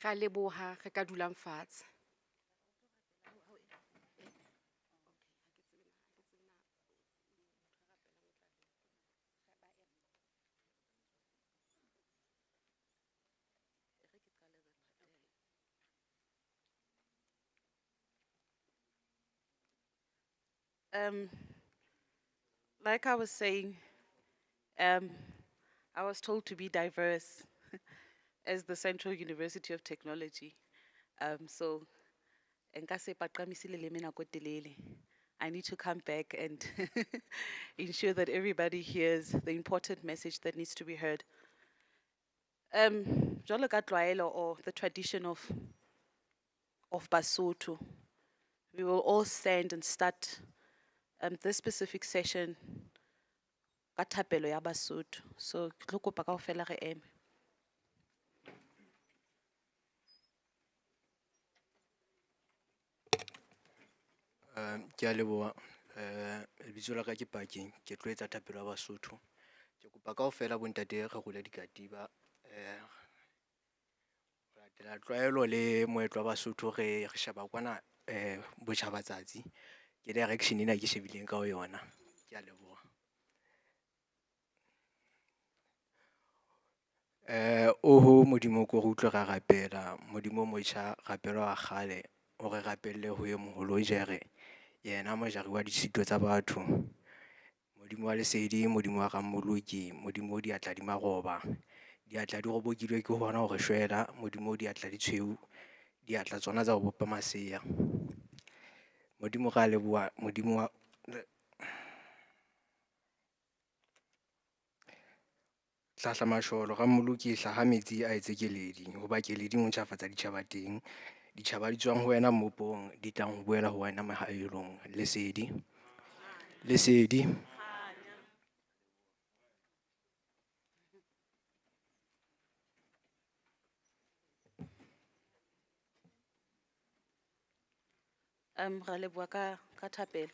Ga leboha re ka dulang fatshe. Like I was saying, I was told to be diverse as the Central University of Technology. So, I need to come back and ensure that everybody hears the important message that needs to be heard. Jwalo ka tlwaelo, or the tradition of Basotho, we will all stand and start this specific session ka thapelo ya Basotho. So ke tlo kopa kaofela re eme. Ke a leboha lebitso la ka ke Pakeng, ke tlo etsa thapelo ya Basotho. Ke kopa kaofela bo ntate re role dikatiba ho latela tlwaelo le moetlo wa Basotho re sheba kwana botjhabatsatsi ke direction ena ke shebileng ka ho yona. Ke a leboha. Oho modimo ko re utlwe ra rapela, modimo motjha rapelo wa kgale o re rapelle ho ye moholo jere yena mojari wa disito tsa batho, modimo wa lesedi, modimo wa ramoloki, modimo di atla di maroba, di atla di robokilwe ke hona hore shwela, modimo di atla di tshweu, di atla tsona tsa ho bopa maseya. Modimo ra leboha, modimo wa tlahla masholo ramoloki hlaha metsi a etse keledi, ho ba keledi mo ntjhafatsa ditjhaba teng. Ditjhaba di tswang ho wena mopong, di tlang ho boela ho wena mahaelong. Lesedi, lesedi. Ra leboha ka thapelo.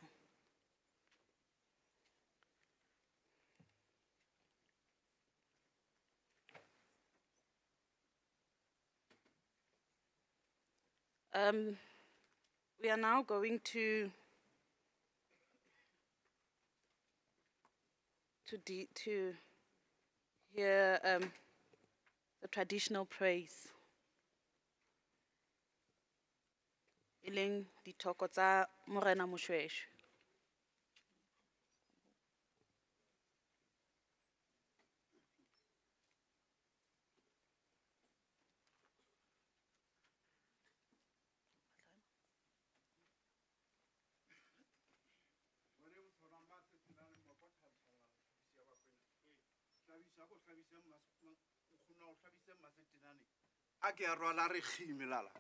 We are now going to hear the traditional praise. Ileng ditoko tsa Morena Moshoeshoe. Ake a rwala re khimilala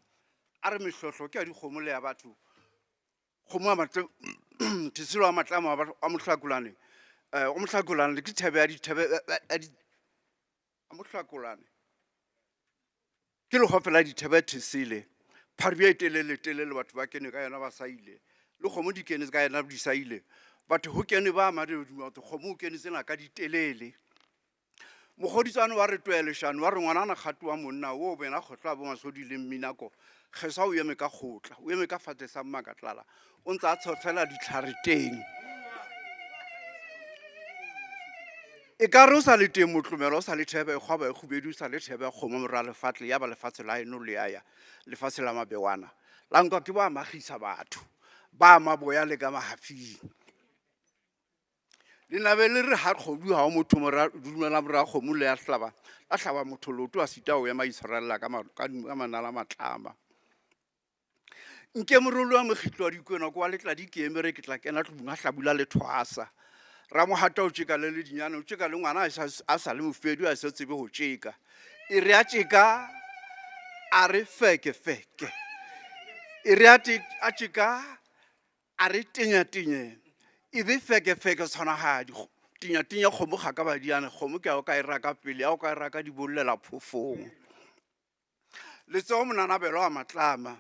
a re mehlohlo ke a dikgomo le ya batho kgomo a matle tisilo a matlamo a mohlakulane o mohlakulane le dithebe ya dithebe a mohlakulane ke le hofela dithebe tisile pharbi e telele batho ba kene ka yona ba saile le kgomo di kene ka yona di saile batho ho kene ba madimo batho kgomo kene tsena ka ditelele. Mogoditsane wa re tweleshane wa re ngwanana kgatu wa monna o bena khotla bo masodi le mminako khesa o eme ka khotla o eme ka fate sa mmakatlala o ntse a tshotlela ditlhare teng e ka re o sa le teng motlomelo o sa le thebe kgwa ba khubedi o sa le thebe kgomo mora lefatle ya ba lefatshe la eno le ya lefatshe la mabewana la nka ke ba magisa batho ba maboya le ka mahafing Linabe le re ha khodu ha motho mora dumela mora kgomo le ya hlaba a hlaba motho loto a sita o ya ma Israel ka manala matlama nke morolo wa mogitlo wa dikwena kwa letla di ke emere ke tla kena tlunga hlabula le thwasa ra mo hata o tsheka le dinyana o tsheka le ngwana a sa le mofedi a se tsebe ho tsheka e re a tsheka a re feke e re a tsheka a re tinye e be feke tsona ha di tinya kgomo ga ka ba diana kgomo ke a ka e raka pele a o ka e raka di bollela phofong le tso monanabelo a matlama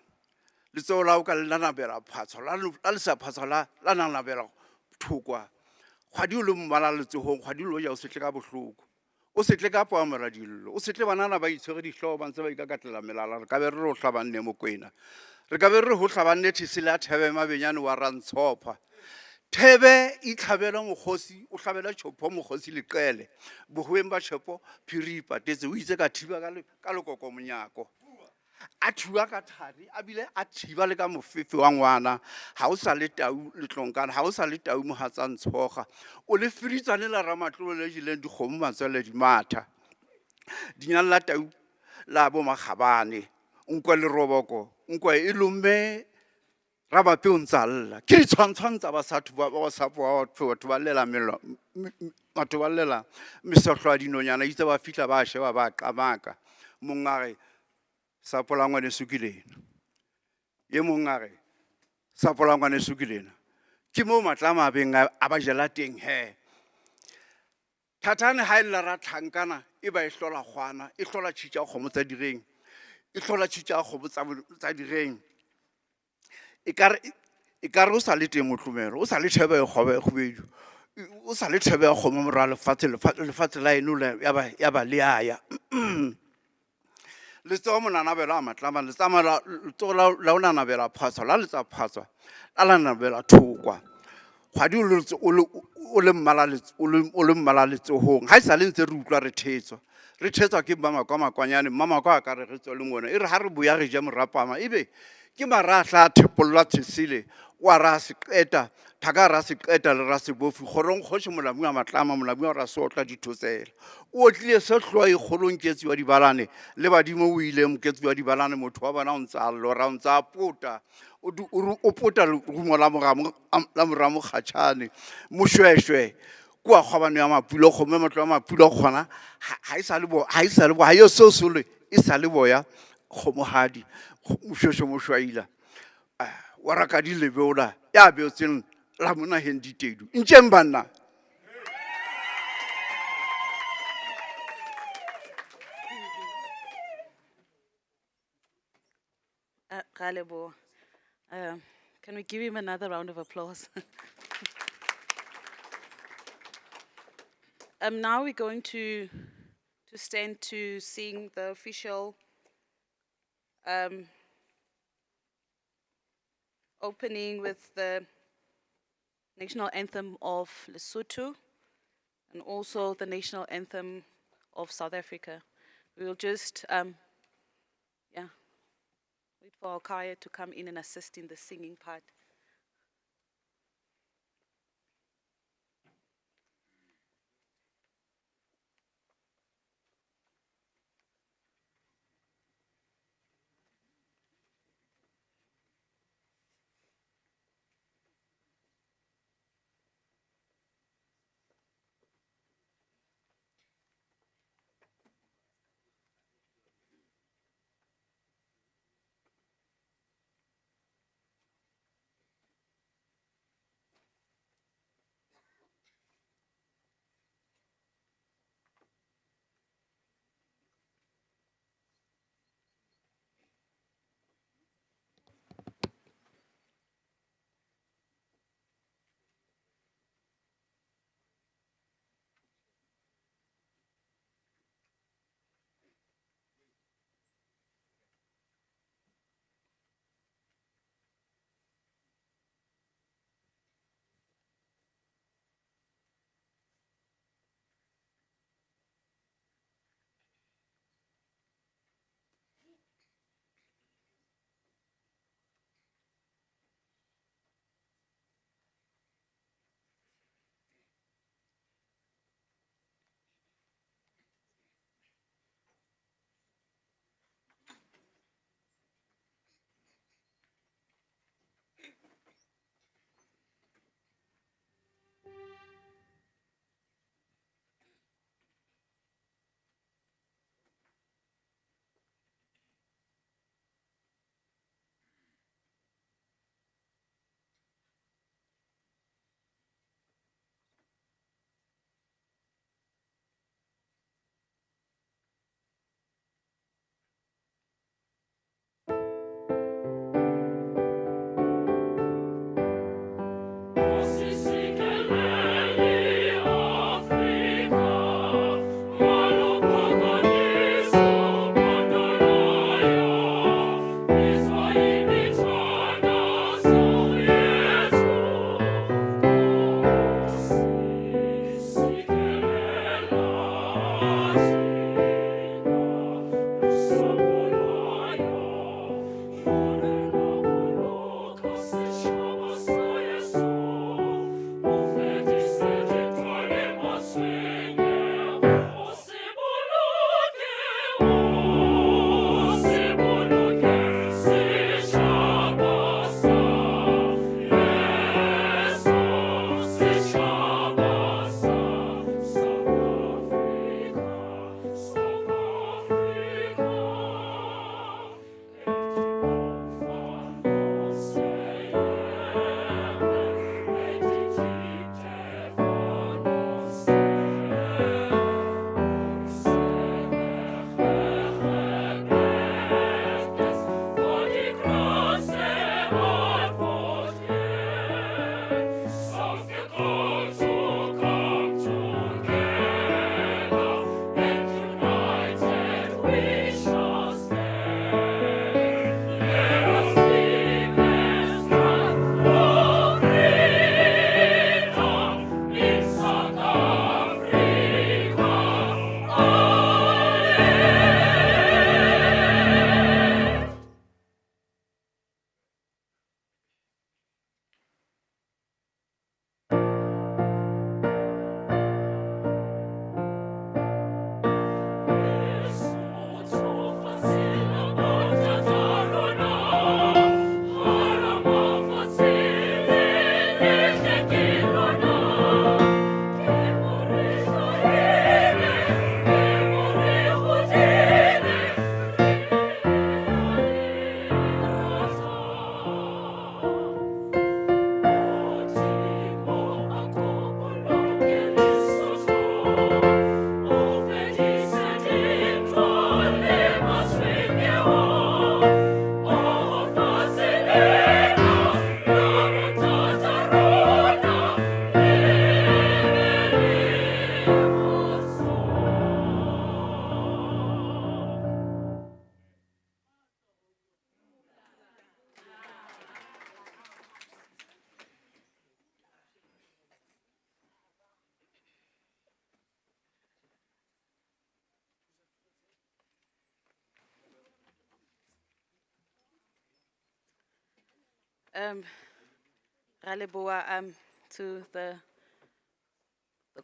le tso la o ka le nanabela phatso la le sa phatso la nanabela thokwa kgwadi o le mmala le tsohong kgwadi lo ya o setle ka bohloko o setle ka poamora dillo o setle banana ba itshwere dihlooho ba ntse ba ikakatlela melala re ka be re re ho hlabanne Mokoena re ka be re re ho hlabanne Thisi le a Thebe Mabenyane wa Rantshopa Thebe e tlhabela mokgosi o tlhabela Tjhopho mokgosi Leqele bohoeng ba Tjhopho phiri ipatetse o itse ka thiba ka lekoko monyako a thuwa ka thari a bile a thiba le ka mofefe wa ngwana ha o sa le tau letlonkana ha o sa le tau mohatsa Ntshoga o le firitsane la Ramatlolo le jileng dikgomo matswele di matha dinyana la tau la bo Makgabane nkwa le roboko nkwa e lomme rabape o ntsalla ke ditshwantshwantsa basatho ba sapo wa batho ba lela mello batho ba lela mesehlo a dinonyana itse ba fihla ba sheba ba qamaka mongare sapolangwane sukilena ye mongare sapolangwane sukilena ke mo matlama beng a ba jela teng he thatane ha illa ra tlhankana e ba e hlola kgwana e hlola tshitja kgomo tsa direng e hlola tshitja kgomo tsa direng e kare o sa le teng motlomelo o sa le Thebe e kgobe khubedu o sa le Thebe ya kgomo mora lefatshe la eno ya ba le aya le tso monanabela a matlama le tsamala tso la ona nabela phatswa la letsa phatswa la nabela thokwa khwadi o le mmala letsohong ha isa le ntse re utlwa re thetswa ke Mamakwa Makwanyane Mamakwa a ka re tswa le ngwana e re ha re boya re je morapama ebe ke marahla a thepolla Thesile wa ra se qeta thaka ra se qeta le ra se bofi khorong khoshe molamu a matlama molamu wa ra sotla dithosela o tlile se hloa e kgolong ketsi wa dibalane le badimo o ile moketsi wa dibalane motho wa bona o ntsa allo ra ntsa pota o pota rumo la moramo khatshane Moshoeshoe kwa kgwabane ya mapulo kgome motho wa mapulo kgona ha isa le bo ha yo sosole e sa le boya kgomohadi Moshoeshoe Moshwaila wa raka di lebeola ya beotseng la mona henditedu ntšeng banna Galebo, can we give him another round of applause? Now we're going to stand to sing the official opening with the national anthem of Lesotho and also the national anthem of South Africa. We will just wait for our choir to come in and assist in the singing part. Ra leboha, to the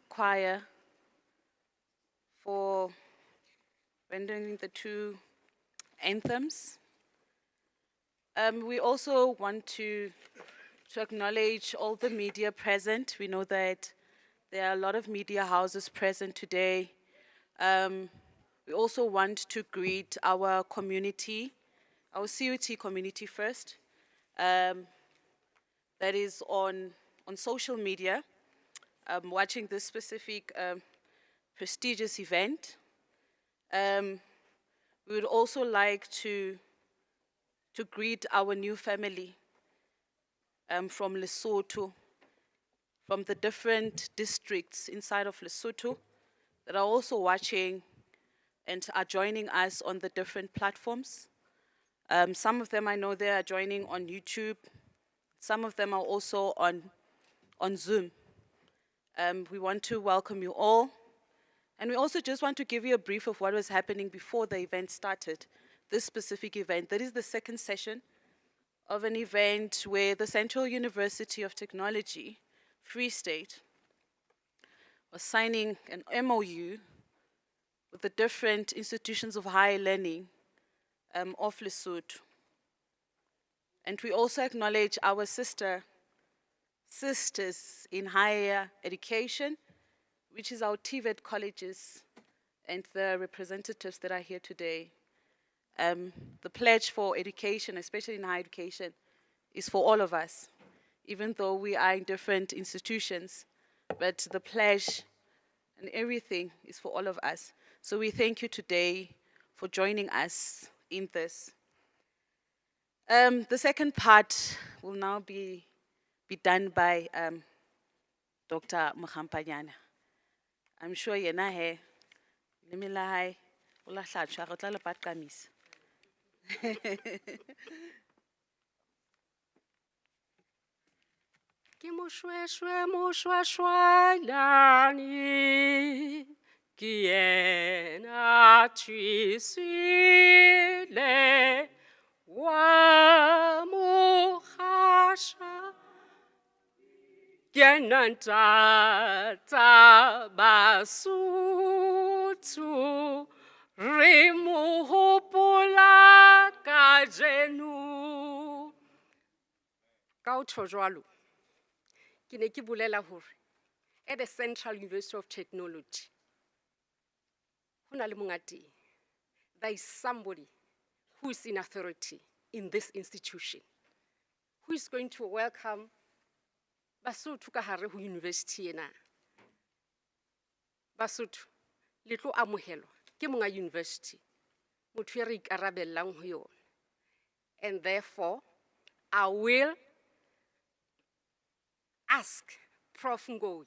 choir for rendering the two anthems. We also want to acknowledge all the media present. We know that there are a lot of media houses present today. We also want to greet our community, our CUT community first, that is on social media, watching this specific prestigious event. We would also like to greet our new family from Lesotho, from the different districts inside of Lesotho that are also watching and are joining us on the different platforms. Some of them I know they are joining on YouTube. Some of them are also on Zoom. We want to welcome you all. And we also just want to give you a brief of what was happening before the event started, this specific event. That is the second session of an event where the Central University of Technology, Free State, was signing an MOU with the different institutions of higher learning of Lesotho. And we also acknowledge our sisters in higher education, which is our TVET colleges and the representatives that are here today. The pledge for education, especially in higher education, is for all of us, even though we are in different institutions, but the pledge and everything is for all of us. So we thank you today for joining us in this. The second part will now be done by Dr. Mohampanyana. I'm sure yena he lemela hae o la hlatshwa re tla le paqamisa. Ke moshweshwe ki yena tshwisile wa mukhasha yena ntata Basotho re mo hopola kajeno ka o tjho jwalo ke ne ke bolela hore at the Central University of Technology ho na le monga teng. There is somebody who is in authority in this institution who is going to welcome Basotho ka hare ho university ena. Basotho le tlo amohelwa ke monga university motho ya re ikarabellang ho yona, and therefore I will ask Prof Ngoi,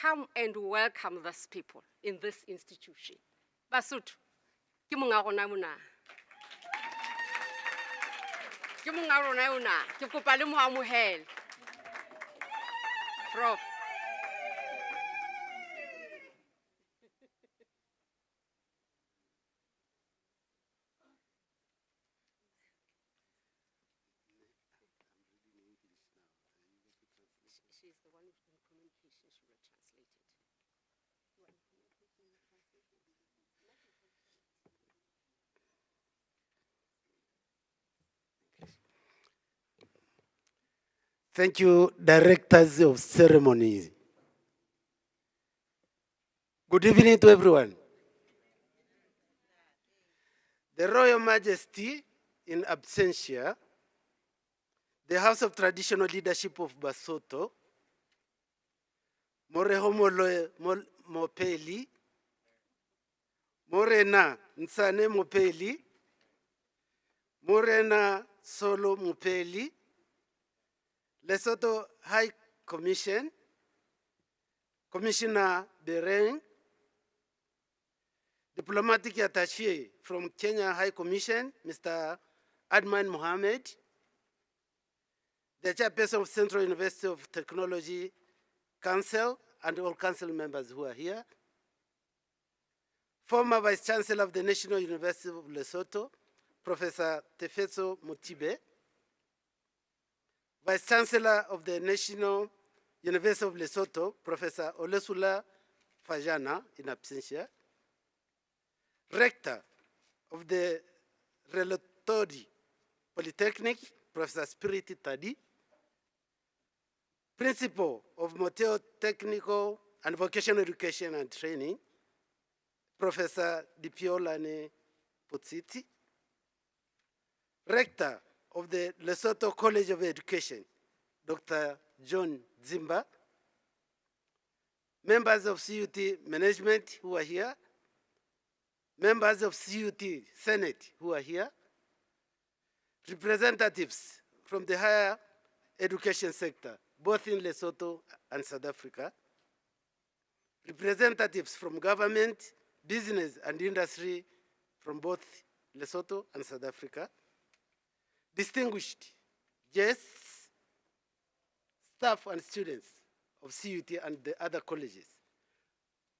come and welcome these people in this institution. Basotho ke monga rona mona. Ke monga rona yona, ke kopa le mo amohele. Prof. She is the one who's in communication, she will translate it. Thank you, directors of ceremonies. Good evening to everyone. The Royal Majesty in absentia, the House of Traditional Leadership of Basotho, Moreho Mopeli, Morena Nsane Mopeli, Morena Solo Mopeli, Lesotho High Commission, Commissioner Bereng, Diplomatic Attaché from Kenya High Commission, Mr. Adman Mohammed, the Chairperson of Central University of Technology Council, and all council members who are here, former Vice Chancellor of the National University of Lesotho, Professor Tefetso Motibe, Vice Chancellor of the National University of Lesotho, Professor Olesula Fajana, in absentia, Rector of the Relotodi Polytechnic, Professor Spiriti Tadi, Principal of Moteo Technical and Vocational Education and Training, Professor Dipiolane Putsiti, Rector of the Lesotho College of Education, Dr. John Zimba, members of CUT management who are here, members of CUT Senate who are here, representatives from the higher education sector, both in Lesotho and South Africa, representatives from government, business, and industry from both Lesotho and South Africa, distinguished guests, staff and students of CUT and the other colleges,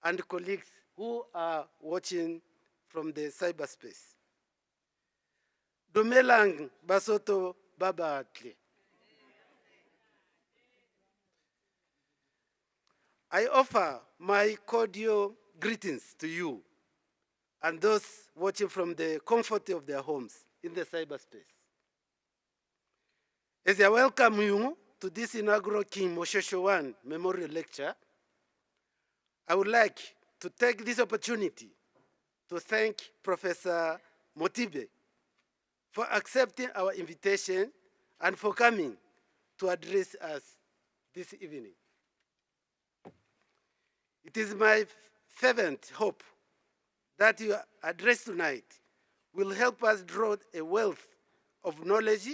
and colleagues who are watching from the cyberspace. Dumelang Basotho Babatle. I offer my cordial greetings to you and those watching from the comfort of their homes in the cyberspace. As I welcome you to this inaugural King Moshoeshoe I Memorial Lecture, I would like to take this opportunity to thank Professor Motibe for accepting our invitation and for coming to address us this evening. It is my fervent hope that your address tonight will help us draw a wealth of knowledge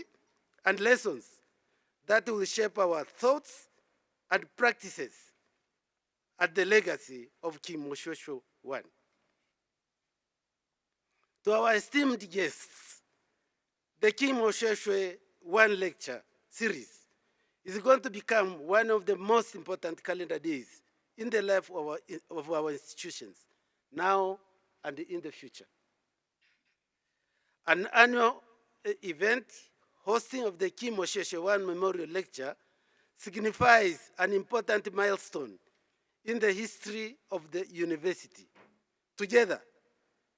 and lessons that will shape our thoughts and practices at the legacy of King Moshoeshoe I. To our esteemed guests, the King Moshoeshoe I lecture series is going to become one of the most important calendar days in the life of our institutions, now and in the future. An annual event hosting of the King Moshoeshoe I Memorial Lecture signifies an important milestone in the history of the university, together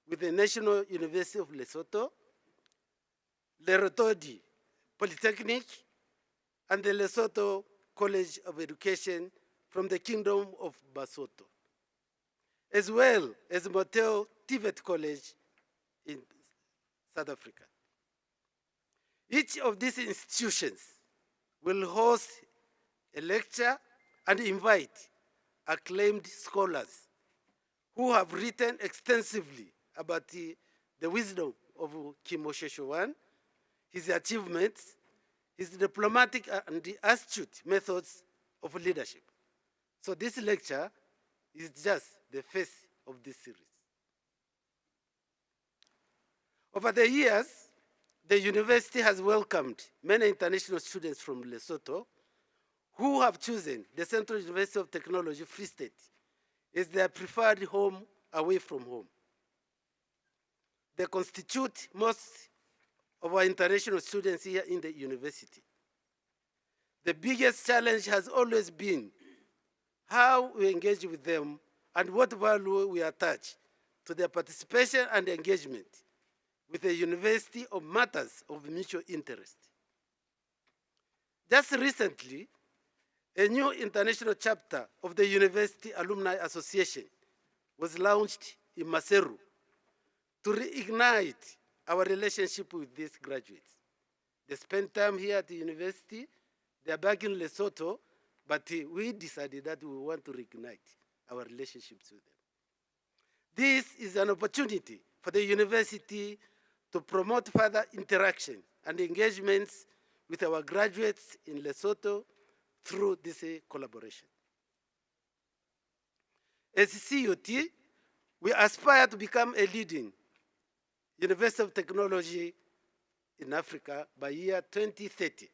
with the National University of Lesotho, Lerotodi Polytechnic, and the Lesotho College of Education from the Kingdom of Basotho, as well as Moteo Tibet College in South Africa. Each of these institutions will host a lecture and invite acclaimed scholars who have written extensively about the wisdom of King Moshoeshoe I, his achievements, his diplomatic and astute methods of leadership. So this lecture is just the first of this series. Over the years, the university has welcomed many international students from Lesotho who have chosen the Central University of Technology, Free State, as their preferred home away from home. They constitute most of our international students here in the university. The biggest challenge has always been how we engage with them and what value we attach to their participation and engagement with the university on matters of mutual interest. Just recently, a new international chapter of the University Alumni Association was launched in Maseru to reignite our relationship with these graduates. They spend time here at the university, they are back in Lesotho, but we decided that we want to reignite our relationships with them. This is an opportunity for the university to promote further interaction and engagements with our graduates in Lesotho through this collaboration. As CUT, we aspire to become a leading University of Technology in Africa by year 2030.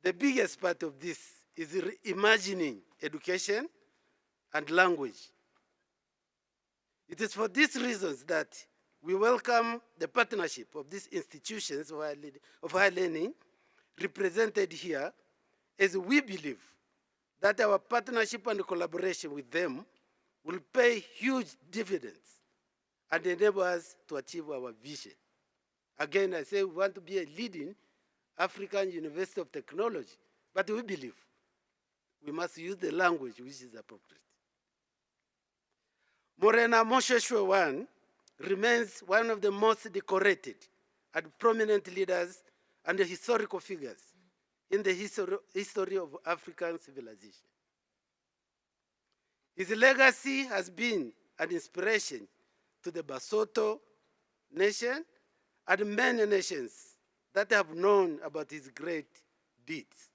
The biggest part of this is reimagining education and language. It is for these reasons that we welcome the partnership of these institutions of higher learning represented here, as we believe that our partnership and collaboration with them will pay huge dividends and enable us to achieve our vision. Again, I say we want to be a leading African University of Technology, but we believe we must use the language which is appropriate. Morena Moshoeshoe I remains one of the most decorated and prominent leaders and historical figures in the history of African civilization. His legacy has been an inspiration to the Basotho nation and many nations that have known about his great deeds.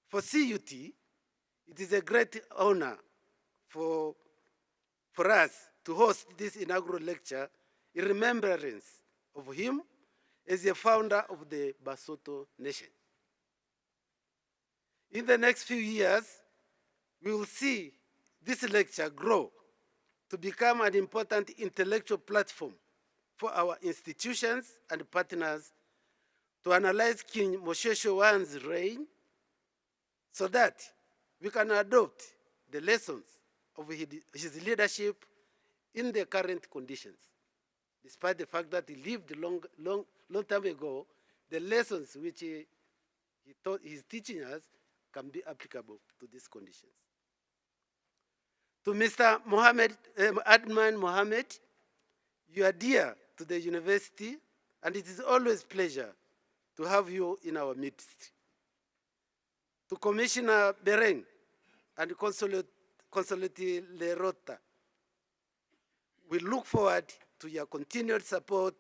For CUT, it is a great honor for us to host this inaugural lecture in remembrance of him as the founder of the Basotho nation. In the next few years, we will see this lecture grow to become an important intellectual platform for our institutions and partners to analyze King Moshoeshoe I's reign so that we can adopt the lessons of his leadership in the current conditions. Despite the fact that he lived long time ago, the lessons which he's teaching us can be applicable to these conditions. To Mr. Adman Mohammed, you are dear to the university, and it is always a pleasure to have you in our midst. To Commissioner Bereng and Consulate Lerota, we look forward to your continued support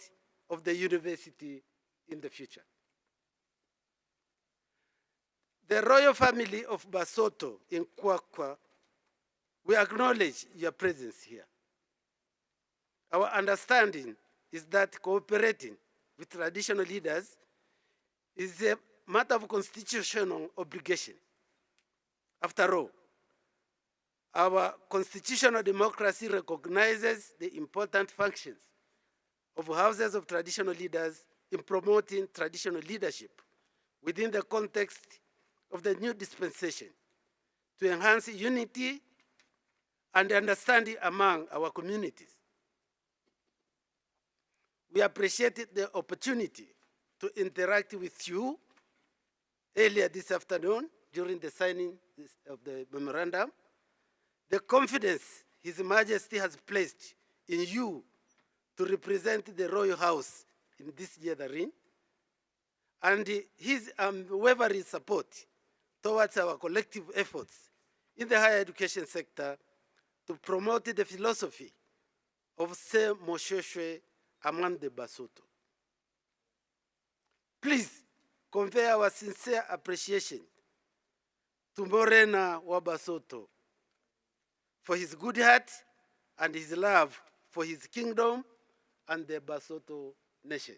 of the university in the future. The royal family of Basotho in Kwakwa, we acknowledge your presence here. Our understanding is that cooperating with traditional leaders is a matter of constitutional obligation. After all, our constitutional democracy recognizes the important functions of houses of traditional leaders in promoting traditional leadership within the context of the new dispensation to enhance unity and understanding among our communities. We appreciated the opportunity to interact with you earlier this afternoon during the signing of the memorandum. The confidence His Majesty has placed in you to represent the Royal House in this gathering, and his unwavering support towards our collective efforts in the higher education sector to promote the philosophy of Sir Moshoeshoe among the Basotho. Please convey our sincere appreciation to Morena wa Basotho for his good heart and his love for his kingdom and the Basotho nation.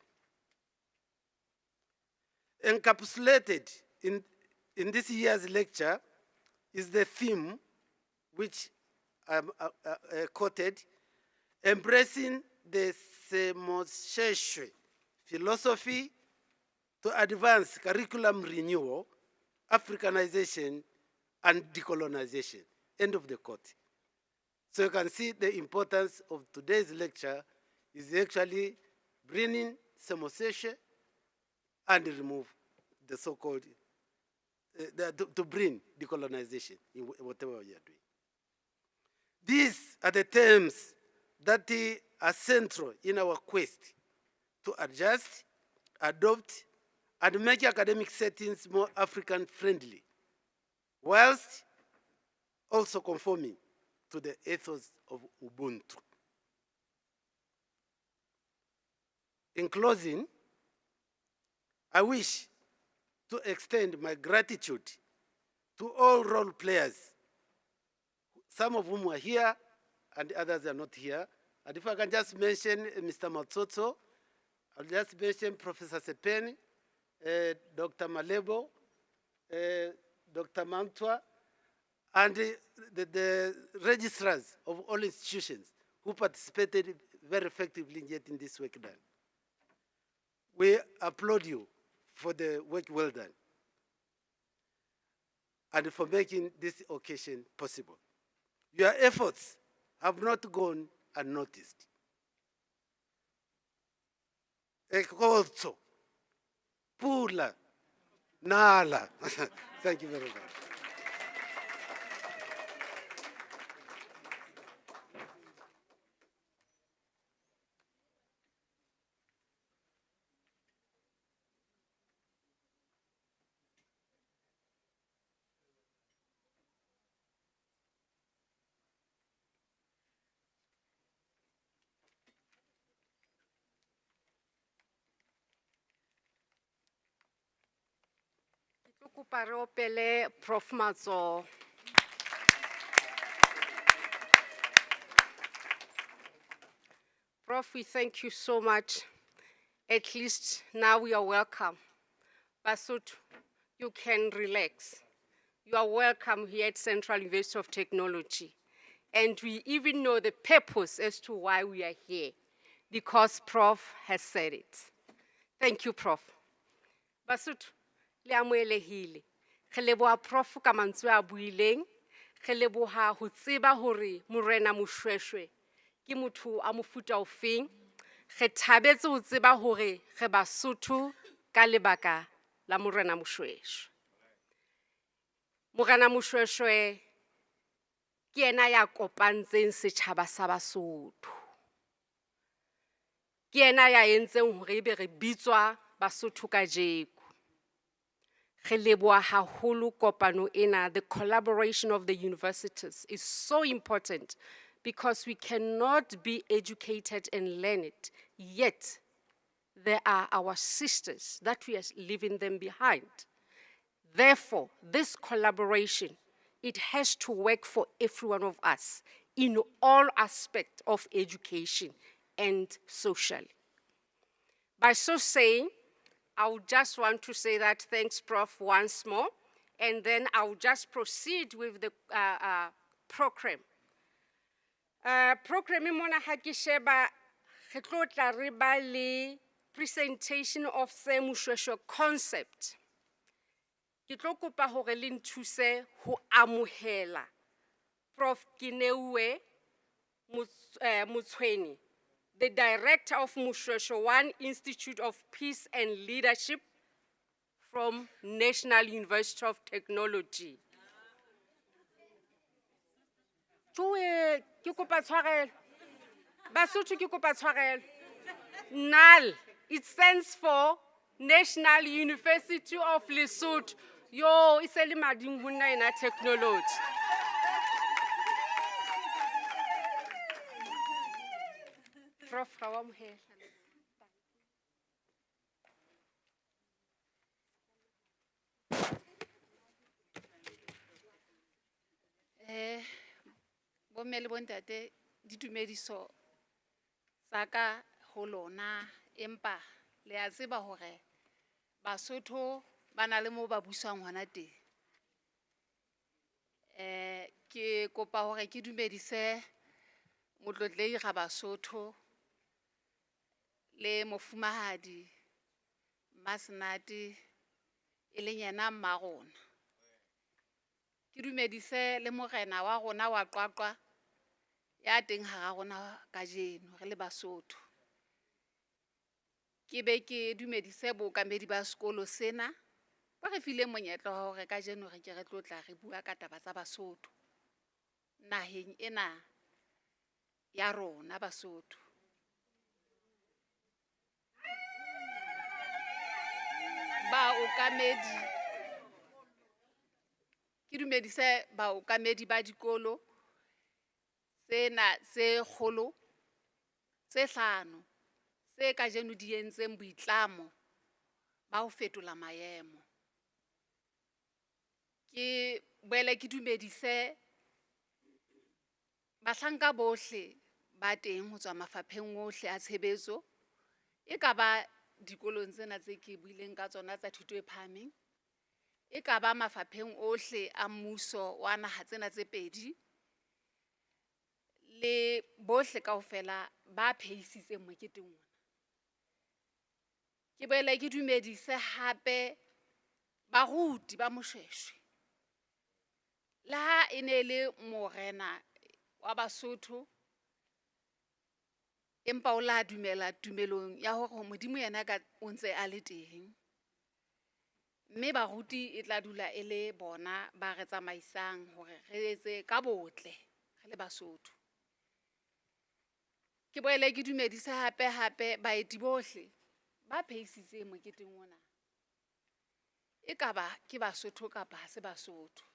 Encapsulated in this year's lecture is the theme which I quoted, embracing the Moshoeshoe philosophy to advance curriculum renewal, Africanization, and decolonization. End of the quote. So you can see the importance of today's lecture is actually bringing Moshoeshoe and remove the so-called, to bring decolonization in whatever we are doing. These are the terms that are central in our quest to adjust, adopt, and make academic settings more African-friendly, whilst also conforming to the ethos of Ubuntu. In closing, I wish to extend my gratitude to all role players, some of whom are here and others are not here. And if I can just mention Mr. Matsotso, I'll just mention Professor Sepeni, Dr. Malebo, Dr. Mantwa, and the registrars of all institutions who participated very effectively in getting this work done. We applaud you for the work well done and for making this occasion possible. Your efforts have not gone unnoticed. Ekotso, pula, nala. Thank you very much. Ke kopa re opele Prof Matso. Prof, we thank you so much. At least now we are welcome. Basotho, you can relax. You are welcome here at Central University of Technology. And we even know the purpose as to why we are here, because Prof has said it. Thank you, Prof. Basotho, le amoelehile. Re leboha Prof ka mantswe a buileng. Re leboha ho tseba hore Morena Moshoeshoe ke motho a mofuta ofeng. Re thabetse ho tseba hore re Basotho ka lebaka la Morena Moshoeshoe. Morena Moshoeshoe ke ena ya kopantseng setjhaba sa Basotho. Ke ena ya entseng hore ebe re bitswa Basotho kajeko. Re leboha haholo kopano ena. The collaboration of the universities is so important because we cannot be educated and learn it, yet there are our sisters that we are leaving them behind. Therefore, this collaboration, it has to work for every one of us in all aspects of education and socially. By so saying, I would just want to say that thanks, Prof, once more, and then I will just proceed with the program. Program mona ha ke sheba re tlo tla re ba le presentation of the Moshoeshoe concept. Ke tlo kopa hore le nthuse ho amohela Prof Kinewe Motshweni, the director of Moshoeshoe 1 Institute of Peace and Leadership from National University of Technology. Joe, ke kopa tshwarelo. Basotho ke kopa tshwarelo. NAL, it stands for National University of Lesotho. Yo, it's a mading huna ina technology. Prof, kawam here. Bomme le bontate ditumediso tsa ka ho lona, empa le a tseba hore Basotho ba na le moo ba busang hona teng. Ke kopa hore ke dumedise motlotlei ga Basotho le mofumahadi Masenate e leng yena mmagona. Ke dumedise le morena wa rona wa Qwaqwa ya teng ha rona kajeno re le Basotho. Ke be ke dumedise bookamedi ba sekolo sena ba re file monyetla wa hore kajeno re ke re tlotla re bua ka taba tsa Basotho naheng ena ya rona Basotho. Baokamedi ke dumedise baokamedi ba dikolo sena se kgolo tse hlano se kajeno di entseng boitlamo ba ho fetola maemo. Ke boele ke dumedise bahlanka bohle ba teng ho tswa mafapheng ohle a tshebetso, e ka ba dikolong tsena tse ke buileng ka tsona tsa thuto e phahameng, e ka ba mafapheng ohle a mmuso wa naha tsena tse pedi, le bohle kaofela ba phehisitseng moketeng ona. Ke boele ke dumedise hape baruti ba Moshoeshoe. Le ha e ne le morena wa Basotho, empa o la dumela tumelong ya hore Modimo yena ka o ntse a le teng. Mme baruti e tla dula e le bona ba re tsamaisang hore re etse ka botle re le Basotho. Ke boele ke dumedise hape baeti bohle ba phehisitseng moketeng ona. Ekaba ke Basotho kapa ha se Basotho.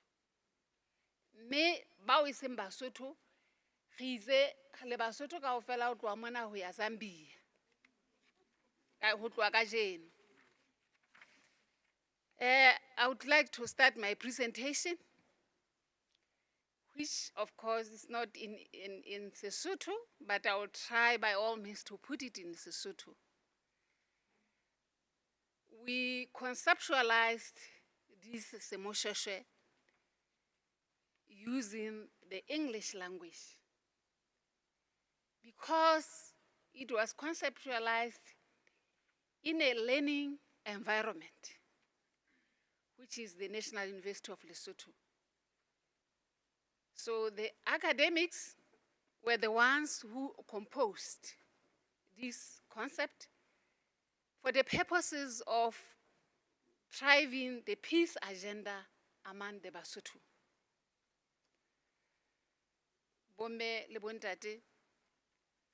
Mme bao e seng Basotho re itse le Basotho kaofela ho tloha mona ho ya Zambia. Ho tloha kajeno. I would like to start my presentation, which of course is not in Sesotho, but I will try by all means to put it in Sesotho. We conceptualized this Moshoeshoe using the English language because it was conceptualized in a learning environment, which is the National University of Lesotho. So the academics were the ones who composed this concept for the purposes of driving the peace agenda among the Basotho. Bomme le bontate,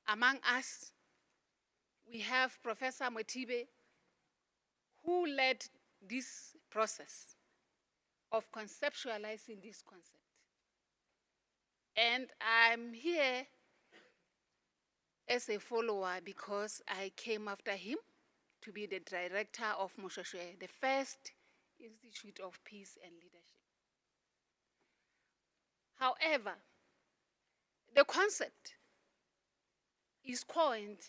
among us, we have Professor Motibe, who led this process of conceptualizing this concept. And I'm here as a follower because I came after him to be the director of Moshoeshoe, the first Institute of Peace and Leadership. However, the concept is coined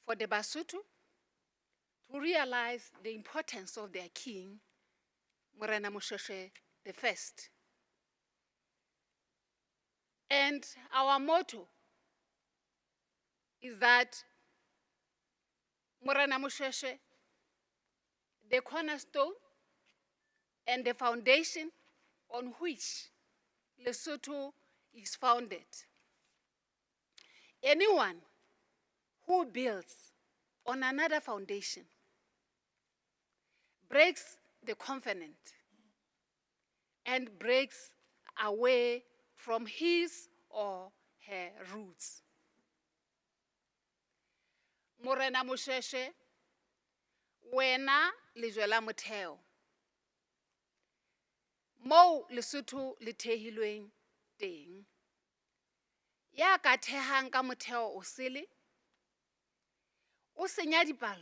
for the Basotho to realize the importance of their king, Morena Moshoeshoe the First. And our motto is that Morena Moshoeshoe, the cornerstone and the foundation on which Lesotho is founded. Anyone who builds on another foundation breaks the covenant and breaks away from his or her roots. Morena Moshoeshoe, wena lejwe la motheo. Mo Lesotho le thehilweng teng. Ya ka thehang ka motheo o sele, o senya dipallo.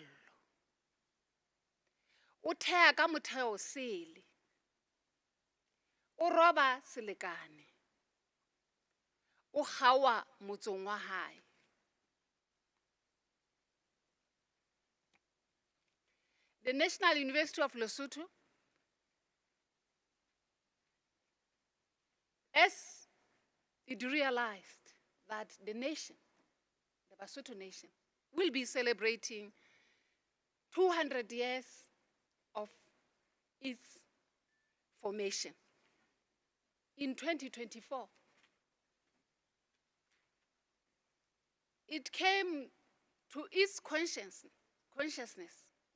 O theha ka motheo sele. O roba selekane. O kgawa motsong wa hae. The National University of Lesotho, as it realized that the nation, the Basotho nation, will be celebrating 200 years of its formation in 2024. It came to its consciousness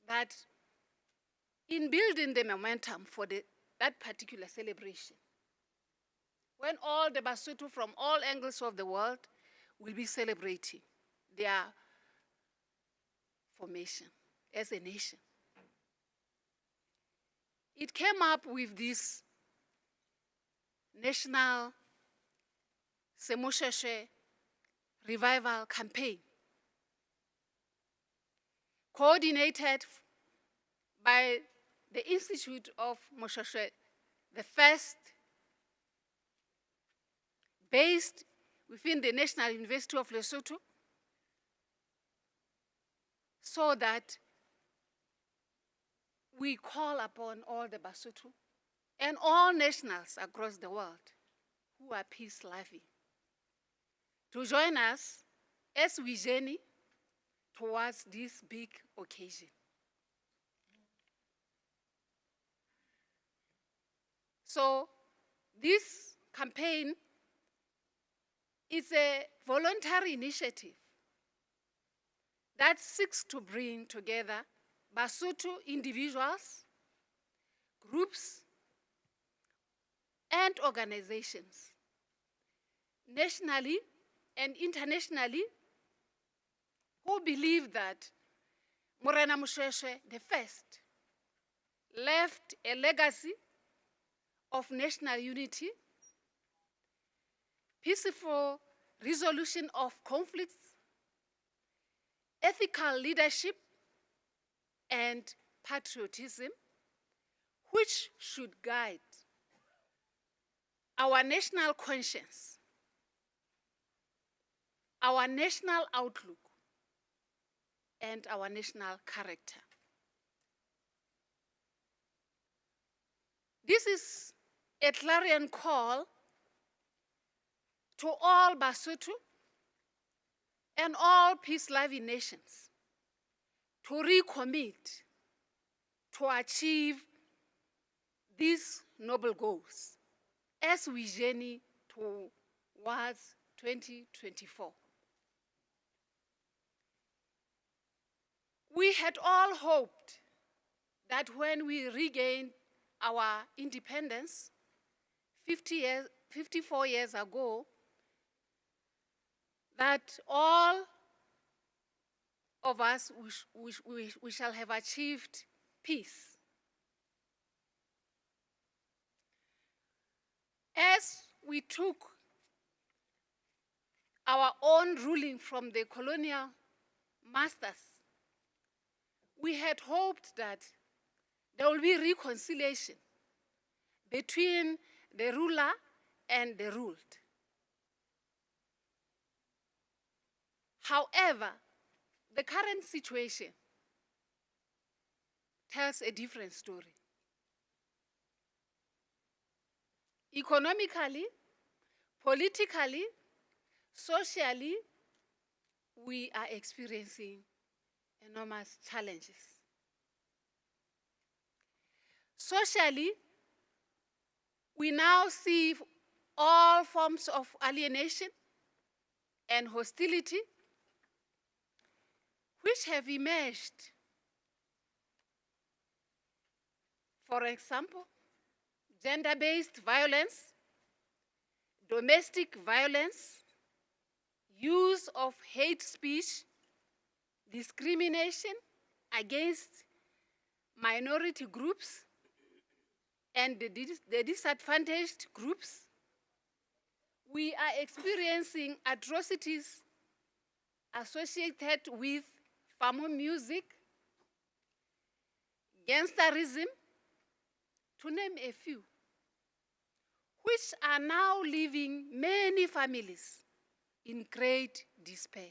that in building the momentum for that particular celebration, when all the Basotho from all angles of the world will be celebrating their formation as a nation, it came up with this national Moshoeshoe revival campaign, coordinated by the Institute of Moshoeshoe, the first, based within the National University of Lesotho, so that we call upon all the Basotho and all nationals across the world who are peace-loving to join us as we journey towards this big occasion. So this campaign is a voluntary initiative that seeks to bring together Basotho individuals, groups, and organizations, nationally and internationally, who believe that Morena Moshoeshoe the first left a legacy of national unity, peaceful resolution of conflicts, ethical leadership, and patriotism, which should guide our national conscience, our national outlook, and our national character. This is a clarion call to all Basotho and all peace-loving nations to recommit to achieve these noble goals as we journey towards 2024. We had all hoped that when we regained our independence 54 years ago, that all of us, we shall have achieved peace. As we took our own ruling from the colonial masters, we had hoped that there will be reconciliation between the ruler and the ruled. However, the current situation tells a different story. Economically, politically, socially, we are experiencing enormous challenges. Socially, we now see all forms of alienation and hostility which have emerged. For example, gender-based violence, domestic violence, use of hate speech, discrimination against minority groups and the disadvantaged groups. We are experiencing atrocities associated with Famo music, gangsterism, to name a few, which are now leaving many families in great despair.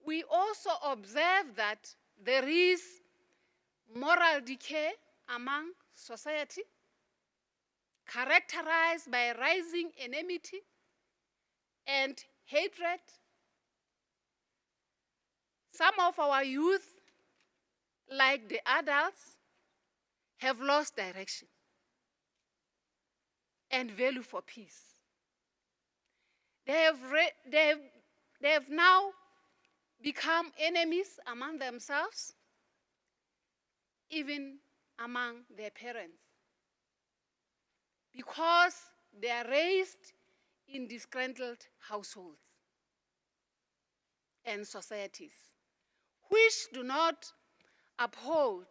We also observe that there is moral decay among society, characterized by rising enmity and hatred. Some of our youth, like the adults, have lost direction and value for peace. They have now become enemies among themselves, even among their parents, because they are raised in disgruntled households and societies which do not uphold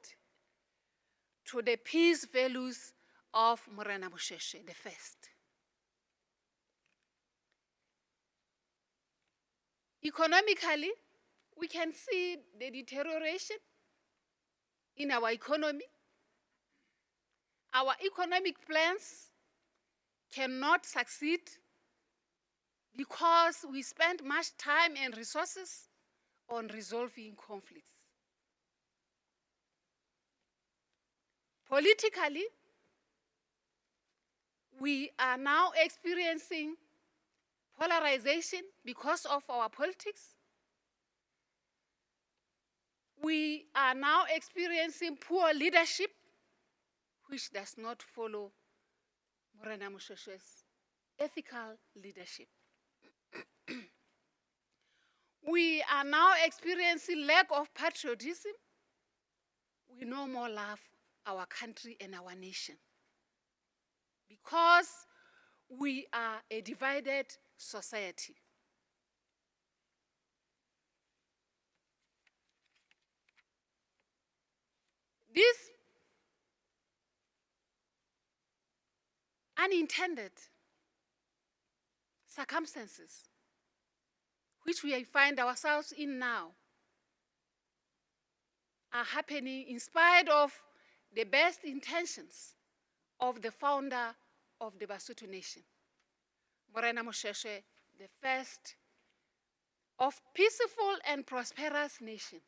to the peace values of Morena Moshoeshoe the first. Economically, we can see the deterioration in our economy. Our economic plans cannot succeed because we spend much time and resources on resolving conflicts. Politically, we are now experiencing polarization because of our politics. We are now experiencing poor leadership, which does not follow Morena Moshoeshoe's ethical leadership. We are now experiencing lack of patriotism. We no more love our country and our nation because we are a divided society. These unintended circumstances which we find ourselves in now are happening in spite of the best intentions of the founder of the Basotho nation, Morena Moshoeshoe, the first of peaceful and prosperous nation.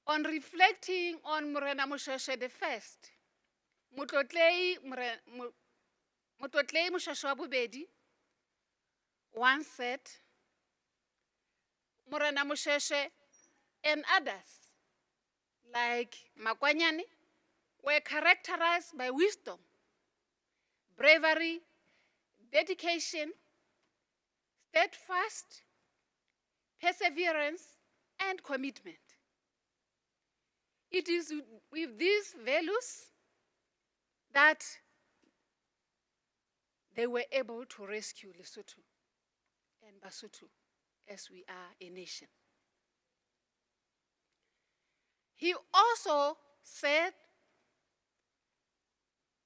On reflecting on Morena Moshoeshoe the first, Motlotlei Moshoeshoe wa bobedi once said, Morena Moshoeshoe and others, like Makwanyane, were characterized by wisdom, bravery, dedication, steadfast, perseverance, and commitment. It is with these values that they were able to rescue Lesotho and Basotho as we are a nation. He also said,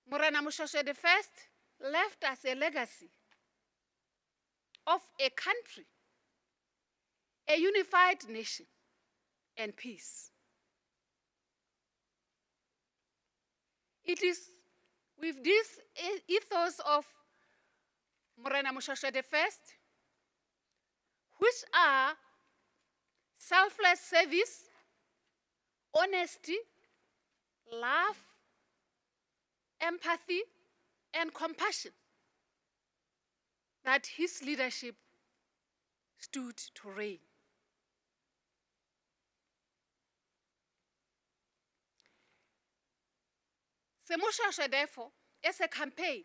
Morena Moshoeshoe the first left us a legacy of a country, a unified nation, and peace. It is with this ethos of Morena Moshoeshoe the first, which are selfless service, honesty, love, empathy, and compassion, that his leadership stood to reign. Moshoeshoe, therefore, as a campaign,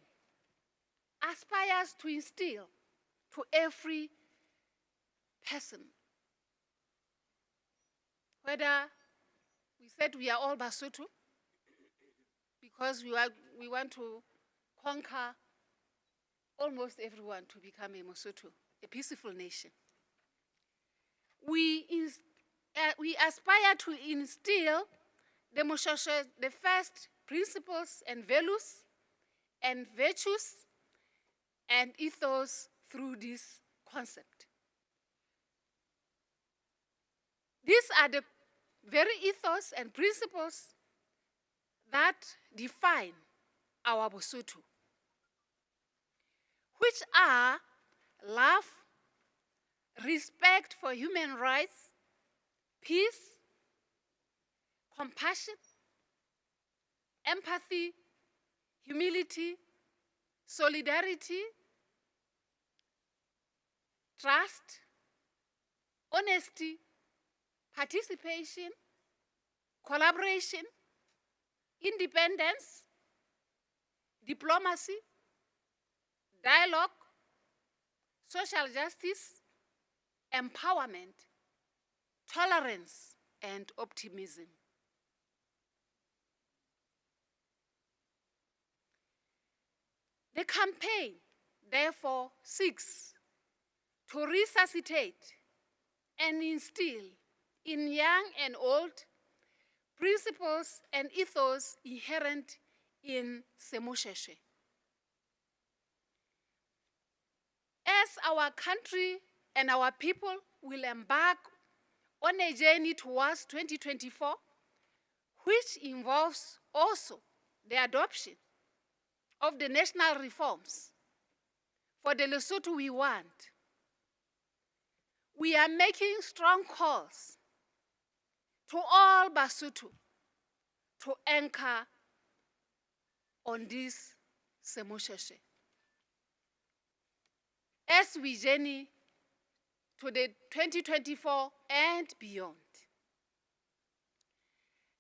aspires to instill to every person, whether we said we are all Basotho, because we want to conquer almost everyone to become a Mosotho, a peaceful nation. We aspire to instill the Moshoeshoe, the first principles and values and virtues and ethos through this concept. These are the very ethos and principles that define our Basotho, which are love, respect for human rights, peace, compassion, empathy, humility, solidarity, trust, honesty, participation, collaboration, independence, diplomacy, dialogue, social justice, empowerment, tolerance, and optimism. The campaign, therefore, seeks to resuscitate and instill in young and old principles and ethos inherent in Moshoeshoe. As our country and our people will embark on a journey towards 2024, which involves also the adoption of the national reforms for the Lesotho we want, we are making strong calls to all Basotho to anchor on this Moshoeshoe. As we journey to the 2024 and beyond.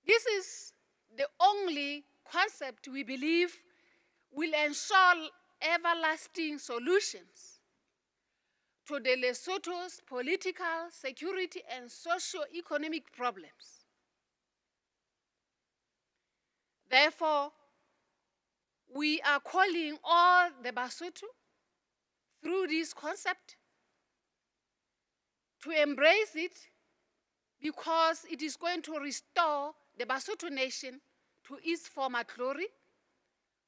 This is the only concept we believe will ensure everlasting solutions to the Lesotho's political, security, and socio-economic problems. Therefore, we are calling all the Basotho through this concept to embrace it, because it is going to restore the Basotho nation to its former glory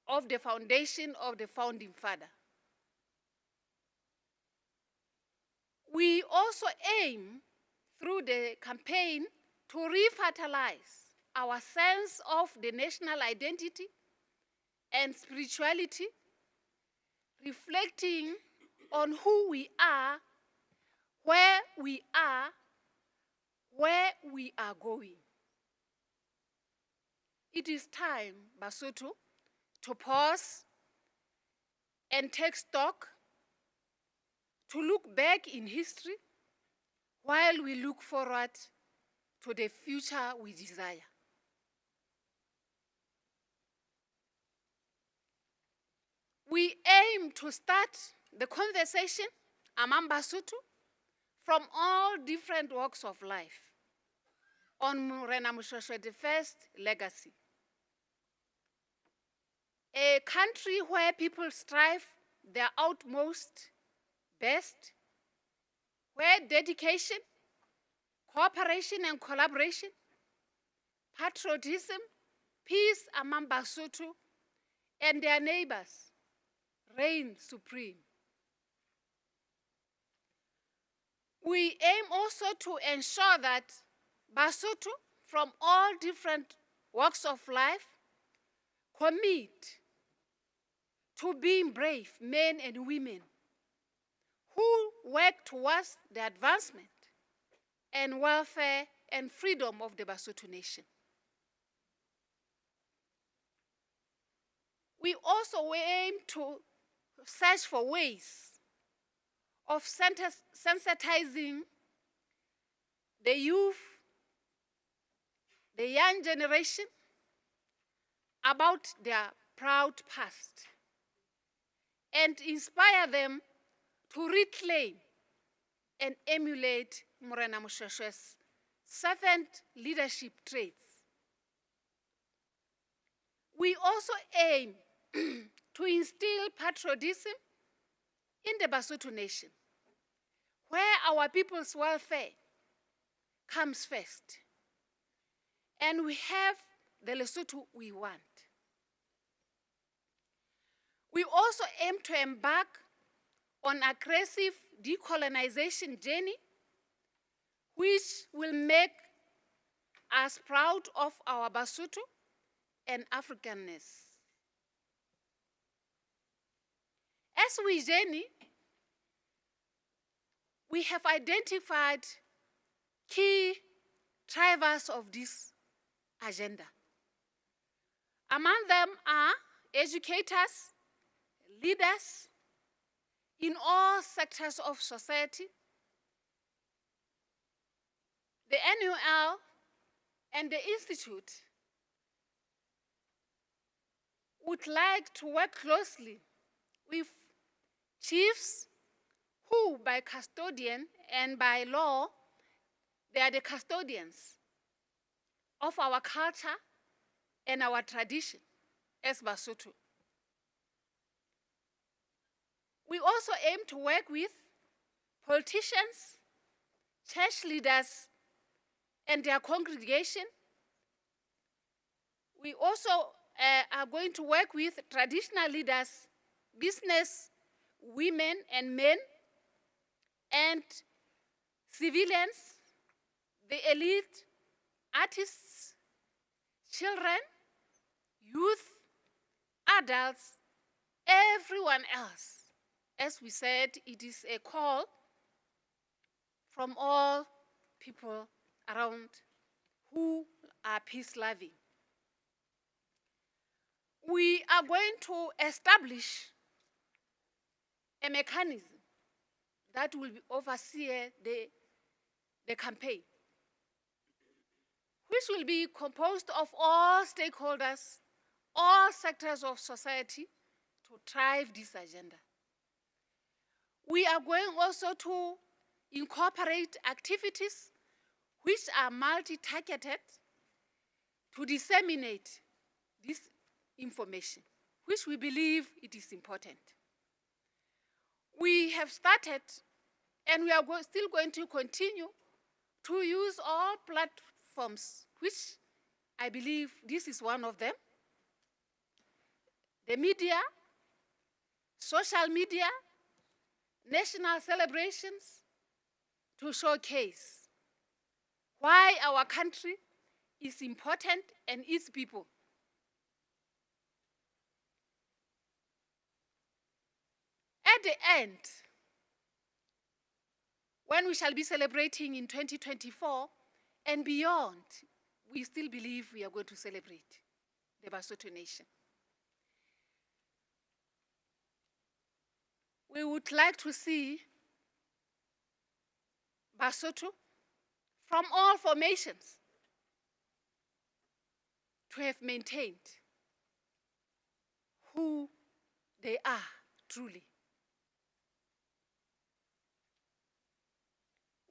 of the foundation of the founding father. We also aim through the campaign to revitalize our sense of the national identity and spirituality, reflecting on who we are, where we are going. It is time, Basotho, to pause and take stock, to look back in history while we look forward to the future we desire. We aim to start the conversation among Basotho from all different walks of life on Moshoeshoe the first legacy. A country where people strive their utmost best, where dedication, cooperation and collaboration, patriotism, peace among Basotho and their neighbors reign supreme. We aim also to ensure that Basotho from all different walks of life commit to being brave men and women who work towards the advancement and welfare and freedom of the Basotho nation. We also aim to search for ways of sensitizing the youth, the young generation, about their proud past and inspire them to reclaim and emulate Morena Moshoeshoe's servant leadership traits. We also aim to instill patriotism in the Basotho nation, where our people's welfare comes first, and we have the Lesotho we want. We also aim to embark on aggressive decolonization journey, which will make us proud of our Basotho and Africanness. As we journey, we have identified key drivers of this agenda. Among them are educators, leaders in all sectors of society, the NUL and the Institute would like to work closely with chiefs who, by custodian and by law, they are the custodians of our culture and our tradition as Basotho. We also aim to work with politicians, church leaders, and their congregation. We also are going to work with traditional leaders, business women and men, and civilians, the elite, artists, children, youth, adults, everyone else. As we said, it is a call from all people around who are peace-loving. We are going to establish a mechanism that will oversee the campaign, which will be composed of all stakeholders, all sectors of society to drive this agenda. We are going also to incorporate activities which are multi-targeted to disseminate this information, which we believe it is important. We have started, and we are still going to continue to use all platforms, which I believe this is one of them. The media, social media, national celebrations, to showcase why our country is important and its people. At the end, when we shall be celebrating in 2024 and beyond, we still believe we are going to celebrate the Basotho nation. We would like to see Basotho from all formations to have maintained who they are truly.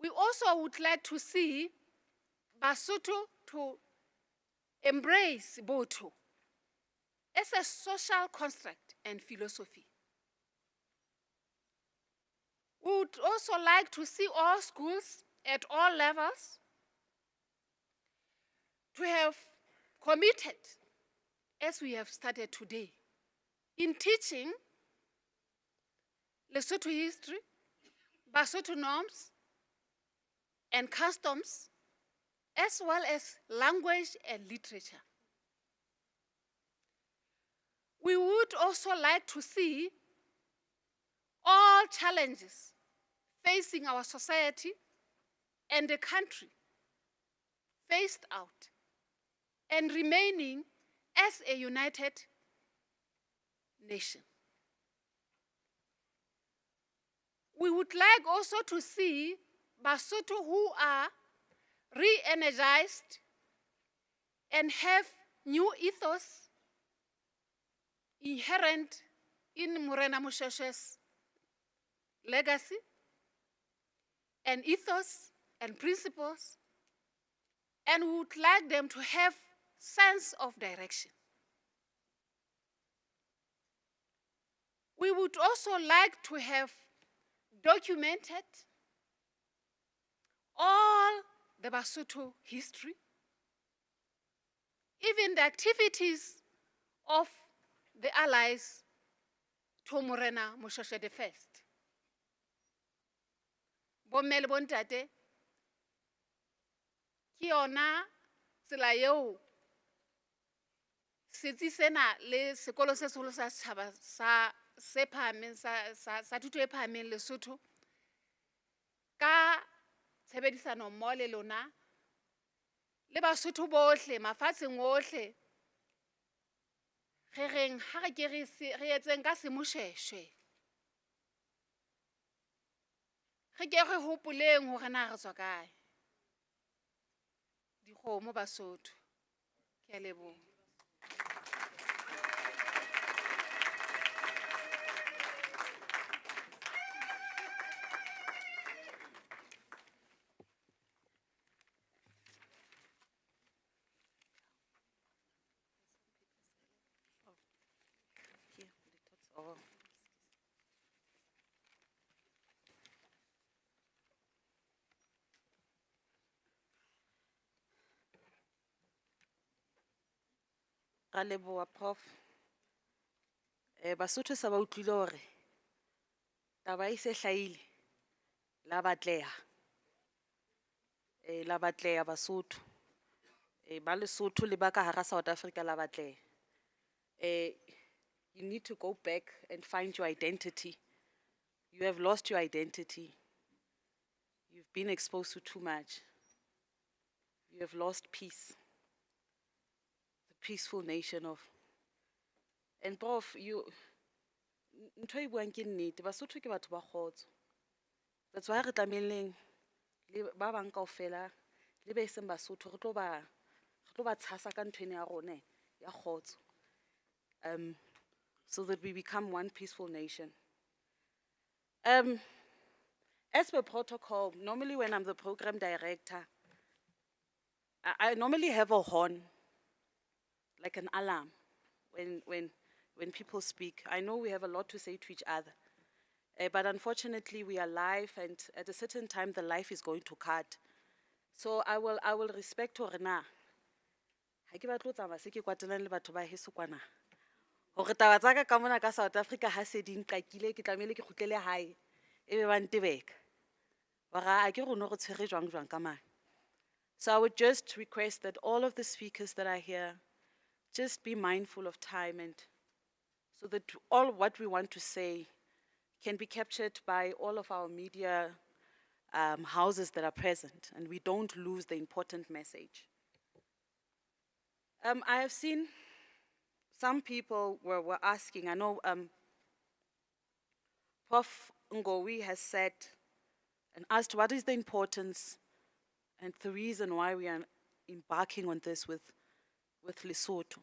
We also would like to see Basotho to embrace Botho as a social construct and philosophy. We would also like to see all schools at all levels to have committed, as we have started today, in teaching Lesotho history, Basotho norms, and customs, as well as language and literature. We would also like to see all challenges facing our society and the country phased out and remaining as a united nation. We would like also to see Basotho who are re-energized and have new ethos inherent in Morena Moshoeshoe's legacy and ethos and principles, and we would like them to have sense of direction. We would also like to have documented all the Basotho history, even the activities of the allies to Morena Moshoeshoe the First. Bomme le bontate, ke yona tsela eo setsi sena le sekolo se seholo sa setjhaba sa thuto e phahameng Lesotho ka tshebedisano mmoho le lona le Basotho bohle mafatsheng ohle re reng ha re ke re etseng ka Moshoeshoe re ke re hopoleng hore na re tswa kae dikgomo Basotho. Ke a leboha. Ra leboha Prof. Basotho sa ba utlwile hore taba e se hlahile la batleha. La batleha Basotho. Ba Lesotho le ba ka hara South Africa la batleha. You need to go back and find your identity. You have lost your identity. You've been exposed to too much. You have lost peace. Peaceful nation of. And Prof, you ntho e buang ke nnete, Basotho ke batho ba kgotso. That's why re tlameleng le ba bang kaofela le be seng Basotho re tlo ba tshasa ka nthwena ya rone ya kgotso, so that we become one peaceful nation. As per protocol, normally when I'm the program director, I normally have a horn, like an alarm, when people speak. I know we have a lot to say to each other, but unfortunately we are live, and at a certain time the life is going to cut. So I will respect hore na ha ke batle ho tsamaya se ke kwatelang le batho ba heso kwana, hore taba tsa ka ka mona ka South Africa ha se di nqakile ke tlamehile ke kgutlele hae ebe ba ntebeka hore a ke rona re tshwere jwang jwang ka mane. So I would just request that all of the speakers that are here just be mindful of time, and so that all what we want to say can be captured by all of our media houses that are present, and we don't lose the important message. I have seen some people were asking, I know Prof. Ngowi has said and asked what is the importance and the reason why we are embarking on this with Lesotho.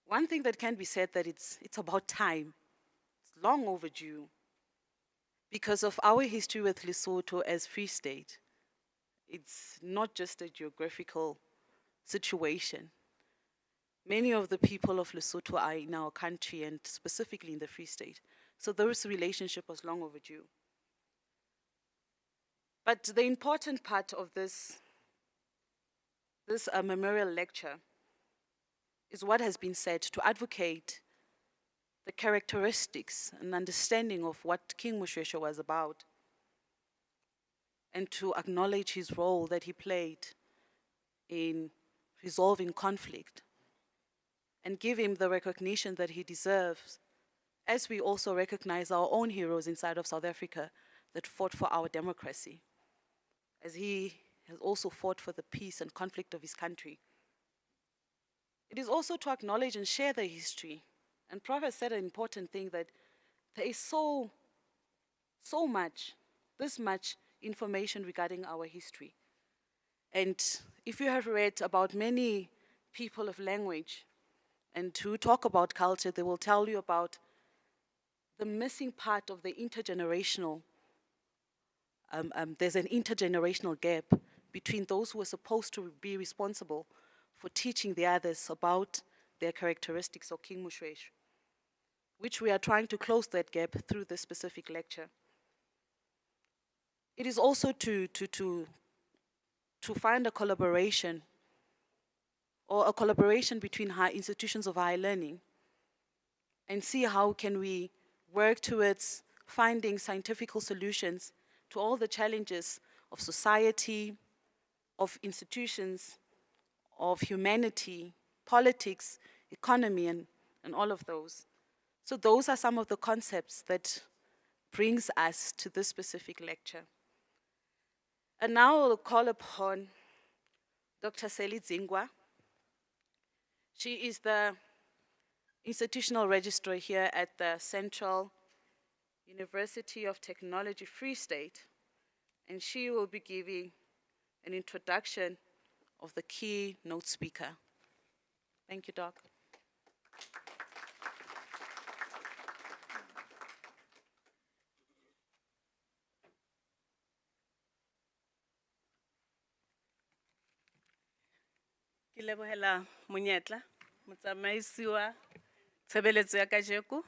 One thing that can be said that it's about time. It's long overdue. Because of our history with Lesotho as Free State, it's not just a geographical situation. Many of the people of Lesotho are in our country, and specifically in the Free State. So this relationship was long overdue. But the important part of this memorial lecture is what has been said, to advocate the characteristics and understanding of what King Moshoeshoe was about, and to acknowledge his role that he played in resolving conflict, and give him the recognition that he deserves, as we also recognize our own heroes inside of South Africa that fought for our democracy, as he has also fought for the peace and conflict of his country. It is also to acknowledge and share the history. And Prof has said an important thing, that there is so much, this much information regarding our history. And if you have read about many people of language and who talk about culture, they will tell you about the missing part of the intergenerational. There's an intergenerational gap between those who are supposed to be responsible for teaching the others about their characteristics of King Moshoeshoe, which we are trying to close that gap through this specific lecture. It is also to find a collaboration, or a collaboration between high institutions of higher learning, and see how can we work towards finding scientific solutions to all the challenges of society, of institutions, of humanity, politics, economy, and all of those. So those are some of the concepts that brings us to this specific lecture. And now I'll call upon Dr. Seli Zingwa. She is the institutional registrar here at the Central University of Technology, Free State, and she will be giving an introduction of the keynote speaker. Thank you, Doc. Ke lebohela monyetla motsamaisi wa tshebeletso ya kajeko.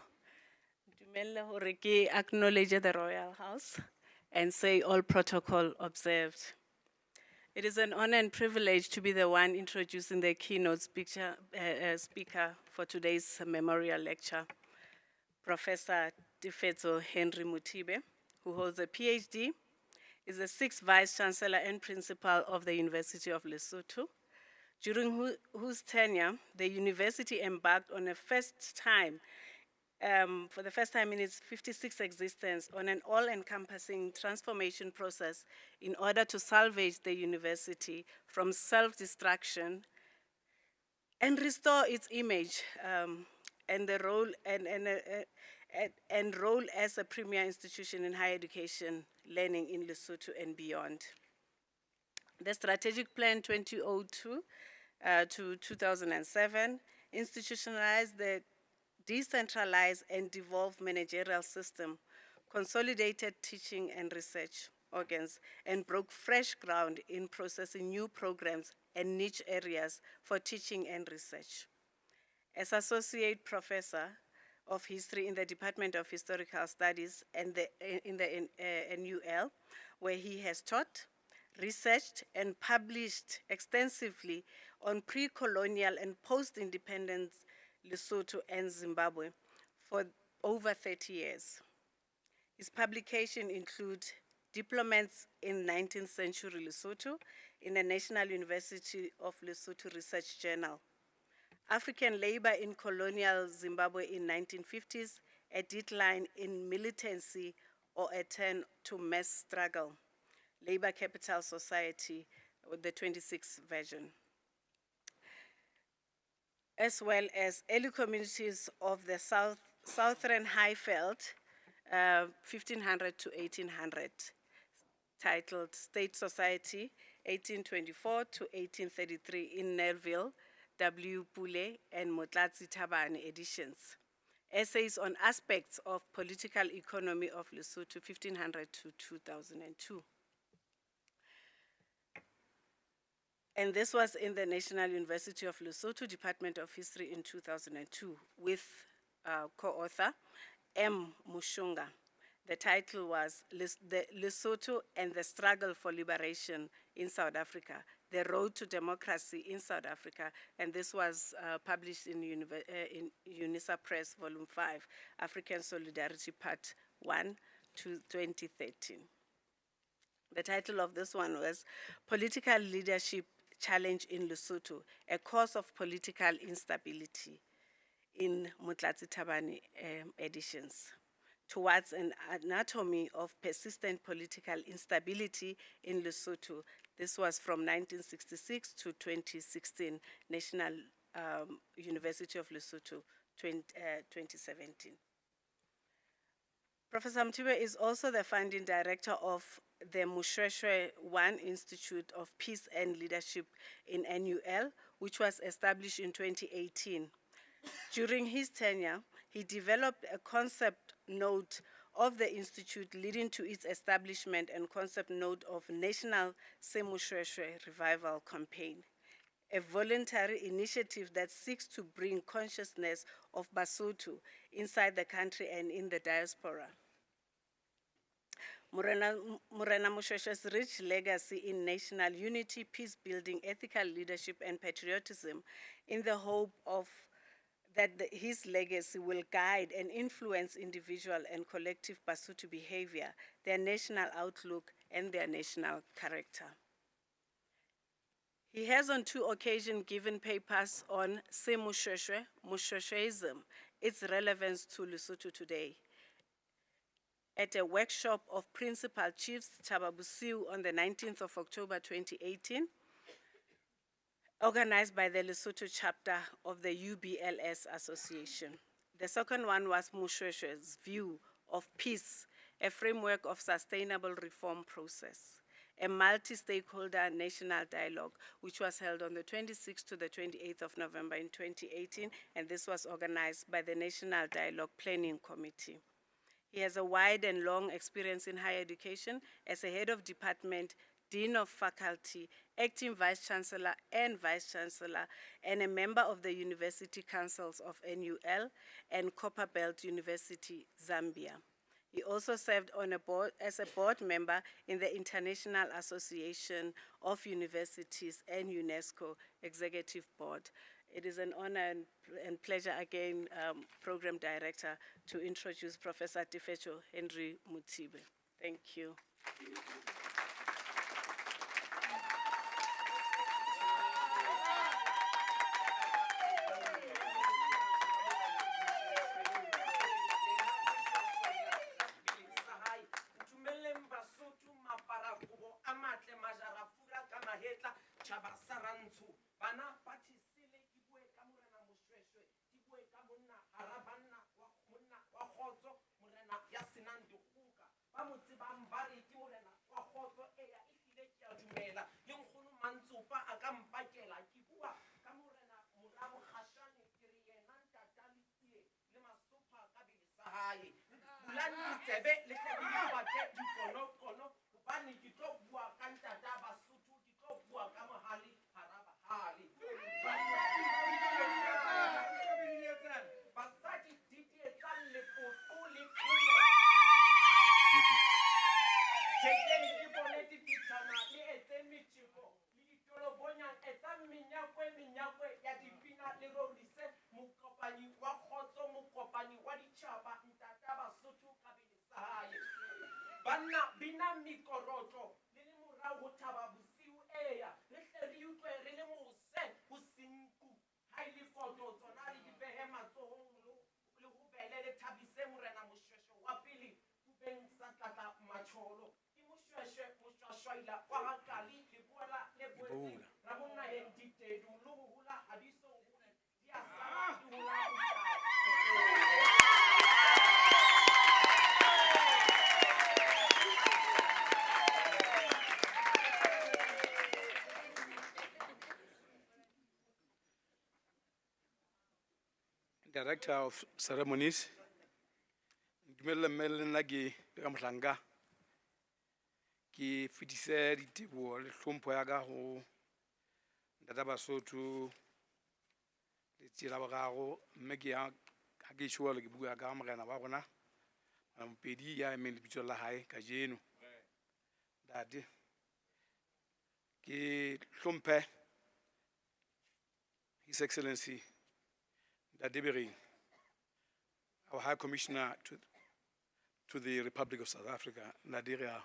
Dumelle hore ke acknowledge the Royal House and say all protocol observed. It is an honor and privilege to be the one introducing the keynote speaker for today's memorial lecture, Professor Tifetso Henry Mutibe, who holds a PhD, is the 6th Vice Chancellor and Principal of the University of Lesotho, during whose tenure the university embarked on for the first time in its 56th existence, on an all-encompassing transformation process in order to salvage the university from self-destruction and restore its image and the role and role as a premier institution in higher education learning in Lesotho and beyond. The Strategic Plan 2002 to 2007 institutionalized the decentralized and devolved managerial system, consolidated teaching and research organs, and broke fresh ground in processing new programs and niche areas for teaching and research. As Associate Professor of History in the Department of Historical Studies and in the NUL, where he has taught, researched, and published extensively on pre-colonial and post-independence Lesotho and Zimbabwe for over 30 years. His publications include Diplomats in 19th Century Lesotho in the National University of Lesotho Research Journal, African Labor in Colonial Zimbabwe in 1950s, A Decline in Militancy or a Turn to Mass Struggle, Labor Capital Society, with the 26th version, as well as early communities of the Southern Highveld, 1500 to 1800, titled State Society, 1824 to 1833 in Nerville, W. Pule and Motlatsi Tabane editions. Essays on aspects of political economy of Lesotho, 1500 to 2002. And this was in the National University of Lesotho Department of History in 2002 with co-author M. Mushunga. The title was Lesotho and the Struggle for Liberation in South Africa, The Road to Democracy in South Africa, and this was published in UNISA Press, Volume 5, African Solidarity Part 1 to 2013. The title of this one was Political Leadership Challenge in Lesotho, a Cause of Political Instability in Motlatsi Tabane editions, Towards an Anatomy of Persistent Political Instability in Lesotho. This was from 1966 to 2016, National University of Lesotho, 2017. Professor Mtibe is also the founding director of the Moshoeshoe I Institute of Peace and Leadership in NUL, which was established in 2018. During his tenure, he developed a concept note of the institute leading to its establishment and concept note of National Moshoeshoe Revival Campaign, a voluntary initiative that seeks to bring consciousness of Basotho inside the country and in the diaspora. Morena Moshoeshoe's rich legacy in national unity, peace building, ethical leadership, and patriotism, in the hope of that his legacy will guide and influence individual and collective Basotho behavior, their national outlook, and their national character. He has on 2 occasions given papers on Moshoeshoe, Moshoeshoeism, its relevance to Lesotho today, at a workshop of Principal Chiefs, Tababusiu, on the 19th of October 2018, organized by the Lesotho chapter of the UBLS Association. The second one was Moshoeshoe's view of peace, a framework of sustainable reform process, a multi-stakeholder national dialogue, which was held on the 26th to the 28th of November in 2018, and this was organized by the National Dialogue Planning Committee. He has a wide and long experience in higher education as a head of department, Dean of Faculty, Acting Vice-Chancellor and Vice-Chancellor, and a member of the University Councils of NUL and Copperbelt University, Zambia. He also served on a board, as a board member in the International Association of Universities and UNESCO Executive Board. It is an honor and pleasure again, Program Director, to introduce Professor Tifecho Henry Mutibe. Thank you. ba mo tsebang ba re ke morena wa kgotso eya ehlile ke a dumela le nkgono Mantsopa a ka mpakela ke bua ka morena Morabo Kgashane ke re yena ntata le tsie le masopha ka bele sa hae bulani ditsebe le tle le kwate dikonokono hobane ke tlo bua ka ntata Basotho ke tlo bua ka mohale hara bahale basadi didietsang lepoto le kgole Jekeng ke bone dititshana le etse metjeko le ditolobonyang etsang menyakwe ya dipina le rorise mokopani wa kgotso mokopani wa ditjhaba ntata Basotho ka bele sa hae banna bina mikorotlo le le morao ho thaba bosiu eya re hle re utlwe re le mose ho sinku ha ile foto tsona le di behe matsohong le ho bele le thabise morena Moshoeshoe wa pele ho beng sa tlatla matsholo ke Moshoeshoe moshwashwaila wa hakali le buela le boetseng ra monna yeng ditedu le ho hula ha di so di a sala di hula Director of Ceremonies, dumela mmele nna ke ka mohlanga ke fitise ditebo le hlompho ya ka go ntata Basotho le tsela bogago mme ke ya ha ke tšhoa ke bua ka morena wa rona Mompedi ya emeng lebitso la hae ka jeno ntate ke hlomphe His Excellency Dadebering, our High Commissioner to the Republic of South Africa, Nadiria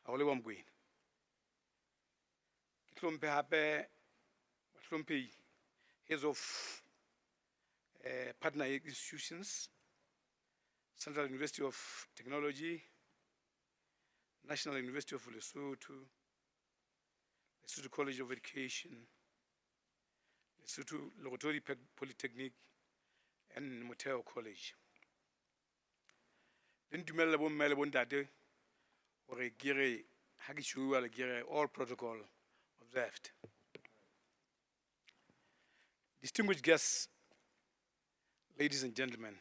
Aolewamgwini. Kitlompe hape, Kitlompe, heads of partner institutions, Central University of Technology, National University of Lesotho, Lesotho College of Education, Lesotho Logotori Polytechnic, and Motheo College. Then to Melbourne, Melbourne Dade, or a gire, Hagishu, or a gire, all protocol observed. Distinguished guests, ladies and gentlemen,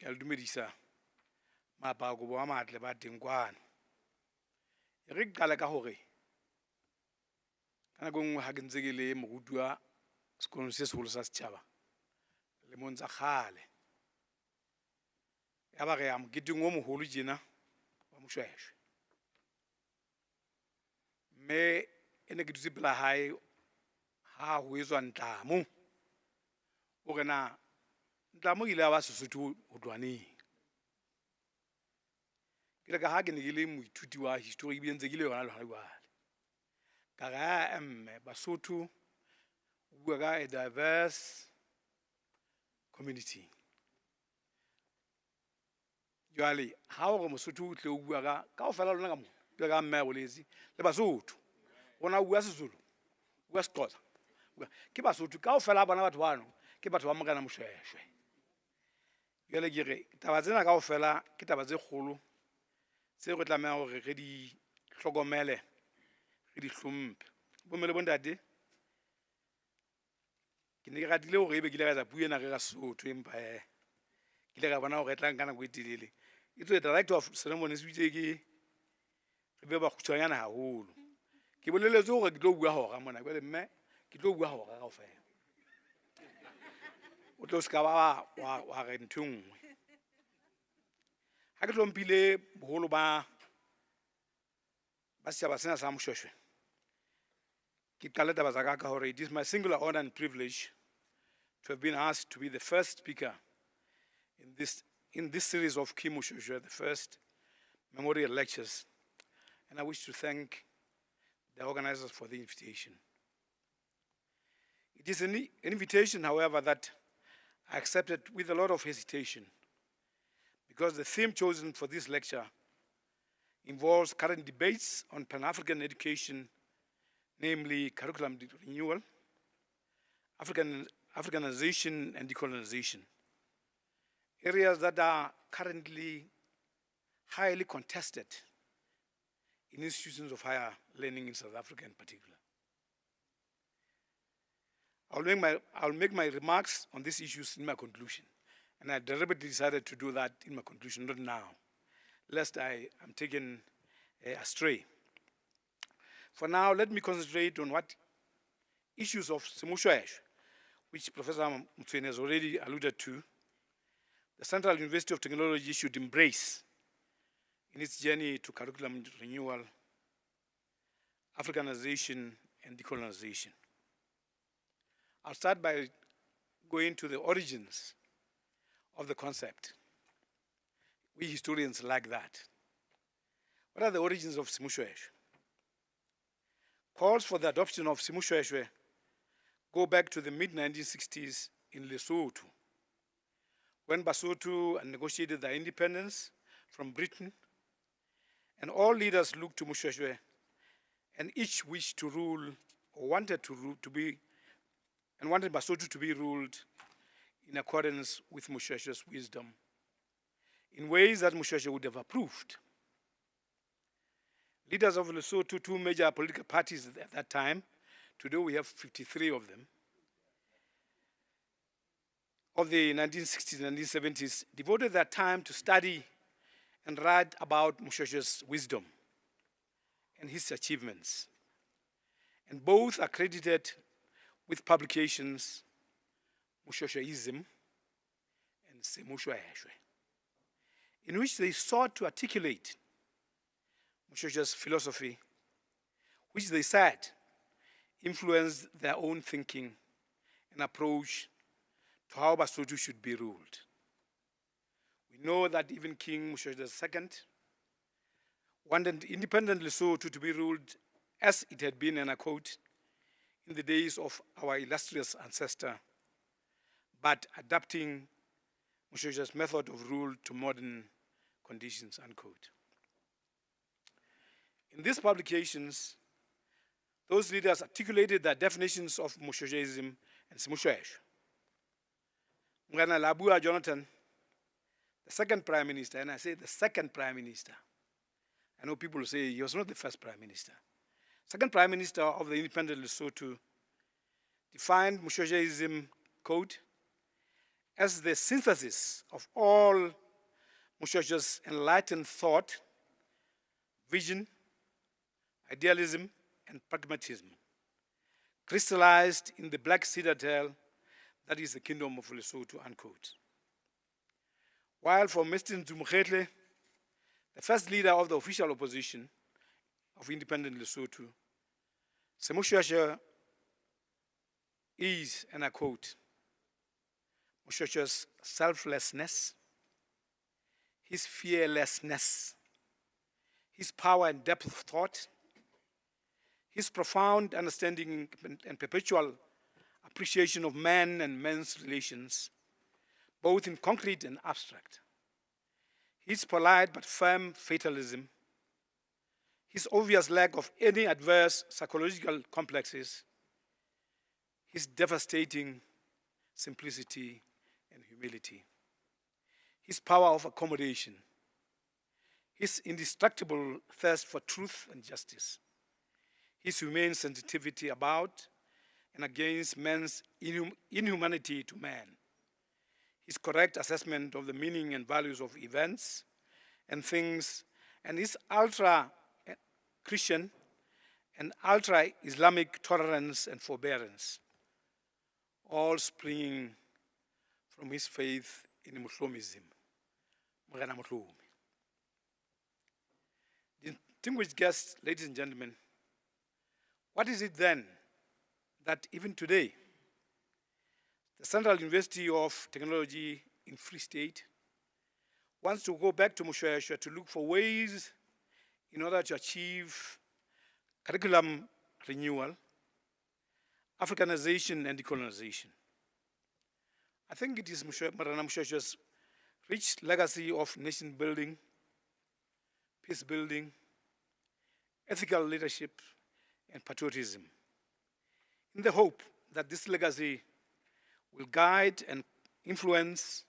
Kaldumirisa, Mapaguama at Lebatingwan, Rick Galagahore, Kanagung Haganzigile, Mudua, Sconses Hulsas Chava. Le monza khale yaba re am giding wo moholo jena wa Moshoeshoe me ene ke dutse pela hae ha ho etswa ntlamo o rena ntlamo ile ba Sesotho ho twaneng ke le ka ha ke ne ke le moithuti wa history e bentse ke le yona le haiwale ka ga emme Basotho bua ka a diverse community. Jwale ha o re Mosotho o tle o bua ka o fela lona ka mo bua ka mme o lezi le Basotho ona bua Sezulu bua Xhosa ke Basotho ka o fela bana batho bano ke batho ba morena Moshoeshoe jwale ke re taba tsena ka o fela ke taba tse kgolo tse go tlamela gore re di hlokomele re di hlompe bo mele bondate ke ne ke ratile gore e be ke ile ga bua ena re ga Sotho empa ke ile ga bona gore tlang kana go etelele it's a director of ceremonies bitse ke re be ba khutshwanyana haholo ke boleletse gore ke tlo bua hora mona jwale mme ke tlo bua hora ka ofela o tlo ska wa re nthungwe ha ke tlompile boholo ba setjhaba sena sa Moshoeshoe ke qala taba tsa ka hore it is my singular honor and privilege to have been asked to be the first speaker in this series of Key Moshoeshoe, the first memorial lectures, and I wish to thank the organizers for the invitation. It is an invitation, however, that I accepted with a lot of hesitation because the theme chosen for this lecture involves current debates on Pan-African education, namely curriculum renewal, Africanization and decolonization, areas that are currently highly contested in institutions of higher learning in South Africa in particular. I'll make my remarks on these issues in my conclusion. And I deliberately decided to do that in my conclusion, not now, lest I am taken astray. For now, let me concentrate on what issues of Moshoeshoe, which Professor Mtsweni has already alluded to, the Central University of Technology should embrace in its journey to curriculum renewal, Africanization, and decolonization. I'll start by going to the origins of the concept. We historians like that. What are the origins of Moshoeshoe? Calls for the adoption of Moshoeshoe go back to the mid-1960s in Lesotho, when Basotho negotiated their independence from Britain, and all leaders looked to Moshoeshoe, and each wished to rule, or wanted wanted Basotho to be ruled in accordance with Moshoeshoe's wisdom, in ways that Moshoeshoe would have approved. Leaders of Lesotho, two major political parties at that time, today we have 53 of them, of the 1960s and 1970s, devoted their time to study and write about Moshoeshoe's wisdom and his achievements. And both are credited with publications, Moshoeshoeism and Moshoeshoe, in which they sought to articulate Moshoeshoe's philosophy, which they said influenced their own thinking and approach to how Basotho should be ruled. We know that even King Moshoeshoe II wanted independent Lesotho to be ruled as it had been, and I quote, in the days of our illustrious ancestor, but adapting Moshoeshoe's method of rule to modern conditions, unquote. In these publications, those leaders articulated their definitions of Moshoeshoeism and Moshoeshoe. Mngana Labua Jonathan, the second prime minister, and I say the second prime minister. I know people say he was not the first prime minister. Second prime minister of the independent Lesotho defined Moshoeshoeism, quote, as the synthesis of all Moshoeshoe's enlightened thought, vision, idealism, and pragmatism, crystallized in the black citadel that is the kingdom of Lesotho, unquote. While for Mr. Nzumukhetle, the first leader of the official opposition of independent Lesotho, Moshoeshoe is, and I quote, Moshoeshoe's selflessness, his fearlessness, his power and depth of thought, his profound understanding and perpetual appreciation of man and men's relations, both in concrete and abstract, his polite but firm fatalism, his obvious lack of any adverse psychological complexes, his devastating simplicity and humility, his power of accommodation, his indestructible thirst for truth and justice, his humane sensitivity about and against man's inhumanity to man, his correct assessment of the meaning and values of events and things, and his ultra-Christian and ultra-Islamic tolerance and forbearance, all springing from his faith in Moshoeshoeism. Distinguished guests, ladies and gentlemen, what is it then that even today, the Central University of Technology in Free State wants to go back to Moshoeshoe to look for ways in order to achieve curriculum renewal, Africanization, and decolonization? I think it is Marana Moshoeshoe's rich legacy of nation building, peace building, ethical leadership, and patriotism, in the hope that this legacy will guide and influence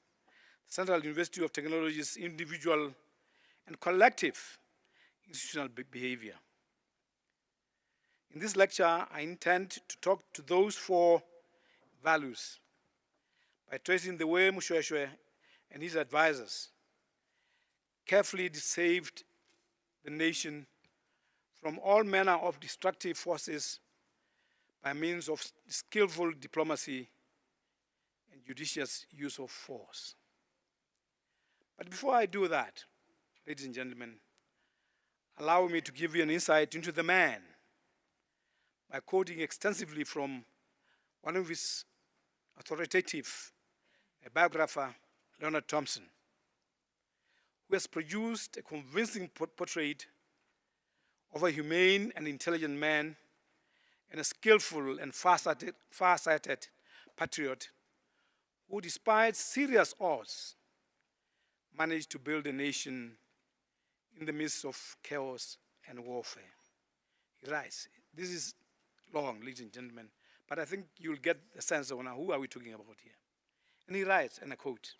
Central University of Technology's individual and collective institutional behavior. In this lecture, I intend to talk to those four values by tracing the way Moshoeshoe and his advisors carefully saved the nation from all manner of destructive forces by means of skillful diplomacy and judicious use of force. But before I do that, ladies and gentlemen, allow me to give you an insight into the man by quoting extensively from one of his authoritative biographer, Leonard Thompson, who has produced a convincing portrait of a humane and intelligent man and a skillful and far-sighted patriot who, despite serious odds, managed to build a nation in the midst of chaos and warfare. He writes, this is long, ladies and gentlemen, but I think you'll get the sense of now who are we talking about here. And he writes, and I quote,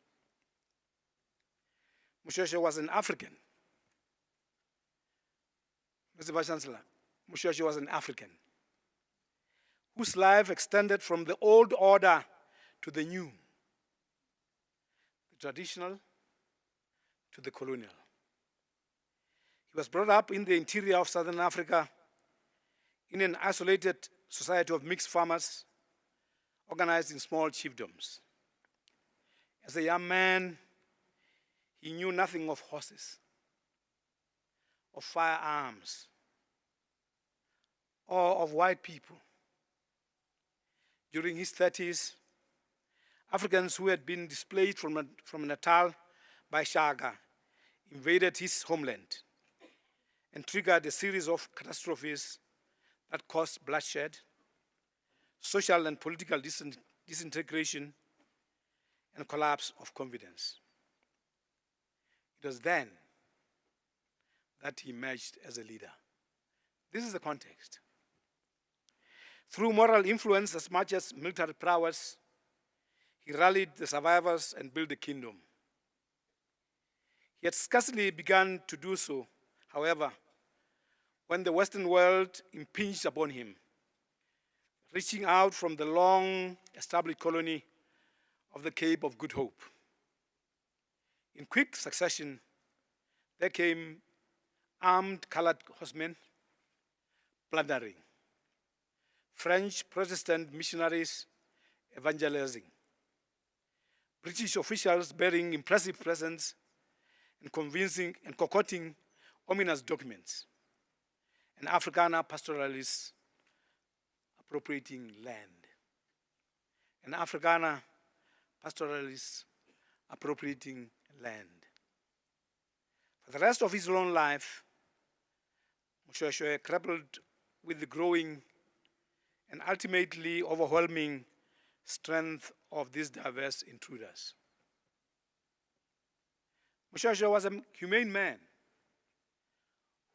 Moshoeshoe was an African. Mr. Vice Chancellor, Moshoeshoe was an African whose life extended from the old order to the new, the traditional to the colonial. He was brought up in the interior of Southern Africa in an isolated society of mixed farmers organized in small chiefdoms. As a young man, he knew nothing of horses, of firearms, or of white people. During his 30s, Africans who had been displaced from Natal by Shaka invaded his homeland and triggered a series of catastrophes that caused bloodshed, social and political disintegration, and collapse of confidence. It was then that he emerged as a leader. This is the context. Through moral influence as much as military prowess, he rallied the survivors and built a kingdom. He had scarcely begun to do so, however, when the Western world impinged upon him, reaching out from the long-established colony of the Cape of Good Hope. In quick succession, there came armed colored horsemen plundering, French Protestant missionaries evangelizing, British officials bearing impressive presents and concocting ominous documents, and Afrikaner pastoralists appropriating land. And Afrikaner pastoralists appropriating land. For the rest of his long life, Moshoeshoe grappled with the growing and ultimately overwhelming strength of these diverse intruders. Moshoeshoe was a humane man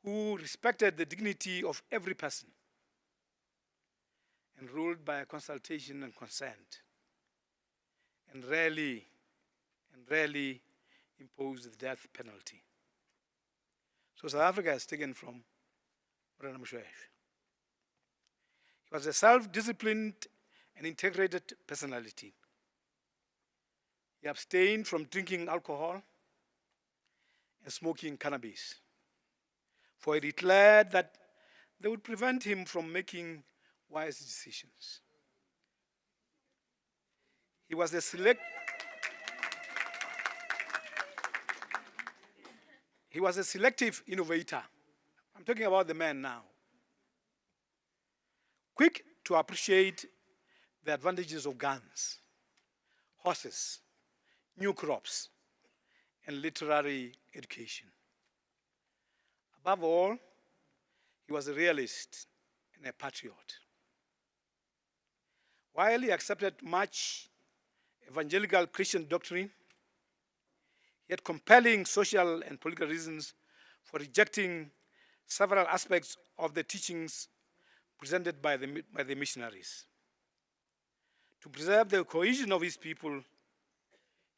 who respected the dignity of every person and ruled by consultation and consent, and rarely imposed the death penalty. So South Africa is taken from Morena Moshoeshoe. He was a self-disciplined and integrated personality. He abstained from drinking alcohol and smoking cannabis, for he declared that they would prevent him from making wise decisions. He was a selective innovator. I'm talking about the man now. Quick to appreciate the advantages of guns, horses, new crops, and literary education. Above all, he was a realist and a patriot. While he accepted much evangelical Christian doctrine, he had compelling social and political reasons for rejecting several aspects of the teachings presented by the missionaries. To preserve the cohesion of his people,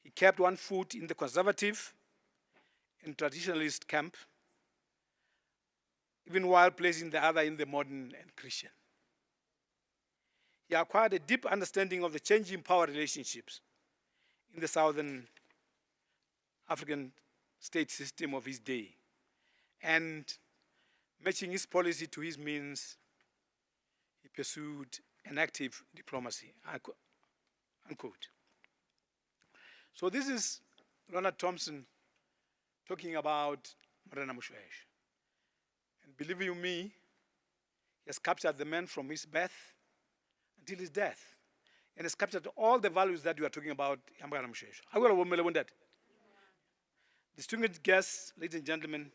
he kept one foot in the conservative in traditionalist camp, even while placing the other in the modern and Christian. He acquired a deep understanding of the changing power relationships in the Southern African state system of his day, and matching his policy to his means, he pursued an active diplomacy, unquote. So this is Ronald Thompson talking about Morena Moshoeshoe. And believe you me, he has captured the man from his birth until his death, and has captured all the values that we are talking about in Morena Moshoeshoe. I will remember that. Distinguished guests, ladies and gentlemen,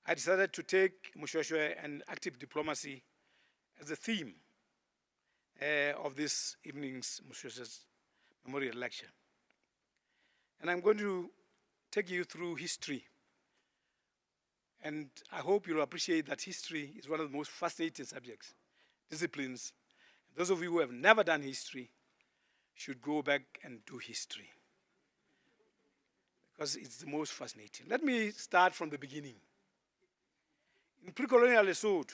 I decided to take Moshoeshoe and active diplomacy as a theme of this evening's Moshoeshoe's memorial lecture. And I'm going to take you through history. And I hope you'll appreciate that history is one of the most fascinating subjects, disciplines. Those of you who have never done history should go back and do history, because it's the most fascinating. Let me start from the beginning. In pre-colonial Lesotho,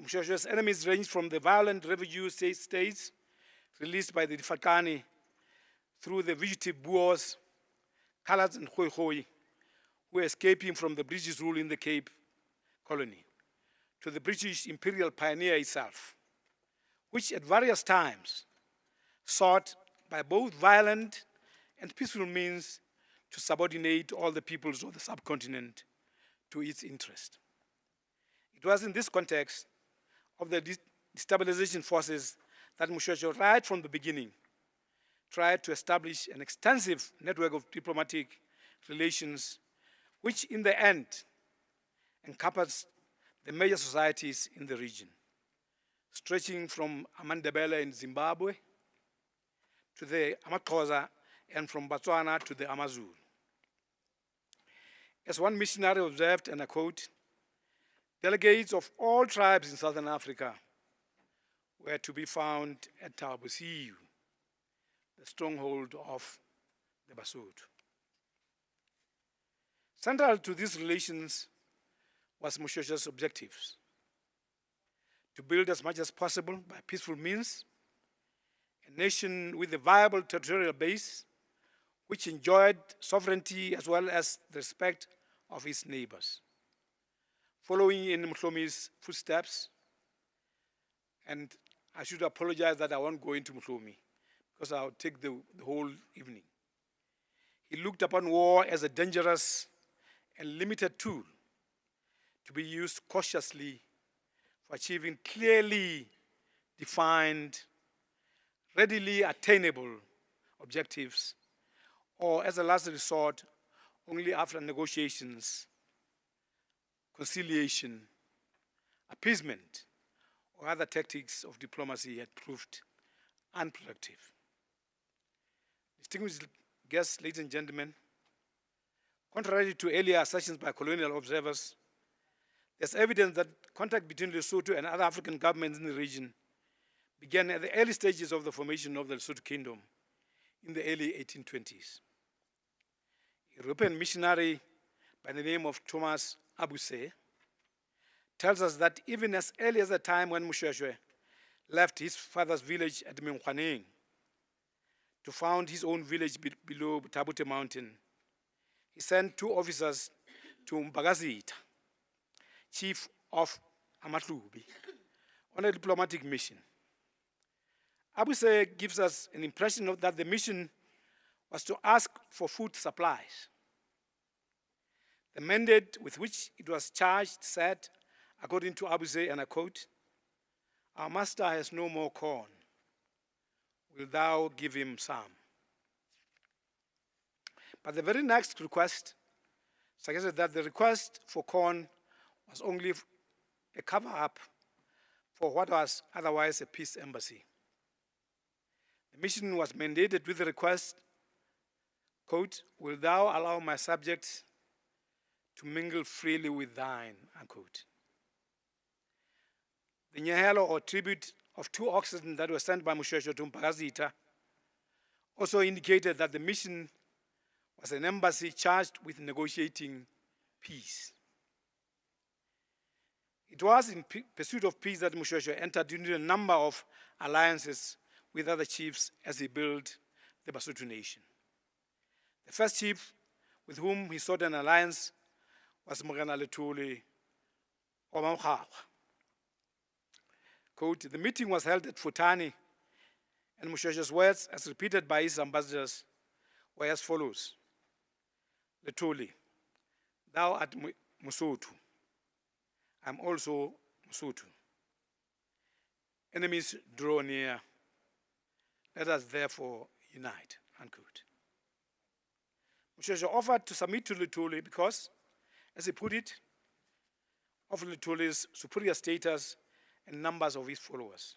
Moshoeshoe's enemies ranged from the violent refugee states released by the Difakani through the fugitive Boers, Coloureds and Khoikhoi, who were escaping from the British rule in the Cape Colony, to the British imperial pioneer itself, which at various times sought by both violent and peaceful means to subordinate all the peoples of the subcontinent to its interest. It was in this context of the destabilization forces that Moshoeshoe, right from the beginning, tried to establish an extensive network of diplomatic relations, which in the end encompassed the major societies in the region, stretching from Amandebele in Zimbabwe to the Amaxhosa, and from Botswana to the Amazulu. As one missionary observed, and I quote, delegates of all tribes in Southern Africa were to be found at Tabusiu, the stronghold of the Basotho. Central to these relations was Moshoeshoe's objectives: to build as much as possible by peaceful means a nation with a viable territorial base which enjoyed sovereignty as well as the respect of its neighbors. Following in Mhlomi's footsteps, and I should apologize that I won't go into Mhlomi because I'll take the whole evening. He looked upon war as a dangerous and limited tool to be used cautiously for achieving clearly defined, readily attainable objectives, or as a last resort, only after negotiations, conciliation, appeasement, or other tactics of diplomacy had proved unproductive. Distinguished guests, ladies and gentlemen, contrary to earlier assertions by colonial observers, there's evidence that contact between Lesotho and other African governments in the region began at the early stages of the formation of the Lesotho Kingdom in the early 1820s. A European missionary by the name of Thomas Abuse tells us that even as early as the time when Moshoeshoe left his father's village at Menkwaneng to found his own village below Tabute Mountain, he sent two officers to Mbagazita, chief of Amatlubi, on a diplomatic mission. Abuse gives us an impression of that the mission was to ask for food supplies. The mandate with which it was charged said, according to Abuse, and I quote, "Our master has no more corn. Will thou give him some?" But the very next request suggested that the request for corn was only a cover-up for what was otherwise a peace embassy. The mission was mandated with the request, quote, "Will thou allow my subjects to mingle freely with thine," unquote. The nyehelo, or tribute, of 2 oxen that were sent by Moshoeshoe to Mbagazita also indicated that the mission was an embassy charged with negotiating peace. It was in pursuit of peace that Moshoeshoe entered into a number of alliances with other chiefs as he built the Basotho nation. The first chief with whom he sought an alliance was Morena Lethole Omamkhakwa. Quote, the meeting was held at Futani, and Moshoeshoe's words, as repeated by his ambassadors, were as follows. Lethole, thou art Mosotho. I'm also Mosotho. Enemies draw near. Let us therefore unite, unquote. Moshoeshoe offered to submit to Lethole because, as he put it, of Lethole's superior status and numbers of his followers.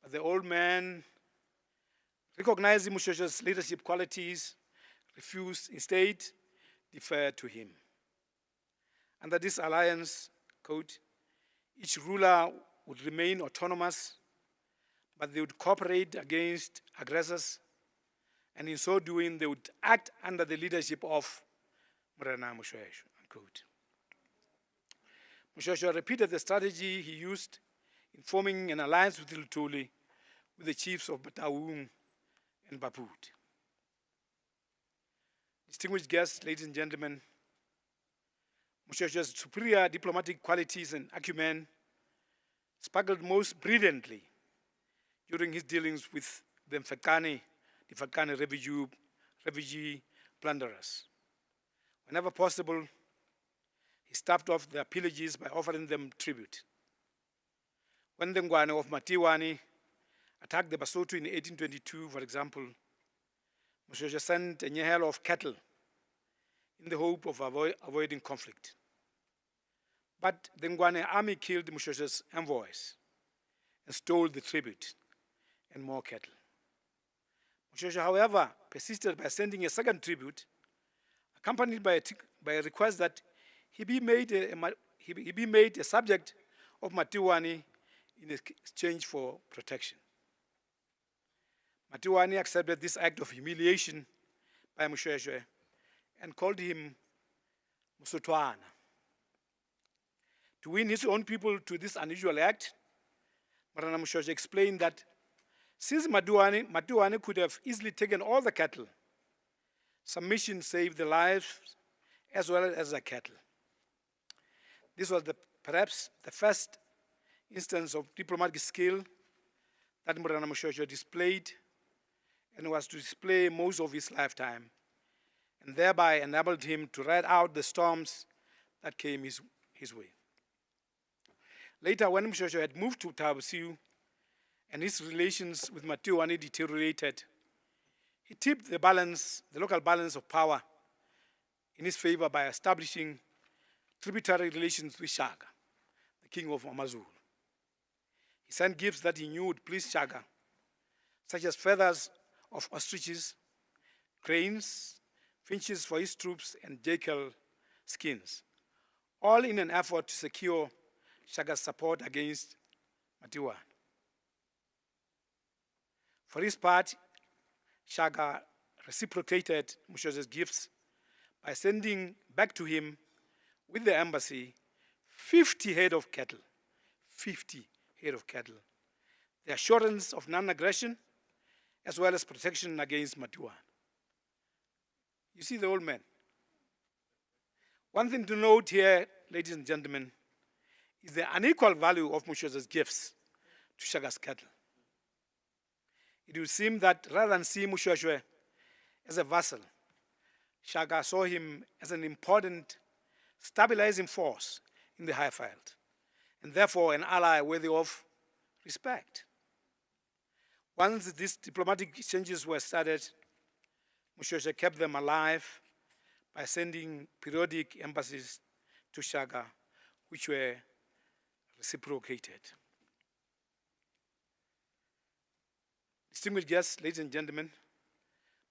But the old man, recognizing Moshoeshoe's leadership qualities, refused, instead, defer to him. Under this alliance, quote, each ruler would remain autonomous, but they would cooperate against aggressors, and in so doing, they would act under the leadership of Morena Moshoeshoe, unquote. Moshoeshoe repeated the strategy he used in forming an alliance with Lethole with the chiefs of Bataung and Baput. Distinguished guests, ladies and gentlemen, Moshoeshoe's superior diplomatic qualities and acumen sparkled most brilliantly during his dealings with the Mfekane refugee plunderers. Whenever possible, he staffed off their pillages by offering them tribute. When the Ngwane of Matiwani attacked the Basotho in 1822, for example, Moshoeshoe sent a nyehelo of cattle in the hope of avoiding conflict. But the Ngwane army killed Moshoeshoe's envoys and stole the tribute and more cattle. Moshoeshoe, however, persisted by sending a second tribute, accompanied by a request that he be made a subject of Matiwani in exchange for protection. Matiwani accepted this act of humiliation by Moshoeshoe and called him Mosotwana. To win his own people to this unusual act, Morena Moshoeshoe explained that since Matiwani could have easily taken all the cattle, submission saved the lives as well as the cattle. This was perhaps the first instance of diplomatic skill that Morena Moshoeshoe displayed and was to display most of his lifetime, and thereby enabled him to ride out the storms that came his way. Later, when Moshoeshoe had moved to Tabusiu and his relations with Matiwani deteriorated, he tipped the local balance of power in his favor by establishing tributary relations with Shaka, the king of Amazulu. He sent gifts that he knew would please Shaka, such as feathers of ostriches, cranes, finches for his troops, and jackal skins, all in an effort to secure Shaka's support against Matiwani. For his part, Shaka reciprocated Moshoeshoe's gifts by sending back to him with the embassy 50 head of cattle, 50 head of cattle, the assurance of non-aggression, as well as protection against Matiwani. You see the old man. One thing to note here, ladies and gentlemen, is the unequal value of Moshoeshoe's gifts to Shaka's cattle. It would seem that rather than see Moshoeshoe as a vassal, Shaka saw him as an important stabilizing force in the high field, and therefore an ally worthy of respect. Once these diplomatic exchanges were started, Moshoeshoe kept them alive by sending periodic embassies to Shaka, which were reciprocated. Distinguished guests, ladies and gentlemen,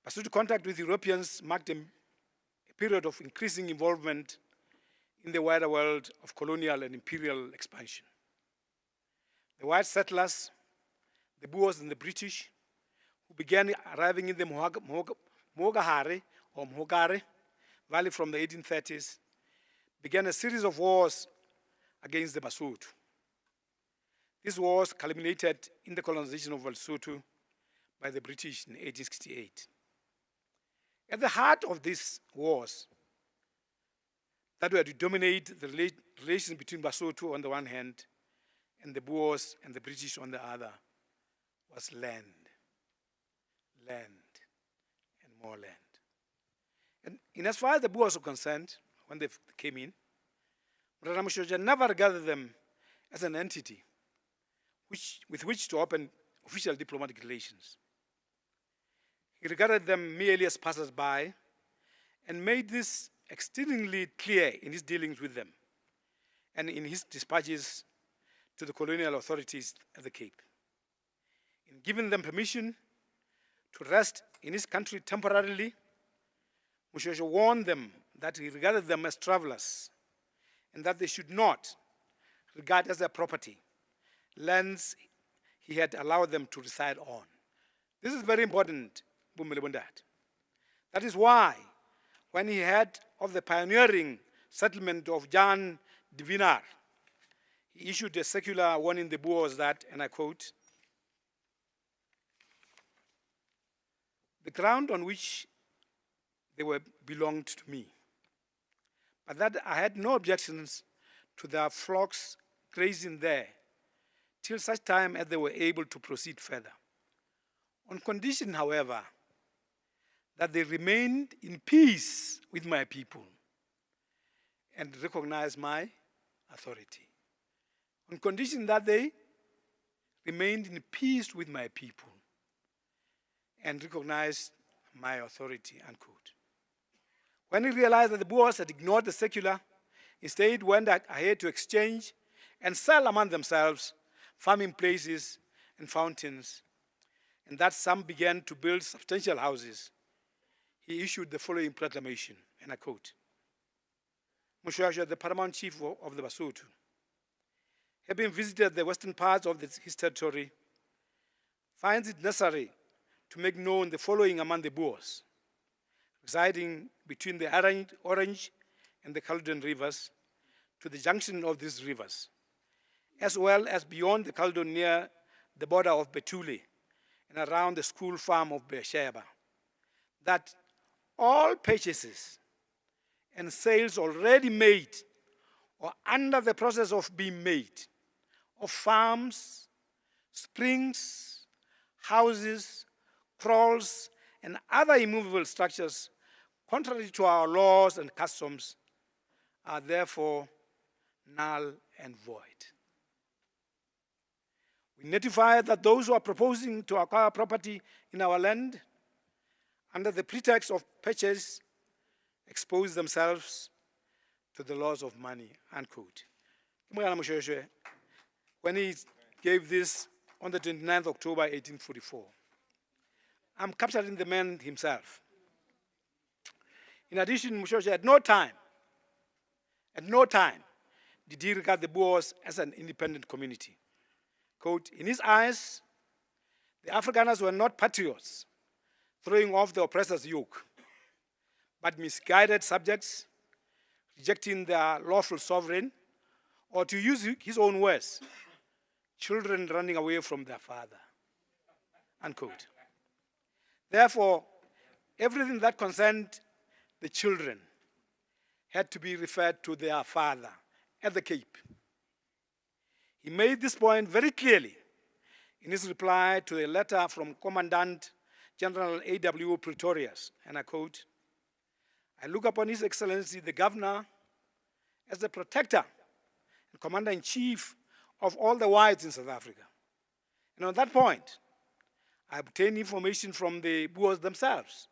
Basotho contact with Europeans marked a period of increasing involvement in the wider world of colonial and imperial expansion. The white settlers, the Boers and the British, who began arriving in the Mohogahare or Mhokare Valley from the 1830s, began a series of wars against the Basotho. These wars culminated in the colonization of Lesotho by the British in 1868. At the heart of these wars that were to dominate the relations between Basotho on the one hand and the Boers and the British on the other was land, and more land. And in as far as the Boers were concerned, when they came in, Moshoeshoe never regarded them as an entity with which to open official diplomatic relations. He regarded them merely as passers-by and made this exceedingly clear in his dealings with them and in his dispatches to the colonial authorities at the Cape. In giving them permission to rest in his country temporarily, Moshoeshoe warned them that he regarded them as travelers and that they should not regard as their property lands he had allowed them to reside on. This is very important, That is why, when he heard of the pioneering settlement of Jan de Wienaar, he issued a circular warning the Boers that, and I quote, "The ground on which they were belonged to me, but that I had no objections to their flocks grazing there till such time as they were able to proceed further. On condition, however, that they remained in peace with my people and recognized my authority. On condition that they remained in peace with my people and recognized my authority," unquote. When he realized that the Boers had ignored the circular, instead went ahead to exchange and sell among themselves farming places and fountains, and that some began to build substantial houses, he issued the following proclamation, and I quote, "Moshoeshoe, the paramount chief of the Basotho, having visited the western parts of his territory, finds it necessary to make known the following among the Boers, residing between the Orange and the Caledon rivers, to the junction of these rivers, as well as beyond the Caledon near the border of Bethule and around the school farm of Beersheba, that all purchases and sales already made or under the process of being made of farms, springs, houses, kraals, and other immovable structures contrary to our laws and customs are therefore null and void. We notify that those who are proposing to acquire property in our land under the pretext of purchase expose themselves to the laws of money," unquote. When he gave this on the 29th of October, 1844. I'm capturing the man himself. In addition, Moshoeshoe at no time did he regard the Boers as an independent community. Quote, "In his eyes, the Afrikaners were not patriots throwing off the oppressor's yoke, but misguided subjects rejecting their lawful sovereign, or to use his own words, children running away from their father," unquote. Therefore, everything that concerned the children had to be referred to their father at the Cape. He made this point very clearly in his reply to a letter from Commandant General A.W. Pretorius, and I quote, "I look upon His Excellency the Governor as the protector and Commander-in-Chief of all the whites in South Africa. And on that point, I obtained information from the Boers themselves.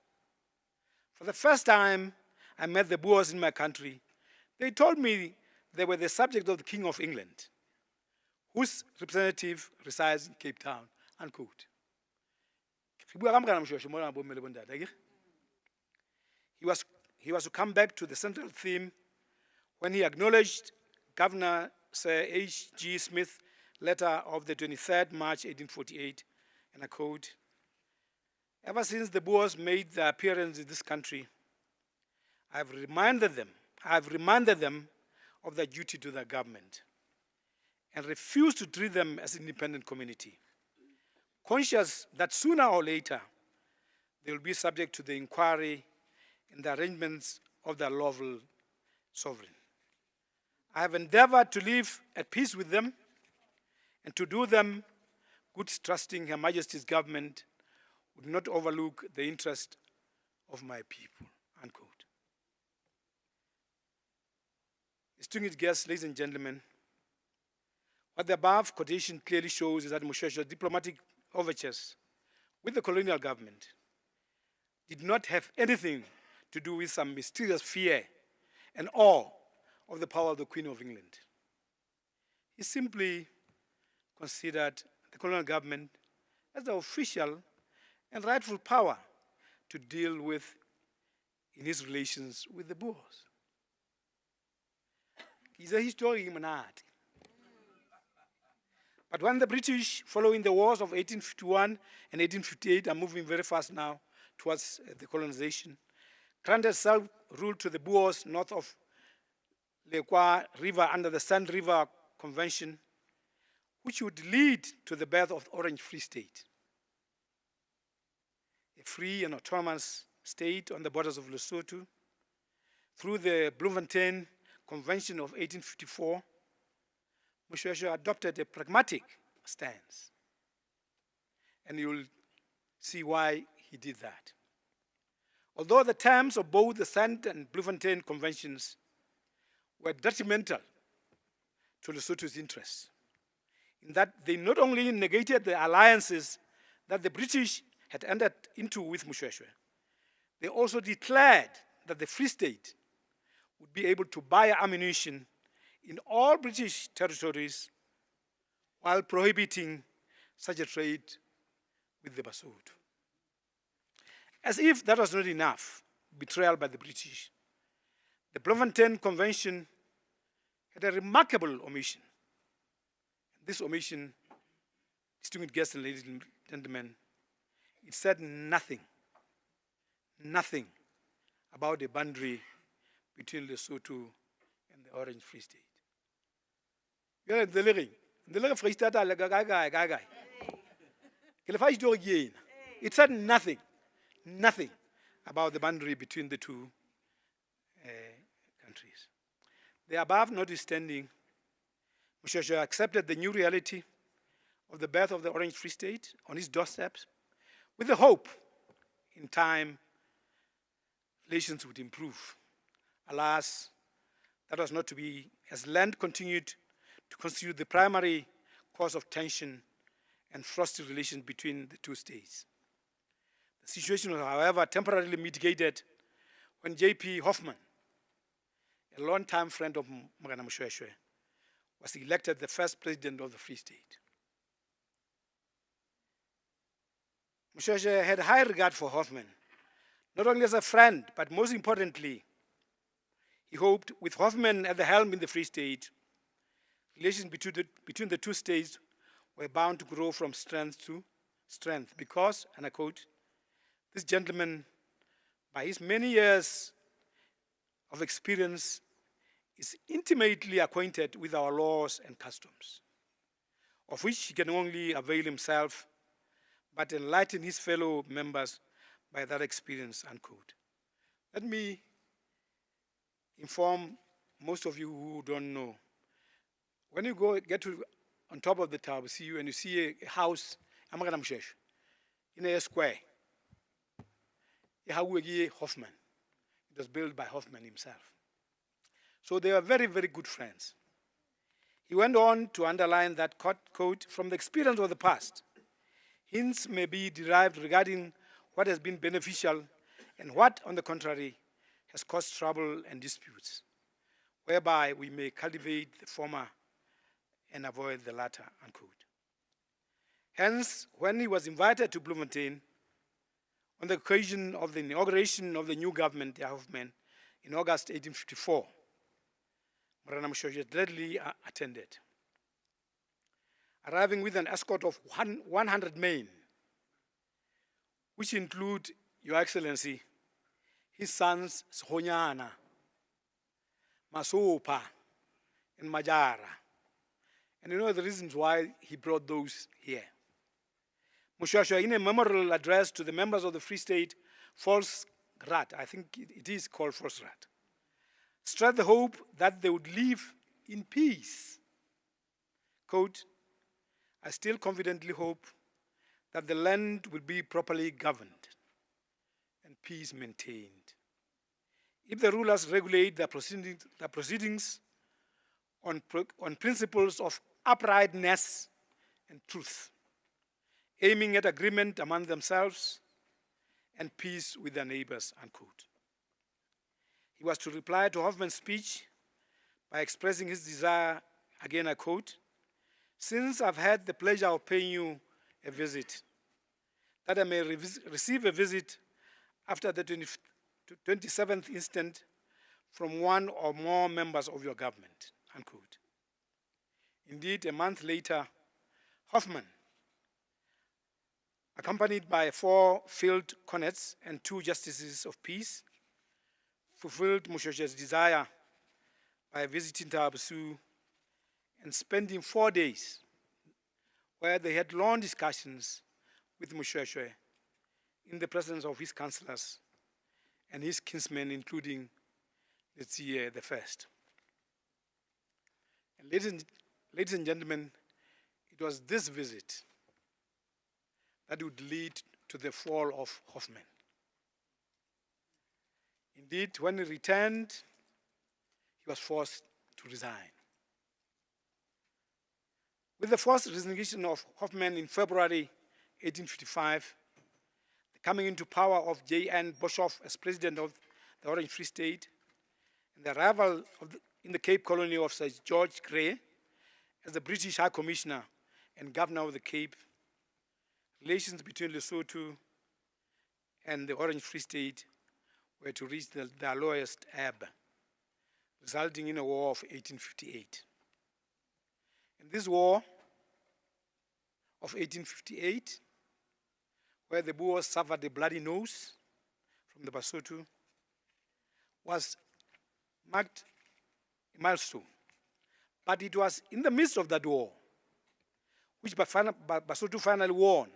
For the first time I met the Boers in my country, they told me they were the subject of the King of England, whose representative resides in Cape Town," unquote. He was to come back to the central theme when he acknowledged Governor Sir H.G. Smith's letter of the 23rd March 1848, and I quote, "Ever since the Boers made their appearance in this country, I have reminded them of their duty to their government and refused to treat them as an independent community, conscious that sooner or later they will be subject to the inquiry and the arrangements of their lawful sovereign. I have endeavored to live at peace with them and to do them good, trusting Her Majesty's government would not overlook the interest of my people, unquote. Distinguished guests, ladies and gentlemen, what the above quotation clearly shows is that Moshoeshoe's diplomatic overtures with the colonial government did not have anything to do with some mysterious fear and awe of the power of the Queen of England. He simply considered the colonial government as the official and rightful power to deal with in his relations with the Boers. He's a historian, monad. But when the British, following the wars of 1851 and 1858, are moving very fast now towards the colonization, granted self-rule to the Boers north of Lekwa River under the Sand River Convention, which would lead to the birth of Orange Free State, a free and autonomous state on the borders of Lesotho. Through the Bloemfontein Convention of 1854, Moshoeshoe adopted a pragmatic stance, and you'll see why he did that. Although the terms of both the Sand and Bloemfontein Conventions were detrimental to Lesotho's interests, in that they not only negated the alliances that the British had entered into with Moshoeshoe, they also declared that the Free State would be able to buy ammunition in all British territories while prohibiting such a trade with the Basotho. As if that was not enough betrayal by the British, the Bloemfontein Convention had a remarkable omission. This omission, distinguished guests and ladies and gentlemen, it said nothing about the boundary between Lesotho and the Orange Free State. It said nothing about the boundary between the two countries. The above notwithstanding, Moshoeshoe accepted the new reality of the birth of the Orange Free State on his doorstep with the hope in time relations would improve. Alas, that was not to be, as land continued to constitute the primary cause of tension and frosty relations between the two states. The situation was, however, temporarily mitigated when J.P. Hoffman, a longtime friend of Morena Moshoeshoe, was elected the first president of the Free State. Moshoeshoe had high regard for Hoffman, not only as a friend, but most importantly, he hoped with Hoffman at the helm in the Free State, relations between the two states were bound to grow from strength to strength because, and I quote, this gentleman, by his many years of experience, is intimately acquainted with our laws and customs, of which he can only avail himself, but enlighten his fellow members by that experience, unquote. Let me inform most of you who don't know. When you get on top of the tower, and you see a house, in a square, Hoffman. It was built by Hoffman himself. So they were very, very good friends. He went on to underline that, quote, from the experience of the past, hints may be derived regarding what has been beneficial and what, on the contrary, has caused trouble and disputes, whereby we may cultivate the former and avoid the latter, unquote. Hence, when he was invited to Bloemfontein on the occasion of the inauguration of the new government, Hoffman, in August 1854, Morena Moshoeshoe gladly attended. Arriving with an escort of 100 men, which include, Your Excellency, his sons Sihonyana, Masopa, and Majara. And you know the reasons why he brought those here. Moshoeshoe, in a memorial address to the members of the Free State, Volksrat, I think it is called Volksrat, stressed the hope that they would live in peace. Quote, I still confidently hope that the land will be properly governed and peace maintained. If the rulers regulate their proceedings on principles of uprightness and truth, aiming at agreement among themselves and peace with their neighbors, unquote. He was to reply to Hoffman's speech by expressing his desire, again I quote, since I've had the pleasure of paying you a visit, that I may receive a visit after the 27th instant from one or more members of your government, unquote. Indeed, a month later, Hoffman, accompanied by 4 field cornets and 2 justices of peace, fulfilled Moshoeshoe's desire by visiting Tabasu and spending 4 days where they had long discussions with Moshoeshoe in the presence of his councillors and his kinsmen, including Letsie the First. And ladies and gentlemen, it was this visit that would lead to the fall of Hoffman. Indeed, when he returned, he was forced to resign. With the forced resignation of Hoffman in February 1855, the coming into power of J.N. Boshoff as president of the Orange Free State, and the arrival in the Cape Colony of Sir George Grey as the British High Commissioner and Governor of the Cape, relations between Lesotho and the Orange Free State were to reach their lowest ebb, resulting in a war of 1858. In this war of 1858, where the Boers suffered a bloody nose from the Basotho, was marked a milestone. But it was in the midst of that war, which Basotho finally won,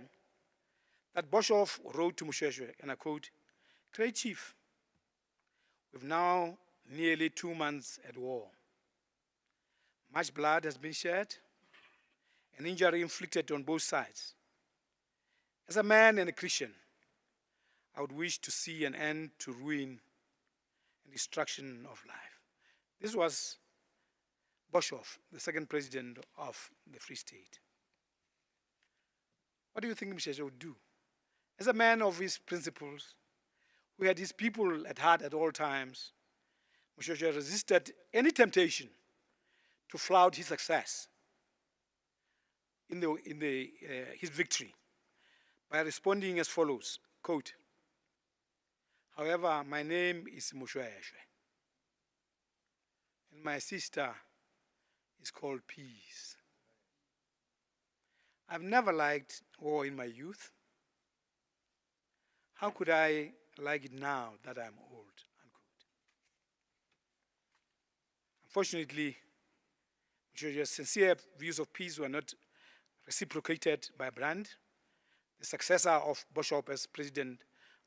that Boshoff wrote to Moshoeshoe, and I quote, Great Chief, we've now nearly 2 months at war. Much blood has been shed, and injury inflicted on both sides. As a man and a Christian, I would wish to see an end to ruin and destruction of life. This was Boshoff, the second president of the Free State. What do you think Moshoeshoe would do? As a man of his principles, who had his people at heart at all times, Moshoeshoe resisted any temptation to flout his success in his victory by responding as follows, quote, however, my name is Moshoeshoe, and my sister is called Peace. I've never liked war in my youth. How could I like it now that I'm old, unquote. Unfortunately, Moshoeshoe's sincere views of peace were not reciprocated by Brand, the successor of Boshoff as president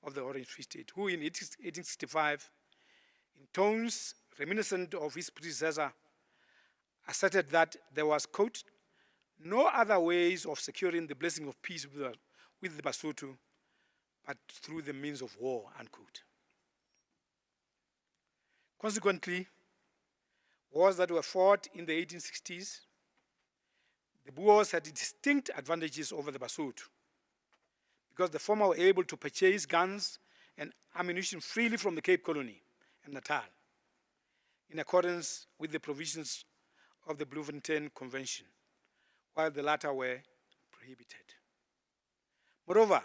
of the Orange Free State, who in 1865, in tones reminiscent of his predecessor, asserted that there was, quote, no other ways of securing the blessing of peace with the Basotho but through the means of war, unquote. Consequently, wars that were fought in the 1860s, the Boers had distinct advantages over the Basotho because the former were able to purchase guns and ammunition freely from the Cape Colony and Natal, in accordance with the provisions of the Bloemfontein Convention, while the latter were prohibited. Moreover,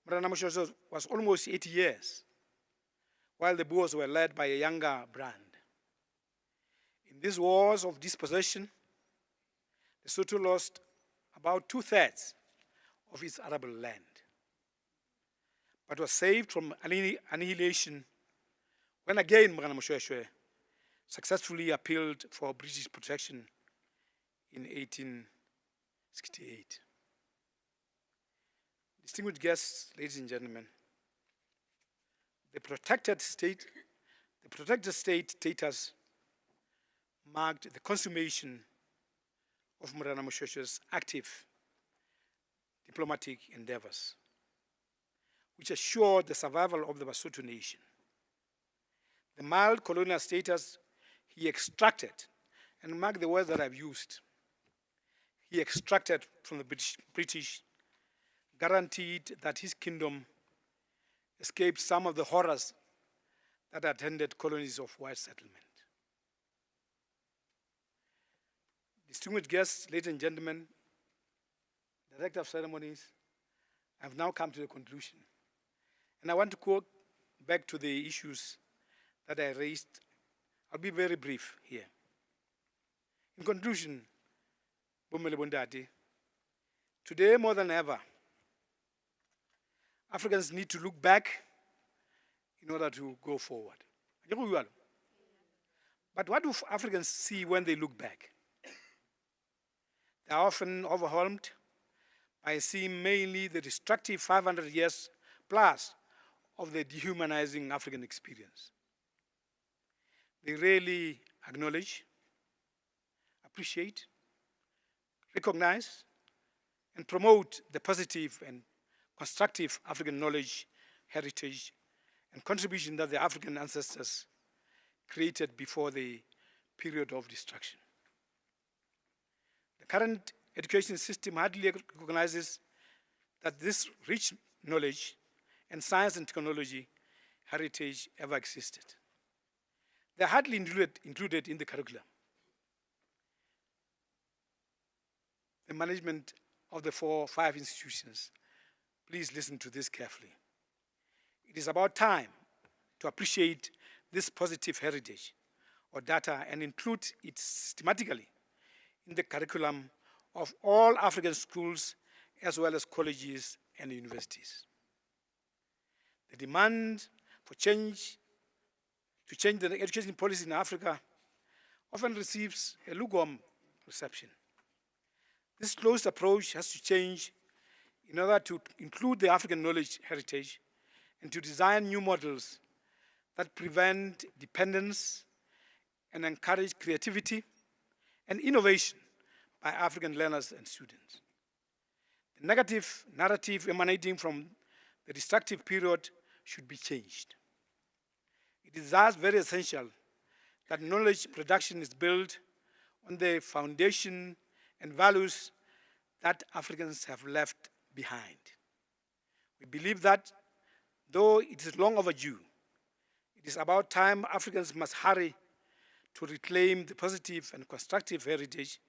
Morana Moshoeshoe was almost 80 years, while the Boers were led by a younger Brand. In these wars of dispossession, Lesotho lost about 2/3 of its arable land. but was saved from annihilation when again Moshoeshoe successfully appealed for British protection in 1868. Distinguished guests, ladies and gentlemen, the protected state status marked the consummation of Morena Moshoeshoe's active diplomatic endeavors, which assured the survival of the Basotho nation. The mild colonial status he extracted, and mark the words that I've used, he extracted from the British, guaranteed that his kingdom escaped some of the horrors that attended colonies of white settlement. Distinguished guests, ladies and gentlemen, Director of Ceremonies, I've now come to the conclusion. And I want to go back to the issues that I raised. I'll be very brief here. In conclusion, Bomele Bondati, today more than ever, Africans need to look back in order to go forward. But what do Africans see when they look back? They are often overwhelmed by seeing mainly the destructive 500 years plus of the dehumanizing African experience. They rarely acknowledge, appreciate, recognize, and promote the positive and constructive African knowledge, heritage, and contribution that the African ancestors created before the period of destruction. The current education system hardly recognizes that this rich knowledge and science and technology heritage ever existed. They're hardly included in the curriculum. The management of the 5 institutions, please listen to this carefully. It is about time to appreciate this positive heritage or data and include it systematically in the curriculum of all African schools as well as colleges and universities. The demand for change, to change the education policy in Africa often receives a lukewarm reception. This closed approach has to change in order to include the African knowledge heritage and to design new models that prevent dependence and encourage creativity and innovation by African learners and students. The negative narrative emanating from the destructive period should be changed. It is thus very essential that knowledge production is built on the foundation and values that Africans have left behind. We believe that, though it is long overdue, it is about time Africans must hurry to reclaim the positive and constructive heritage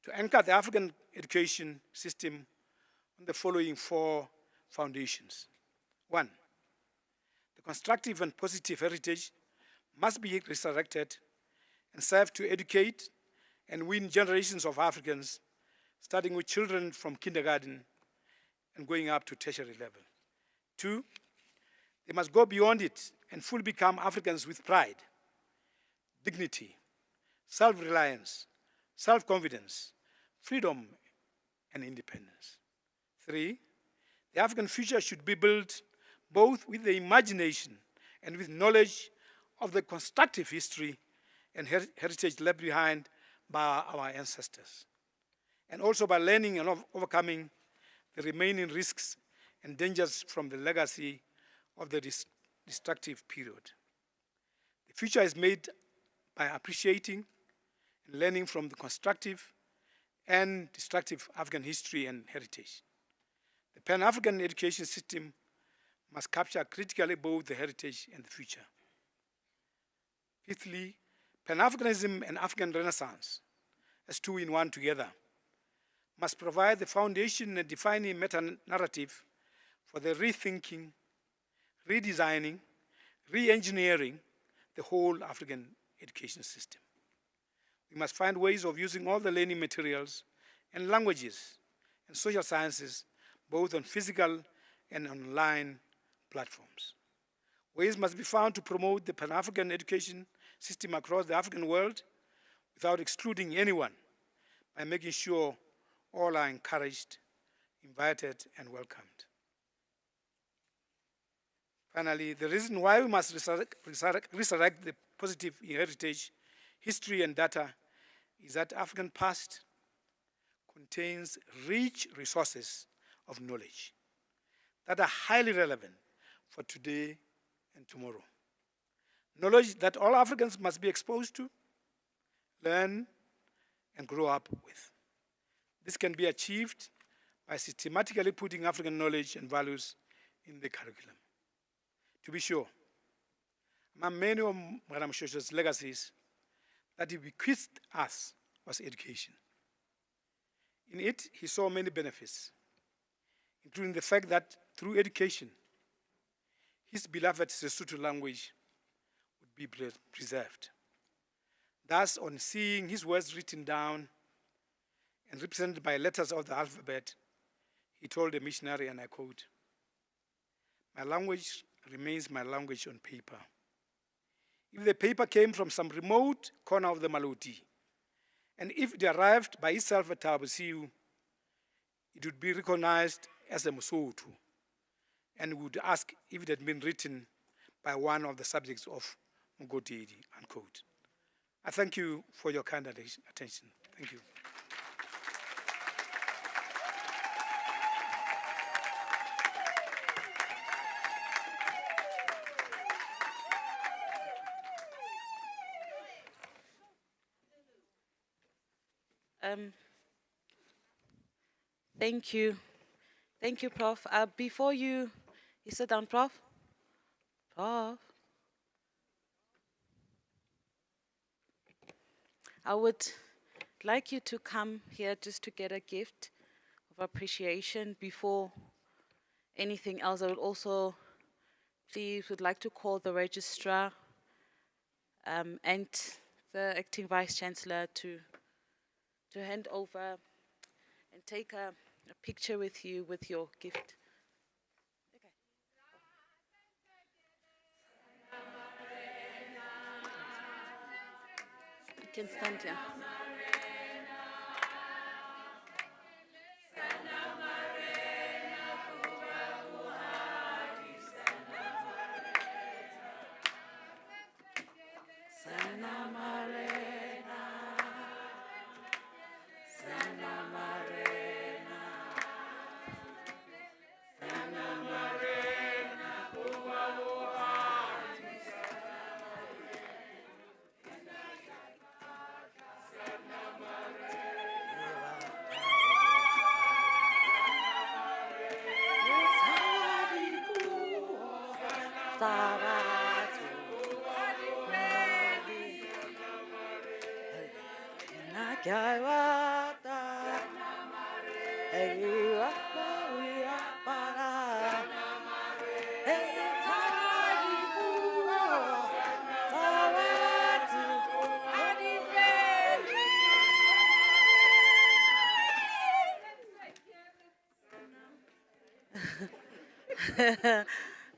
to anchor the African education system on the following 4 foundations. 1, the constructive and positive heritage must be resurrected and serve to educate and win generations of Africans, starting with children from kindergarten and going up to tertiary level. 2, they must go beyond it and fully become Africans with pride, dignity, self-reliance, self-confidence, freedom, and independence. 3, the African future should be built both with the imagination and with knowledge of the constructive history and heritage left behind by our ancestors, and also by learning and overcoming the remaining risks and dangers from the legacy of the destructive period. The future is made by appreciating and learning from the constructive and destructive African history and heritage. The Pan-African education system must capture critically both the heritage and the future. Fifthly, Pan-Africanism and African Renaissance, as 2 in 1 together, must provide the foundation and defining meta-narrative for the rethinking, redesigning, re-engineering the whole African education system. We must find ways of using all the learning materials and languages and social sciences, both on physical and online, platforms. Ways must be found to promote the Pan-African education system across the African world without excluding anyone, by making sure all are encouraged, invited, and welcomed. Finally, the reason why we must resurrect the positive heritage, history, and data is that African past contains rich resources of knowledge that are highly relevant for today and tomorrow. Knowledge that all Africans must be exposed to, learn, and grow up with. This can be achieved by systematically putting African knowledge and values in the curriculum. To be sure, among many of Madam Moshoeshoe's legacies that he bequeathed us was education. In it, he saw many benefits, including the fact that through education, his beloved Lesotho language would be preserved. Thus, on seeing his words written down and represented by letters of the alphabet, he told a missionary, and I quote, "My language remains my language on paper. If the paper came from some remote corner of the Maloti, and if it arrived by itself at Tabasiu, it would be recognized as a Moshoeshoe, and would ask if it had been written by one of the subjects of Mugotedi," unquote. I thank you for your kind attention. Thank you. Thank you. Thank you, Prof. Before you sit down, Prof. Prof. I would like you to come here just to get a gift of appreciation before anything else. I would also please would like to call the registrar and the acting vice chancellor to hand over and take a picture with you with your gift. You can stand here.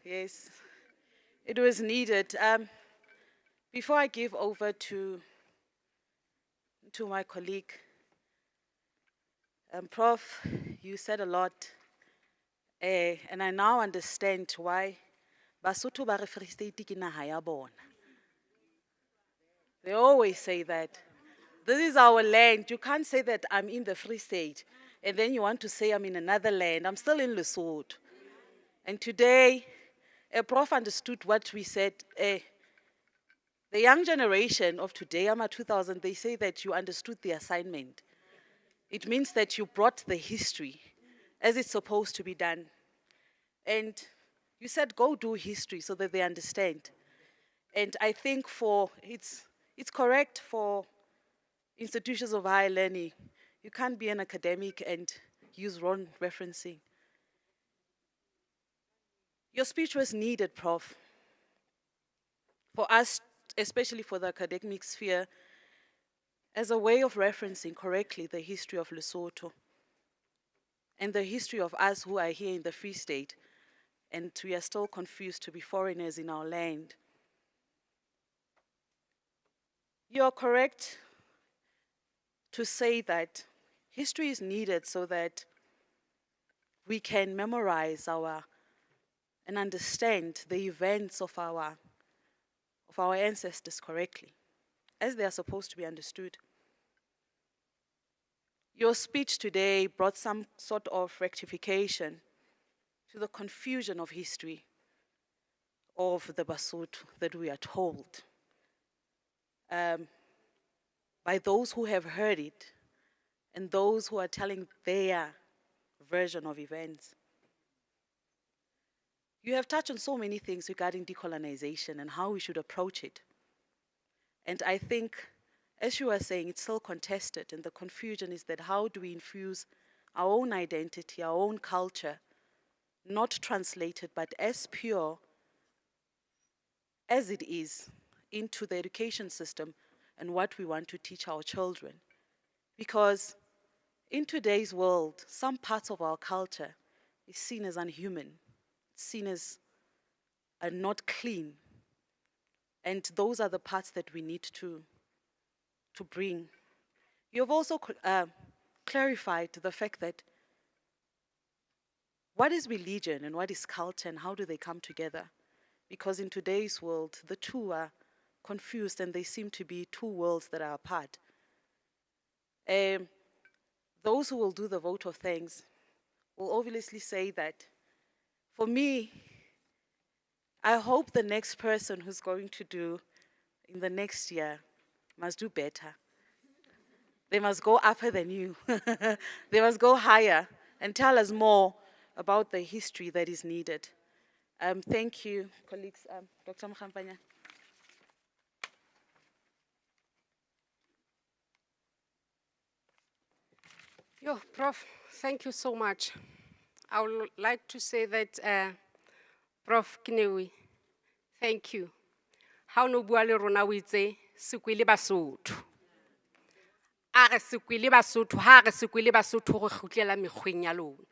Yes, it was needed. Before I give over to my colleague, Prof, you said a lot, and I now understand why Basotho ba re Free State ke naha ya bona. They always say that. This is our land. You can't say that I'm in the Free State, and then you want to say I'm in another land. I'm still in Lesotho. And today, Prof understood what we said. The young generation of today, AMA 2000, they say that you understood the assignment. It means that you brought the history as it's supposed to be done. And you said, go do history so that they understand. And I think it's correct for institutions of higher learning. You can't be an academic and use wrong referencing. Your speech was needed, Prof, for us, especially for the academic sphere, as a way of referencing correctly the history of Lesotho and the history of us who are here in the Free State and we are still confused to be foreigners in our land. You are correct to say that history is needed so that we can memorize and understand the events of our ancestors correctly, as they are supposed to be understood. Your speech today brought some sort of rectification to the confusion of history of the Basotho that we are told by those who have heard it and those who are telling their version of events. You have touched on so many things regarding decolonization and how we should approach it. And I think, as you were saying, it's still contested, and the confusion is that how do we infuse our own identity, our own culture, not translated, but as pure as it is, into the education system and what we want to teach our children. Because in today's world, some parts of our culture is seen as unhuman, seen as not clean. And those are the parts that we need to bring. You have also clarified the fact that what is religion and what is culture and how do they come together? Because in today's world, the two are confused and they seem to be two worlds that are apart. Those who will do the vote of thanks will obviously say that, for me, I hope the next person who's going to do in the next year must do better. They must go upper than you. They must go higher and tell us more about the history that is needed. Thank you, colleagues. Dr. Mkhampanya. Yo, Prof, thank you so much. I would like to say that, Prof Kinewi, thank you. How no bua le rona o itse sekwele Basotho. A re sekwele Basotho, ha re sekwele Basotho go khutlela mekgweng ya lona.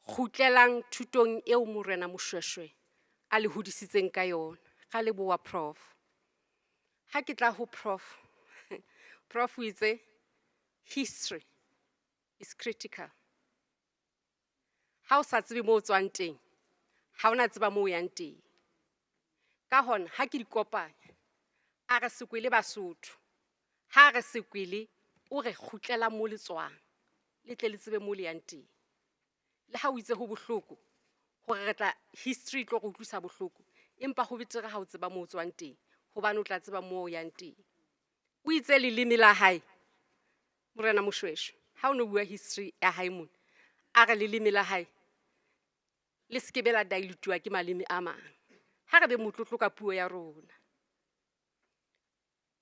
Khutlelang thutong eo Morena Moshoeshoe a le hodisitseng ka yona. Ga le boa Prof. Ha ke tla ho Prof. Prof o itse history is critical. Ha o sa tsebe mo o tswang teng, ha ona tseba mo o yang teng. Ka hona ha ke di kopanya, a re sekwele Basotho, ha re sekwele o re khutlela mo le tswang, le tle le tsebe mo le yang teng. Le ha o itse ho bohloko hore re tla history tlo go tlusa bohloko, empa ho betere ha o tseba mo o tswang teng, hobane o tla tseba mo o yang teng. O itse leleme la hae Morena Moshoeshoe, ha o no bua history ya hae mona, a re leleme la hae le skebe la dilutiwa ke maleme a mang. Ha re be motlotlo ka puo ya rona.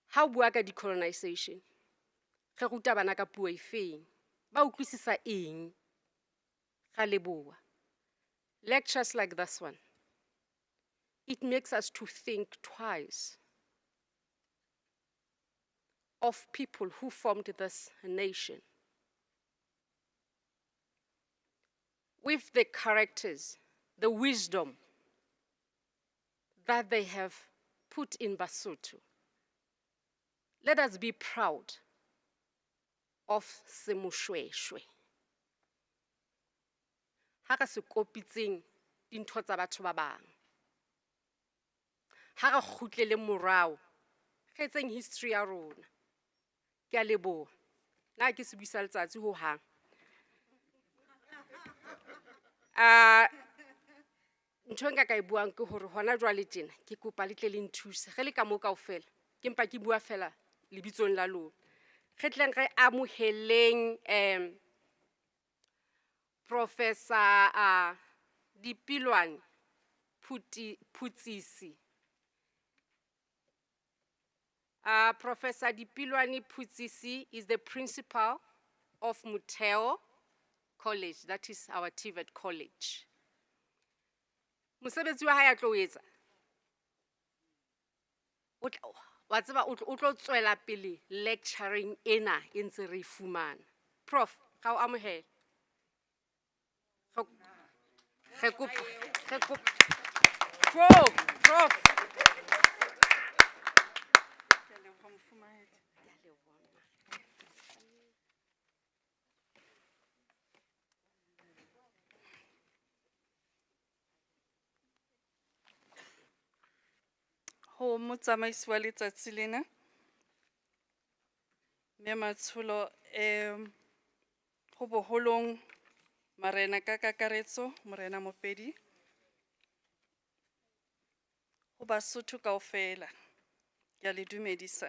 Ha o bua ka decolonization, re ruta bana ka puo e feng, ba utlwisisa eng. Ga le bua. Lectures like this one, it makes us to think twice of people who formed this nation, with the characters, the wisdom that they have put in Basotho. Let us be proud of Moshoeshoe. Ha re se kopitseng dintho tsa batho ba bang. Ha re kgutlele morao, re etseng history ya rona. Ke a leboha. Na ke se buisa letsatsi ho hang. Ntho nka ka e buang ke hore hona jwale tjena ke kopa le tle le nthuse. Ge le ka mo kaofela, ke mpa ke bua fela lebitsong la lona. Re tleng re amoheleng Professor Dipilwane Putsisi. Professor Dipilwane Putsisi is the principal of Muteo College, that is our TVET college. Mosebetsi wa hae a tlo etsa. Wa tseba o tlo tswela pele lecturing ena e ntse re fumana. Prof, ga o amohela. Ge kopa Prof. Ho motsamaisi wa letsatsi lena. Mme Matsholo ho boholong marena ka kakaretso, morena Mopedi. Ho Basotho kaofela. Ke a le dumedisa.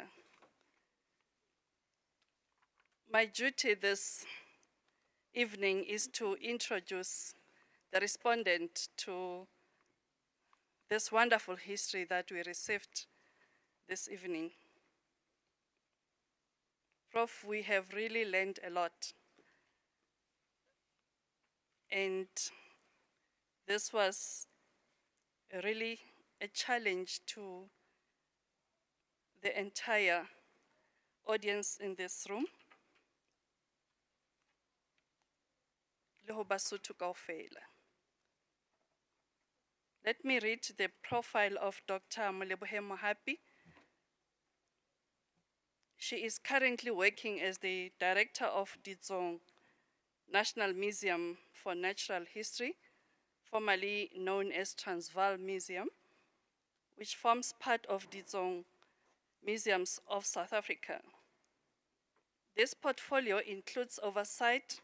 My duty this evening is to introduce the respondent to this wonderful history that we received this evening. Prof, we have really learned a lot. And this was really a challenge to the entire audience in this room. Le ho Basotho kaofela. Let me read the profile of Dr. Molebohe Mohapi. She is currently working as the director of Ditsong National Museum for Natural History, formerly known as Transvaal Museum, which forms part of Ditsong Museums of South Africa. This portfolio includes oversight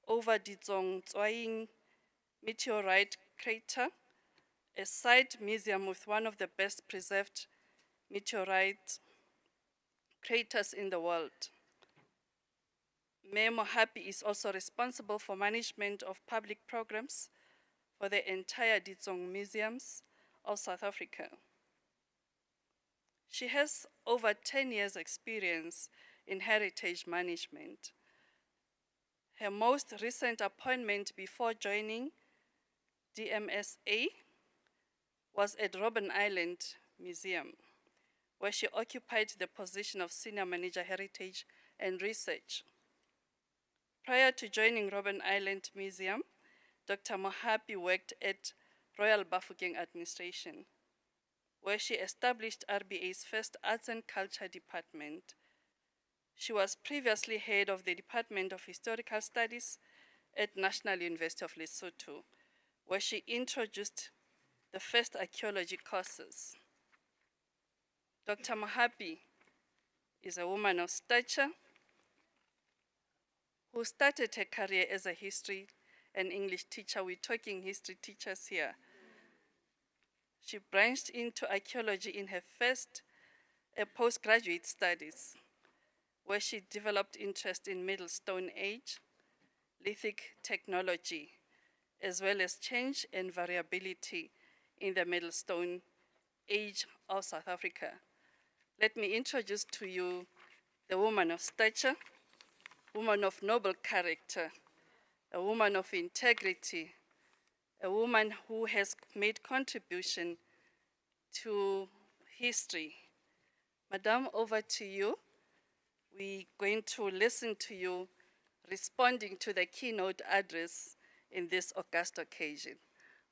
over Ditsong Tswaing meteorite crater, a site museum with one of the best preserved meteorite craters in the world. Mayor Mohapi is also responsible for management of public programs for the entire Ditsong Museums of South Africa. She has over 10 years' experience in heritage management. Her most recent appointment before joining DMSA was at Robben Island Museum, where she occupied the position of Senior Manager Heritage and Research. Prior to joining Robben Island Museum, Dr. Mohapi worked at Royal Bafokeng Administration, where she established RBA's first Arts and Culture Department. She was previously head of the Department of Historical Studies at National University of Lesotho, where she introduced the first archaeology courses. Dr. Mohapi is a woman of stature who started her career as a history and English teacher. We're talking history teachers here. She branched into archaeology in her first postgraduate studies, where she developed interest in Middle Stone Age, lithic technology, as well as change and variability in the Middle Stone Age of South Africa. Let me introduce to you the woman of stature, woman of noble character, a woman of integrity, a woman who has made contribution to history. Madam, over to you. We're going to listen to you responding to the keynote address in this august occasion.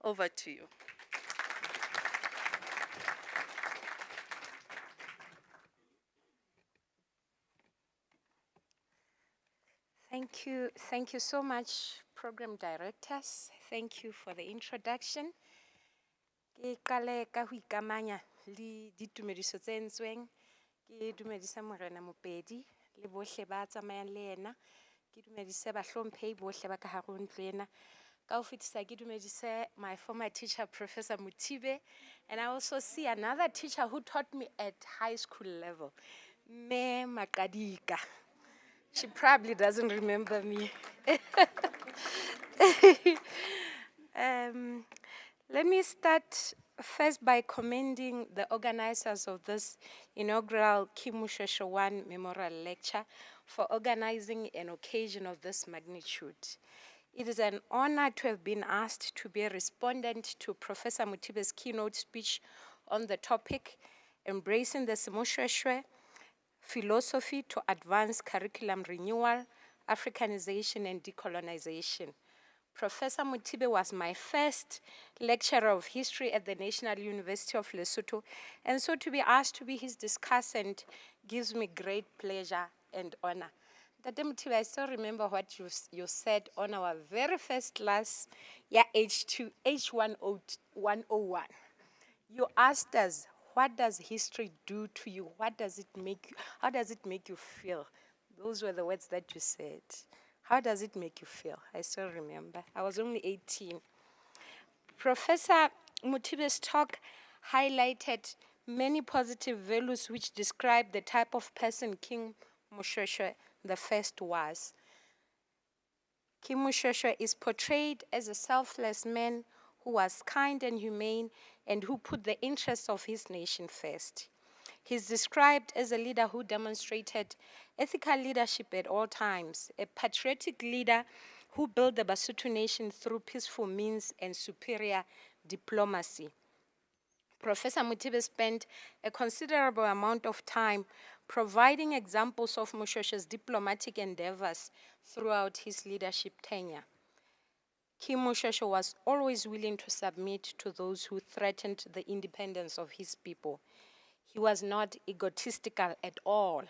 Over to you. Thank you so much, program directors. Thank you for the introduction. Ke qale ka ho ikamanya le ditumediso tse entsweng ke dumedisa morena Mopedi le bohle ba tsamayang le yena, ke dumedise bahlomphehi bohle ba ka hare ho ntlo ena, ka ho fetisa ke dumedise my former teacher Professor Mutibe, and I also see another teacher who taught me at high school level, Me Makadika. She probably doesn't remember me. Let me start first by commending the organizers of this inaugural Moshoeshoe 1 Memorial Lecture for organizing an occasion of this magnitude. It is an honor to have been asked to be a respondent to Professor Mutibe's keynote speech on the topic, Embracing the Moshoeshoe, Philosophy to Advance Curriculum Renewal, Africanization and Decolonization, Professor Mutibe was my first lecturer of history at the National University of Lesotho, and so to be asked to be his discussant gives me great pleasure and honor. Dr. Mutibe, I still remember what you said on our very first class, H101. You asked us, what does history do to you? What does it make you, how does it make you feel? Those were the words that you said. How does it make you feel? I still remember. I was only 18. Professor Mutibe's talk highlighted many positive values which describe the type of person King Moshoeshoe the first was. King Moshoeshoe is portrayed as a selfless man who was kind and humane and who put the interests of his nation first. He's described as a leader who demonstrated ethical leadership at all times, a patriotic leader who built the Basotho nation through peaceful means and superior diplomacy. Professor Mutibe spent a considerable amount of time providing examples of Moshoeshoe's diplomatic endeavors throughout his leadership tenure. King Moshoeshoe was always willing to submit to those who threatened the independence of his people. He was not egotistical at all.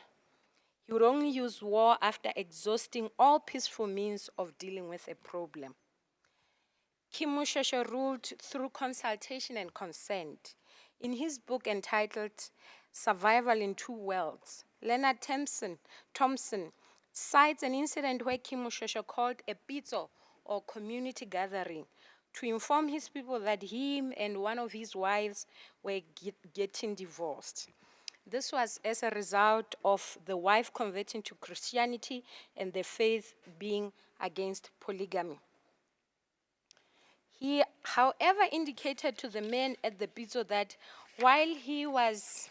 He would only use war after exhausting all peaceful means of dealing with a problem. King Moshoeshoe ruled through consultation and consent. In his book entitled Survival in Two Worlds, Leonard Thompson cites an incident where King Moshoeshoe called a pitso, or community gathering, to inform his people that him and one of his wives were getting divorced. This was as a result of the wife converting to Christianity and the faith being against polygamy. He, however, indicated to the men at the pitso that while he was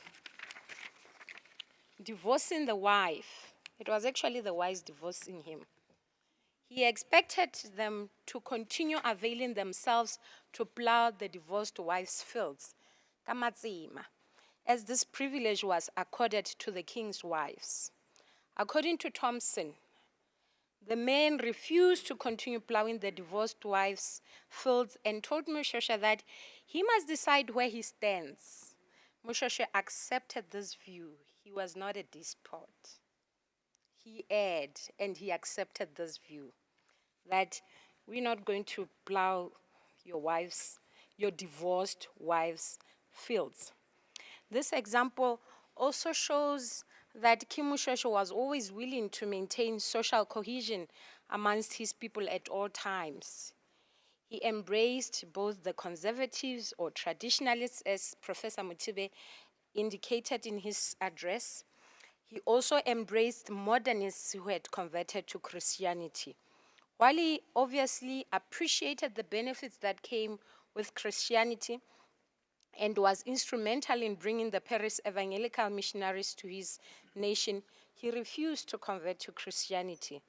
divorcing the wife, it was actually the wife divorcing him, he expected them to continue availing themselves to plow the divorced wife's fields, kamatsima, as this privilege was accorded to the king's wives. According to Thompson, the men refused to continue plowing the divorced wife's fields and told Moshoeshoe that he must decide where he stands. Moshoeshoe accepted this view. He was not a despot. He erred and he accepted this view, that we're not going to plow your divorced wife's fields. This example also shows that King Moshoeshoe was always willing to maintain social cohesion amongst his people at all times. He embraced both the conservatives or traditionalists, as Professor Mutibe indicated in his address. He also embraced modernists who had converted to Christianity. While he obviously appreciated the benefits that came with Christianity and was instrumental in bringing the Paris evangelical missionaries to his nation, he refused to convert to Christianity.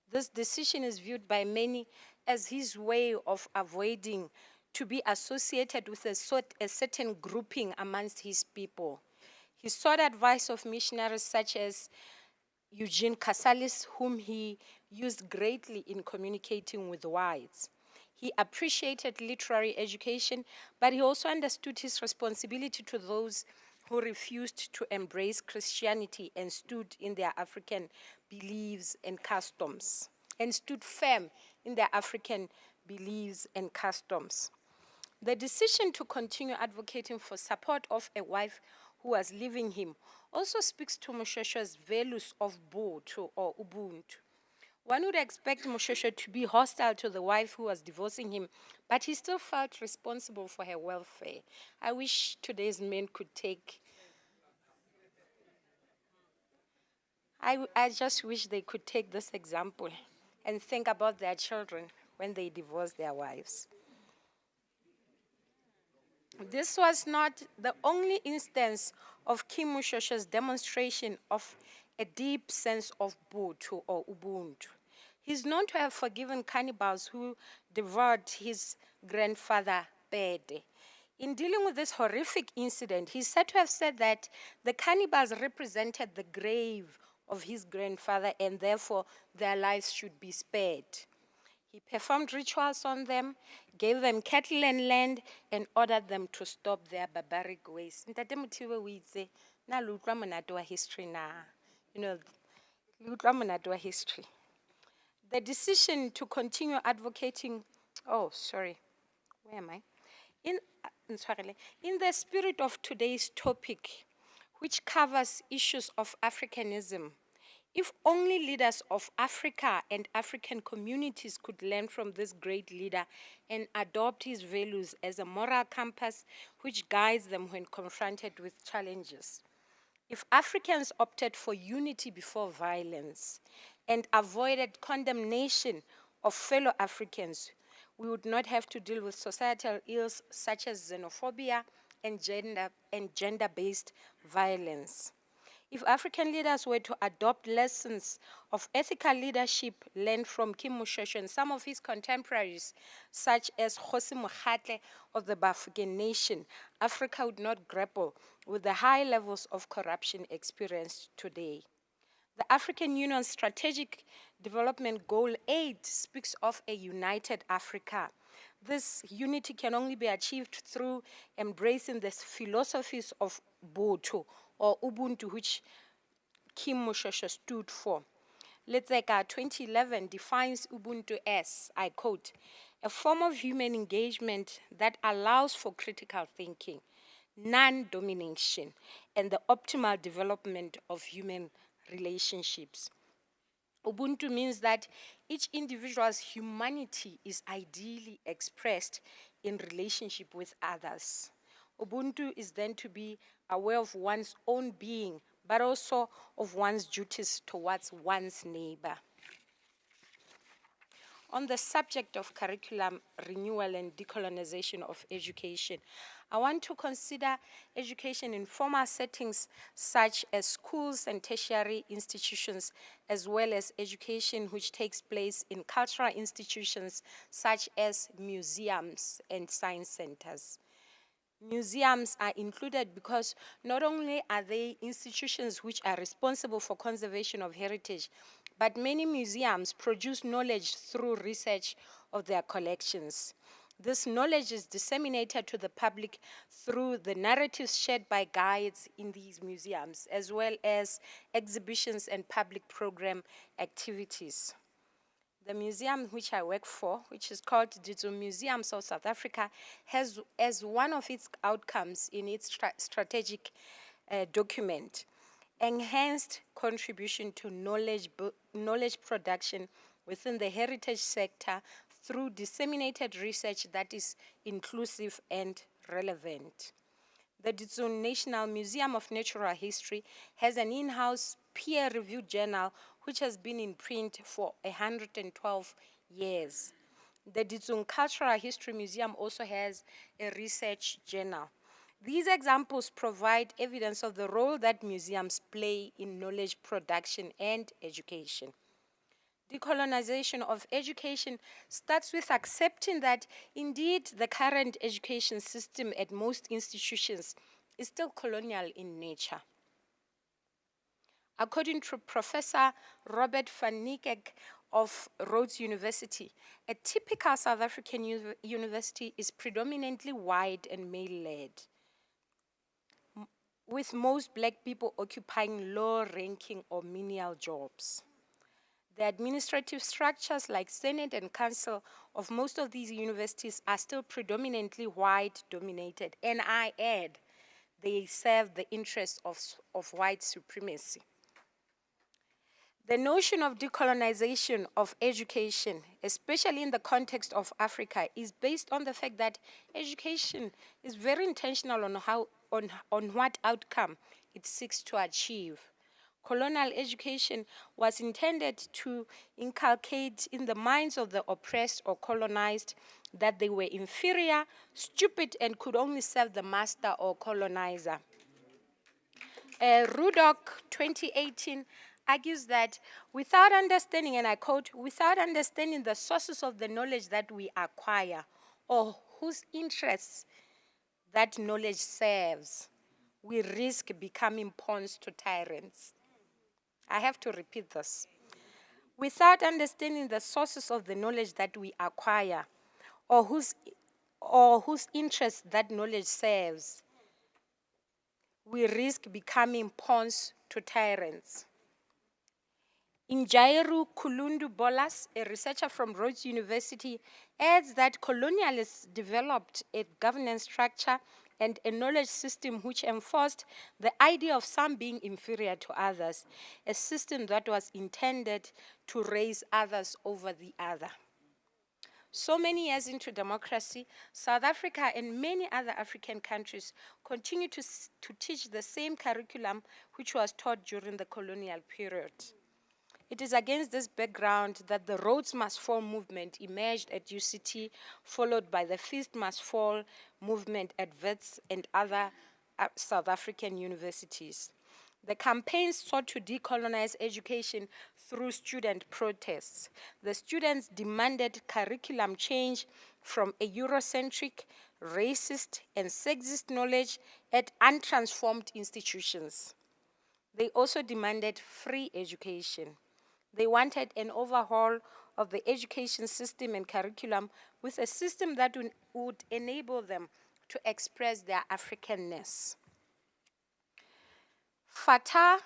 This decision is viewed by many as his way of avoiding to be associated with a certain grouping amongst his people. He sought advice of missionaries such as Eugene Casalis, whom he used greatly in communicating with whites. He appreciated literary education, but he also understood his responsibility to those who refused to embrace Christianity and stood in their African beliefs and customs, and stood firm in their African beliefs and customs. The decision to continue advocating for support of a wife who was leaving him also speaks to Moshoeshoe's values of Botho or Ubuntu. One would expect Moshoeshoe to be hostile to the wife who was divorcing him, but he still felt responsible for her welfare. I wish today's men could take, I just wish they could take this example and think about their children when they divorce their wives. This was not the only instance of King Moshoeshoe's demonstration of a deep sense of Botho or Ubuntu. He's known to have forgiven cannibals who devoured his grandfather, Pede. In dealing with this horrific incident, he's said to have said that the cannibals represented the grave of his grandfather and therefore their lives should be spared. He performed rituals on them, gave them cattle and land, and ordered them to stop their barbaric ways. Ntate Mothibe o itse, na le utlwa monate wa history na. You know, le utlwa monate wa history. The decision to continue advocating, where am I? In the spirit of today's topic, which covers issues of Africanism, if only leaders of Africa and African communities could learn from this great leader and adopt his values as a moral compass which guides them when confronted with challenges. If Africans opted for unity before violence and avoided condemnation of fellow Africans, we would not have to deal with societal ills such as xenophobia and gender-based violence. If African leaders were to adopt lessons of ethical leadership learned from Moshoeshoe and some of his contemporaries, such as Kgosi Mokgatle of the Bafokeng Nation, Africa would not grapple with the high levels of corruption experienced today. The African Union's Strategic Development Goal 8 speaks of a united Africa. This unity can only be achieved through embracing the philosophies of Botho or Ubuntu, which Moshoeshoe stood for. Letseka 2011 defines Ubuntu as, I quote, a form of human engagement that allows for critical thinking, non-domination, and the optimal development of human relationships. Ubuntu means that each individual's humanity is ideally expressed in relationship with others. Ubuntu is then to be aware of one's own being, but also of one's duties towards one's neighbor. On the subject of curriculum renewal and decolonization of education, I want to consider education in formal settings such as schools and tertiary institutions, as well as education which takes place in cultural institutions such as museums and science centers. Museums are included because not only are they institutions which are responsible for conservation of heritage, but many museums produce knowledge through research of their collections. This knowledge is disseminated to the public through the narratives shared by guides in these museums, as well as exhibitions and public program activities. The museum which I work for, which is called Digital Museums of South Africa, has as one of its outcomes in its strategic document, enhanced contribution to knowledge production within the heritage sector through disseminated research that is inclusive and relevant. The Ditsun National Museum of Natural History has an in-house peer-reviewed journal which has been in print for 112 years. The Ditsun Cultural History Museum also has a research journal. These examples provide evidence of the role that museums play in knowledge production and education. Decolonization of education starts with accepting that indeed the current education system at most institutions is still colonial in nature. According to Professor Robert van Niekerk of Rhodes University, a typical South African university is predominantly white and male-led, with most black people occupying low-ranking or menial jobs. The administrative structures like Senate and Council of most of these universities are still predominantly white-dominated, and I add, they serve the interests of white supremacy. The notion of decolonization of education, especially in the context of Africa, is based on the fact that education is very intentional on what outcome it seeks to achieve. Colonial education was intended to inculcate in the minds of the oppressed or colonized that they were inferior, stupid, and could only serve the master or colonizer. Rudock 2018 argues that without understanding, and I quote, without understanding the sources of the knowledge that we acquire or whose interests that knowledge serves, we risk becoming pawns to tyrants. I have to repeat this. Without understanding the sources of the knowledge that we acquire, or whose interests that knowledge serves, we risk becoming pawns to tyrants. Njairu Kulundu Bolas, a researcher from Rhodes University, adds that colonialists developed a governance structure and a knowledge system which enforced the idea of some being inferior to others, a system that was intended to raise others over the other. So many years into democracy, South Africa and many other African countries continue to teach the same curriculum which was taught during the colonial period. It is against this background that the Rhodes Must Fall movement emerged at UCT, followed by the Feast Must Fall movement at Wits and other South African universities. The campaign sought to decolonize education through student protests. The students demanded curriculum change from a Eurocentric, racist, and sexist knowledge at untransformed institutions. They also demanded free education. They wanted an overhaul of the education system and curriculum with a system that would enable them to express their Africanness. FATA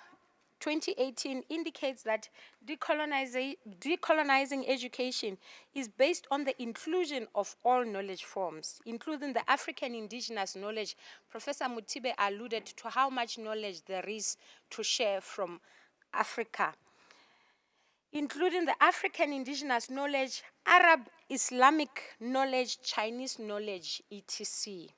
2018 indicates that decolonizing education is based on the inclusion of all knowledge forms, including the African indigenous knowledge. Professor Mutibe alluded to how much knowledge there is to share from Africa, including the African indigenous knowledge, Arab, Islamic knowledge, Chinese knowledge, etc.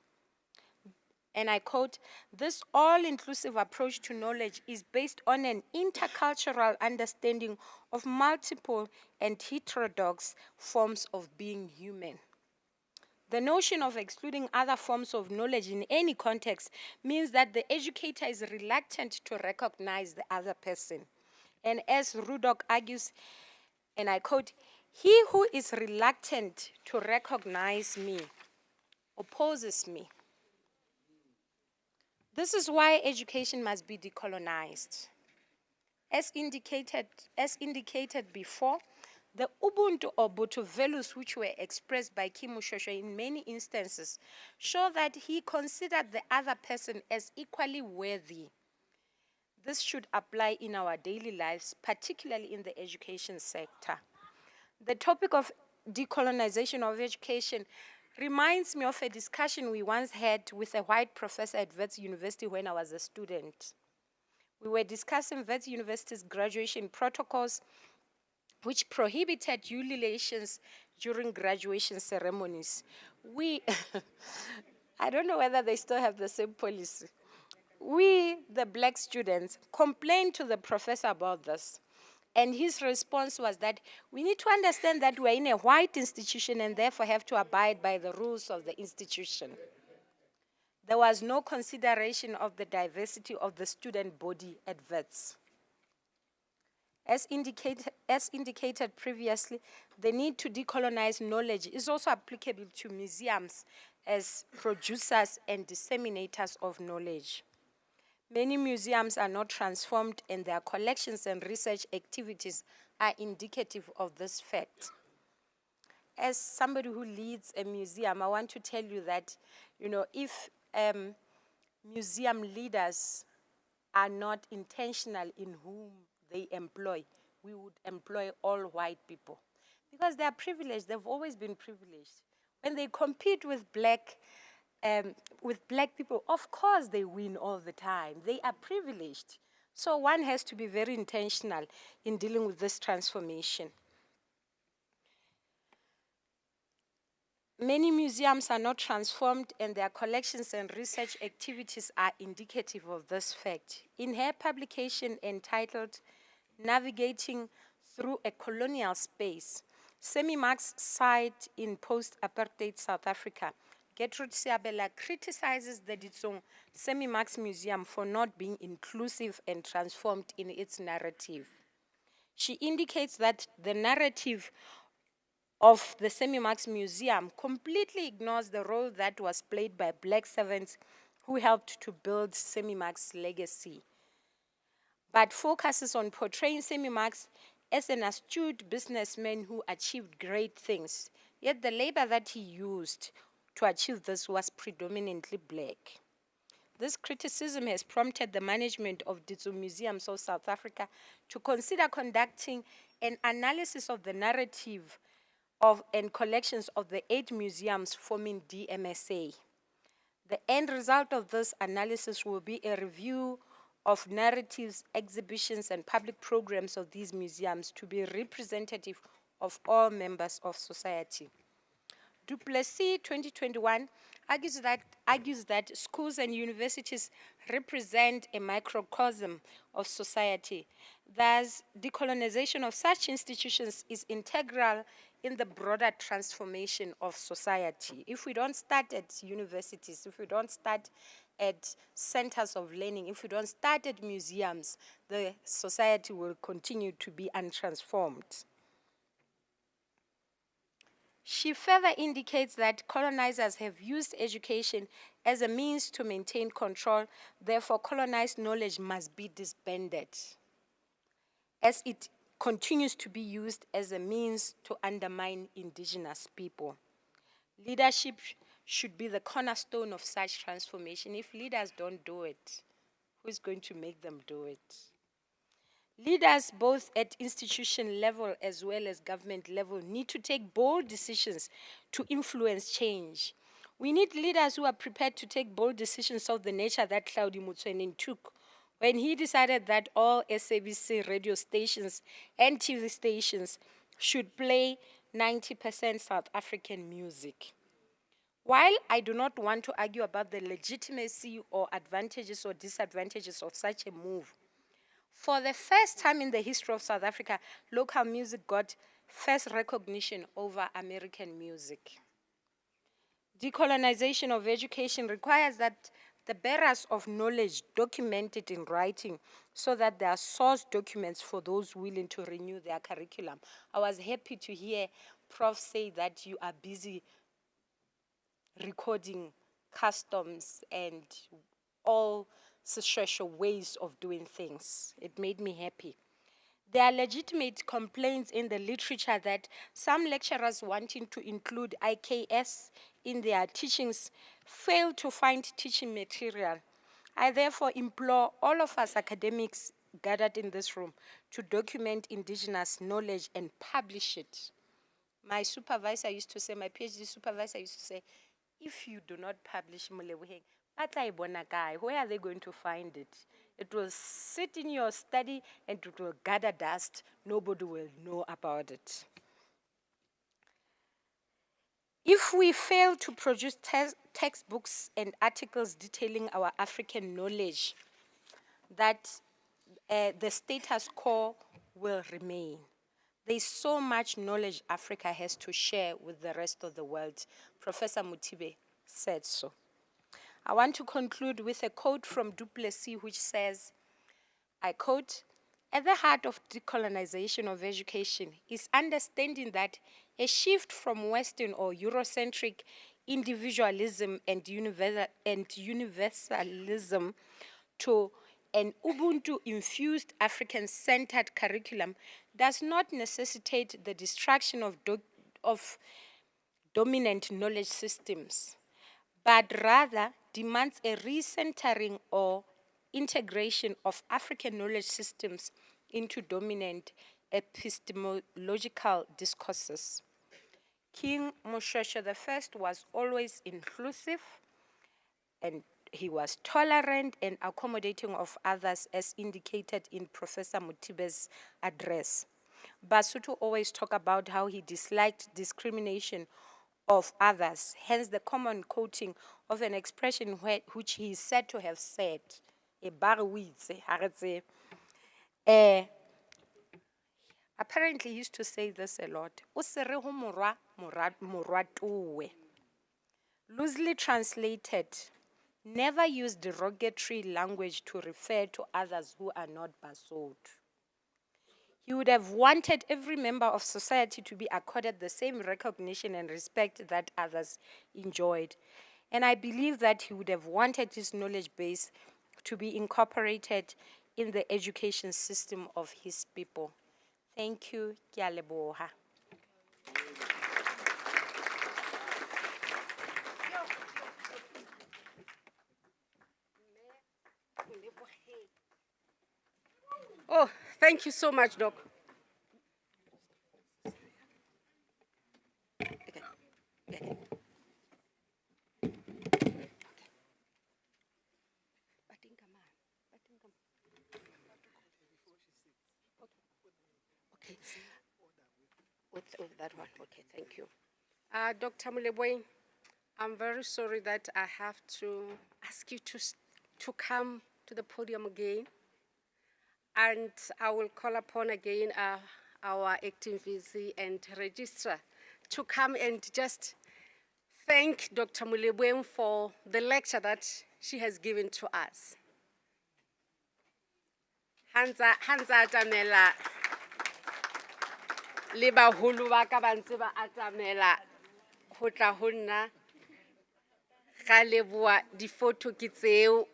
And I quote, "This all-inclusive approach to knowledge is based on an intercultural understanding of multiple and heterodox forms of being human." The notion of excluding other forms of knowledge in any context means that the educator is reluctant to recognize the other person. And as Rudok argues, and I quote, "He who is reluctant to recognize me opposes me." This is why education must be decolonized. As indicated before, the Ubuntu or Botho values which were expressed by Moshoeshoe in many instances show that he considered the other person as equally worthy. This should apply in our daily lives, particularly in the education sector. The topic of decolonization of education reminds me of a discussion we once had with a white professor at Wits University when I was a student. We were discussing Wits University's graduation protocols, which prohibited ululations during graduation ceremonies. I don't know whether they still have the same policy. We, the black students, complained to the professor about this. And his response was that we need to understand that we're in a white institution and therefore have to abide by the rules of the institution. There was no consideration of the diversity of the student body at Wits. As indicated previously, the need to decolonize knowledge is also applicable to museums as producers and disseminators of knowledge. Many museums are not transformed and their collections and research activities are indicative of this fact. As somebody who leads a museum, I want to tell you that, if museum leaders are not intentional in whom they employ, we would employ all white people. Because they are privileged, they've always been privileged. When they compete with black people, of course they win all the time. They are privileged. So one has to be very intentional in dealing with this transformation. Many museums are not transformed and their collections and research activities are indicative of this fact. In her publication entitled Navigating Through a Colonial Space, Semi Marx site in post-apartheid South Africa, Gertrude Siabela criticizes the Ditsong Semi-Marx Museum for not being inclusive and transformed in its narrative. She indicates that the narrative of the Semi-Marx Museum completely ignores the role that was played by black servants who helped to build Semi-Marx's legacy, but focuses on portraying Semi-Marx as an astute businessman who achieved great things, yet the labor that he used to achieve this was predominantly black. This criticism has prompted the management of Ditso Museums of South Africa to consider conducting an analysis of the narrative and collections of the 8 museums forming DMSA. The end result of this analysis will be a review of narratives, exhibitions, and public programs of these museums to be representative of all members of society. Du Plessis 2021 argues that schools and universities represent a microcosm of society. Thus, decolonization of such institutions is integral in the broader transformation of society. If we don't start at universities, if we don't start at centers of learning, if we don't start at museums, the society will continue to be untransformed. She further indicates that colonizers have used education as a means to maintain control, therefore colonized knowledge must be disbanded, as it continues to be used as a means to undermine indigenous people. Leadership should be the cornerstone of such transformation. If leaders don't do it, who's going to make them do it? Leaders, both at institution level as well as government level, need to take bold decisions to influence change. We need leaders who are prepared to take bold decisions of the nature that Hlaudi Motsoeneng took when he decided that all SABC radio stations and TV stations should play 90% South African music. While I do not want to argue about the legitimacy or advantages or disadvantages of such a move, for the first time in the history of South Africa, local music got first recognition over American music. Decolonization of education requires that the bearers of knowledge document it in writing so that there are source documents for those willing to renew their curriculum. I was happy to hear Prof say that you are busy recording customs and all social ways of doing things. It made me happy. There are legitimate complaints in the literature that some lecturers wanting to include IKS in their teachings fail to find teaching material. I therefore implore all of us academics gathered in this room to document indigenous knowledge and publish it. My supervisor used to say, my PhD supervisor used to say, if you do not publish Moleboheng, where are they going to find it? It will sit in your study and it will gather dust. Nobody will know about it. If we fail to produce textbooks and articles detailing our African knowledge, that the status quo will remain. There's so much knowledge Africa has to share with the rest of the world. Professor Mutibe said so. I want to conclude with a quote from Du Plessis which says, I quote, "At the heart of decolonization of education is understanding that a shift from Western or Eurocentric individualism and universalism to an Ubuntu-infused African-centered curriculum does not necessitate the destruction of dominant knowledge systems, but rather demands a recentering or integration of African knowledge systems into dominant epistemological discourses." King Moshoeshoe I was always inclusive, and he was tolerant and accommodating of others, as indicated in Professor Mutibe's address. Basotho always talk about how he disliked discrimination of others, hence the common quoting of an expression which he is said to have said, apparently he used to say this a lot, loosely translated, never use derogatory language to refer to others who are not Basotho. He would have wanted every member of society to be accorded the same recognition and respect that others enjoyed. And I believe that he would have wanted his knowledge base to be incorporated in the education system of his people. Thank you, ke a leboha. Oh, thank you so much, Doc. Okay. With that one, okay, thank you. Dr. Muleboing, I'm very sorry that I have to ask you to come to the podium again. And I will call upon again our acting VC and registrar to come and just thank Dr. Muleboing for the lecture that she has given to us. Hansa atamela le baholo ba ka ba ntse ba atamela ho tla ho nna ga leboa difoto ke tseo.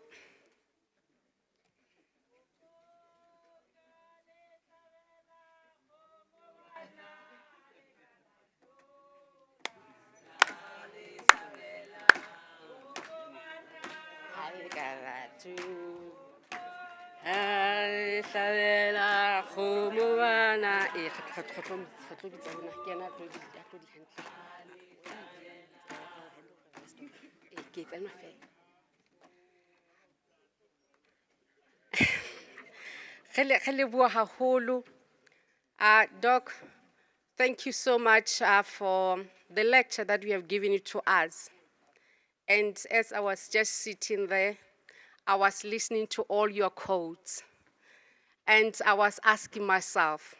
Doc, thank you so much for the lecture that you have given it to us. And as I was just sitting there, I was listening to all your quotes. And I was asking myself,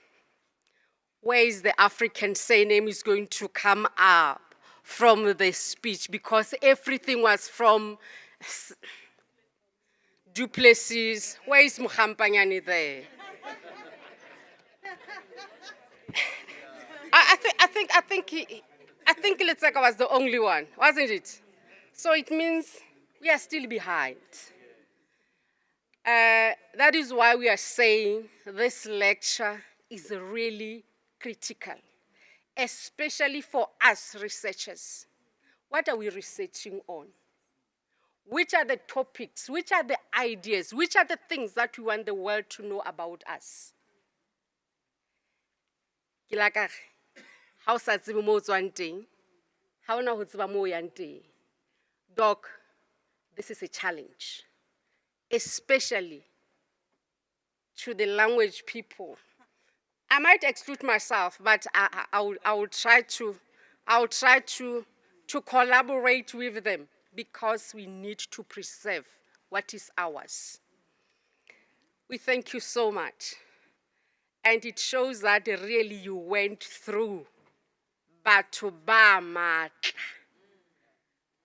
where is the African surname is going to come up from the speech? Because everything was from Duplessis. Where is Mukhampanyani there? I think Letseka was the only one, wasn't it? So it means we are still behind. That is why we are saying this lecture is really critical, especially for us researchers. What are we researching on? Which are the topics? Which are the ideas? Which are the things that we want the world to know about us? How sa tsebe mo o tswang teng, ha ona ho tseba mo o yang teng. Doc, this is a challenge, especially to the language people. I might exclude myself, but I will try to collaborate with them because we need to preserve what is ours. We thank you so much. And it shows that really you went through batho ba matla.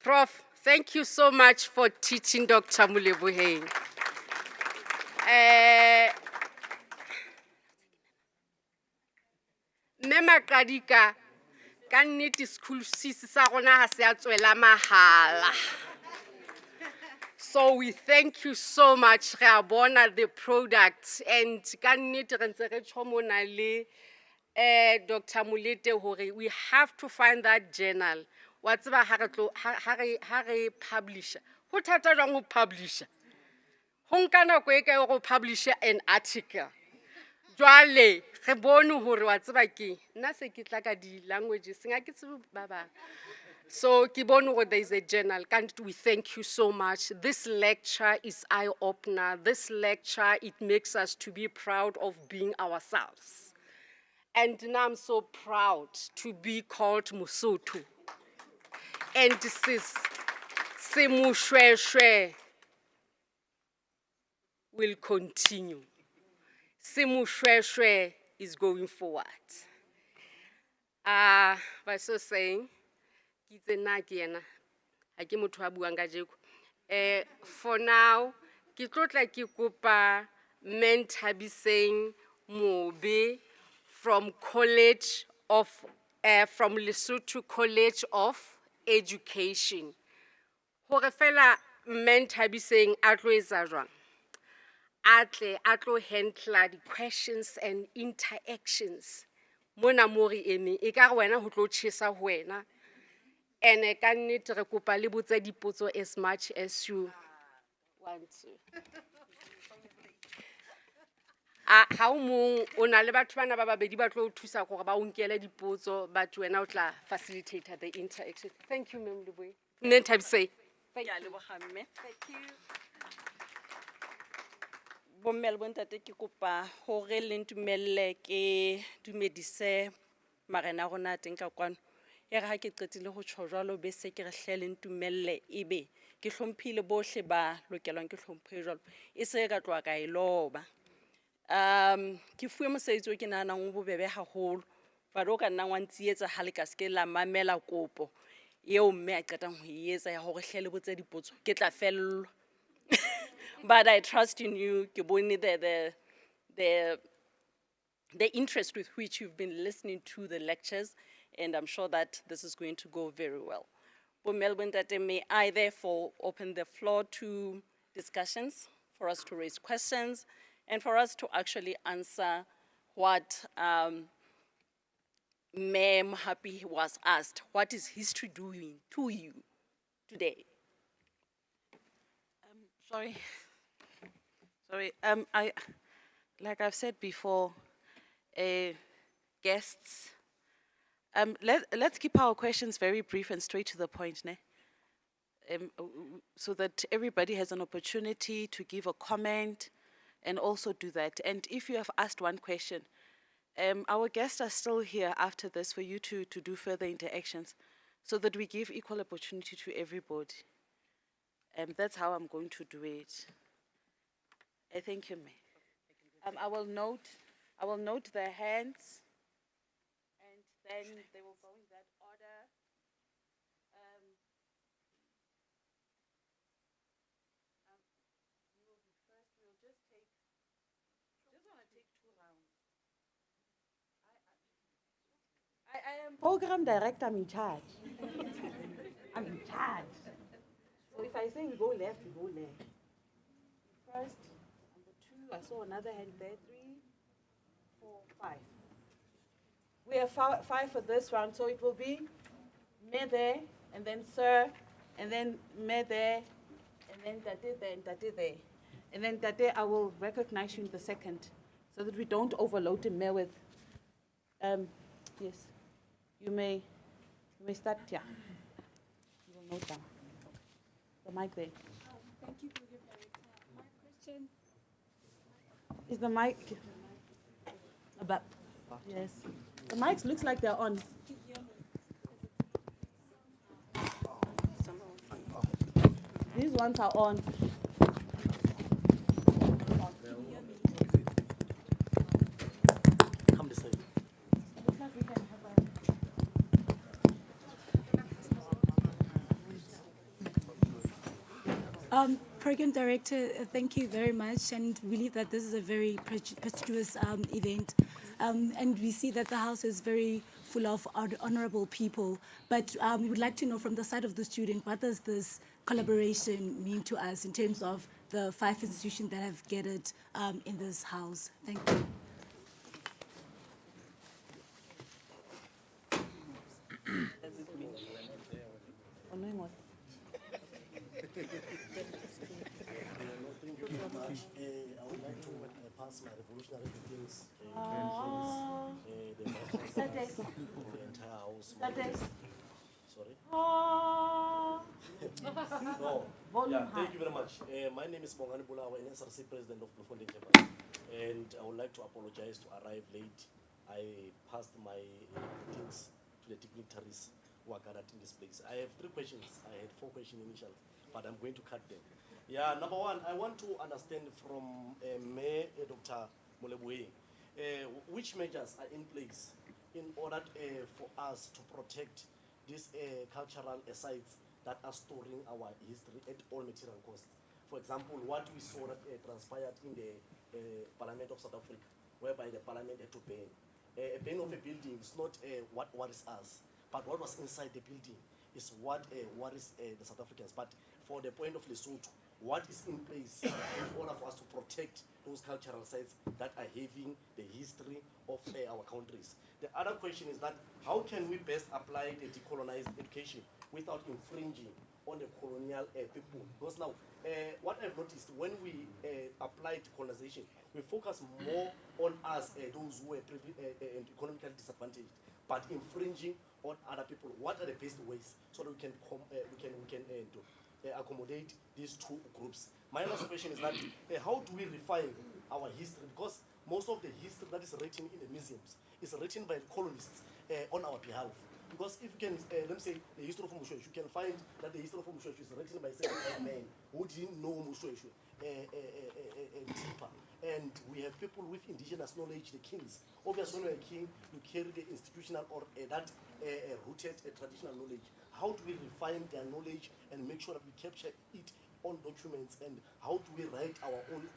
Prof, thank you so much for teaching Dr. Muleboheng. Mema Kadika, ka nnete school fees sa rona ha se a tswela mahala. So we thank you so much, re a bona the product, and ka nnete re ntse re tshomona le Dr. Mulete hore we have to find that journal. Wa tseba ha re publish, ho thata jwang ho publish? Ho nka nako e kae go publish an article. Jwale re bone hore wa tseba ke nna se ke tla ka di languages nga ke tsebe ba bang. So ke bone hore there is a journal. Can't we thank you so much? This lecture is eye-opener. This lecture, it makes us to be proud of being ourselves. And now I'm so proud to be called Moshoeshoe. And this is Moshoeshoe will continue. Moshoeshoe is going forward. By so saying, for now, ke tlotla ke kopa Mentabiseng Mobe from Lesotho College of Education. Hore fela Mentabiseng a tlo etsa jwang? a tlo handler the questions and interactions. Mona mo re emeng, e ka re wena ho tlo tjhesa ho wena. And ka nnete re kopa le botse dipotso as much as you want to. Ha o mong o na le batho bana ba babedi ba tlo o thusa gore ba o nkele dipotso, but wena o tla facilitate the interaction. Thank you, Ma'am Leboe. Nne Thabiseng. Thank Ke a you. leboga mme. Thank you. Bomme le bontate ke kopa hore le ntumelle ke dumedise marena a rona a teng ka kwano. E re ha ke qetile ho tjho jwalo be se ke re hle le ntumelle ebe ke hlomphile bohle ba lokelwang ke hlompho jwalo. E se ka tloa ka e loba. Ke fuwe mosebetsi o ke nahanang o bobebe haholo. Ba do ka nna wa ntsietsa ha le ka ske la mamela kopo eo mme a qetang ho e etsa ya hore hle le botse dipotso ke tla fellwa. But I trust in you. Ke bone the interest with which you've been listening to the lectures, and I'm sure that this is going to go very well. Bo Melbourne, may I therefore open the floor to discussions for us to raise questions and for us to actually answer what Mayor Happy was asked. What is history doing to you today? Sorry. Like I've said before, guests, let's keep our questions very brief and straight to the point, ne? So that everybody has an opportunity to give a comment and also do that. And if you have asked one question, our guests are still here after this for you to do further interactions so that we give equal opportunity to everybody. That's how I'm going to do it. Thank you, May. I will note their hands, and then they will go in that order. You will be first. We'll just want to take 2 rounds. I am program director. I'm in charge. I'm in charge. So if I say we go left, we go left. First, number 2, I saw another hand there, 3, 4, 5. We have 5 for this round, so it will be me there, and then sir, and then me there, and then Tate there, and Tate there. And then Tate, I will recognize you in the second, so that we don't overload the me with, yes, you may start, yeah. You will note down. The mic there. Thank you, Program Director. My question. Is the mic? About, yes. The mics looks like they're on. These ones are on. Come this way. Looks like we can have Program Director, thank you very much, and we believe that this is a very prestigious event. And we see that the House is very full of honorable people, but we would like to know from the side of the student, what does this collaboration mean to us in terms of the 5 institutions that have gathered in this House? Thank you. I would like to pass my revolutionary greetings the entire house. Sorry? No. Yeah, thank you very much. My name is Bongani Bulawa, an SRC president of Bloemfontein Campus. And I would like to apologize to arrive late. I passed my greetings to the dignitaries who are gathered in this place. I have 3 questions. I had 4 questions initially, but I'm going to cut them. Yeah, number 1, I want to understand from Mayor Dr. Moleboe, which measures are in place in order for us to protect these cultural sites that are storing our history at all material costs. For example, what we saw that transpired in the Parliament of South Africa, whereby the Parliament had to ban. A ban of a building is not what worries us, but what was inside the building. is what worries the South Africans. But for the point of Lesotho, what is in place in order for us to protect those cultural sites that are having the history of our countries? The other question is that how can we best apply the decolonized education without infringing on the colonial people? Because now, what I've noticed, when we apply decolonization, we focus more on us, those who are economically disadvantaged, but infringing on other people. What are the best ways so that we can accommodate these two groups? My last question is that how do we refine our history? Because most of the history that is written in the museums is written by the colonists on our behalf. Because if you can, let me say, the history of Moshoeshoe, you can find that the history of Moshoeshoe is written by certain men who didn't know Moshoeshoe deeper. And we have people with indigenous knowledge, the kings. Obviously, when you're a king, you carry the institutional or that rooted traditional knowledge. How do we refine their knowledge and make sure that we capture it on documents? And how do we write our own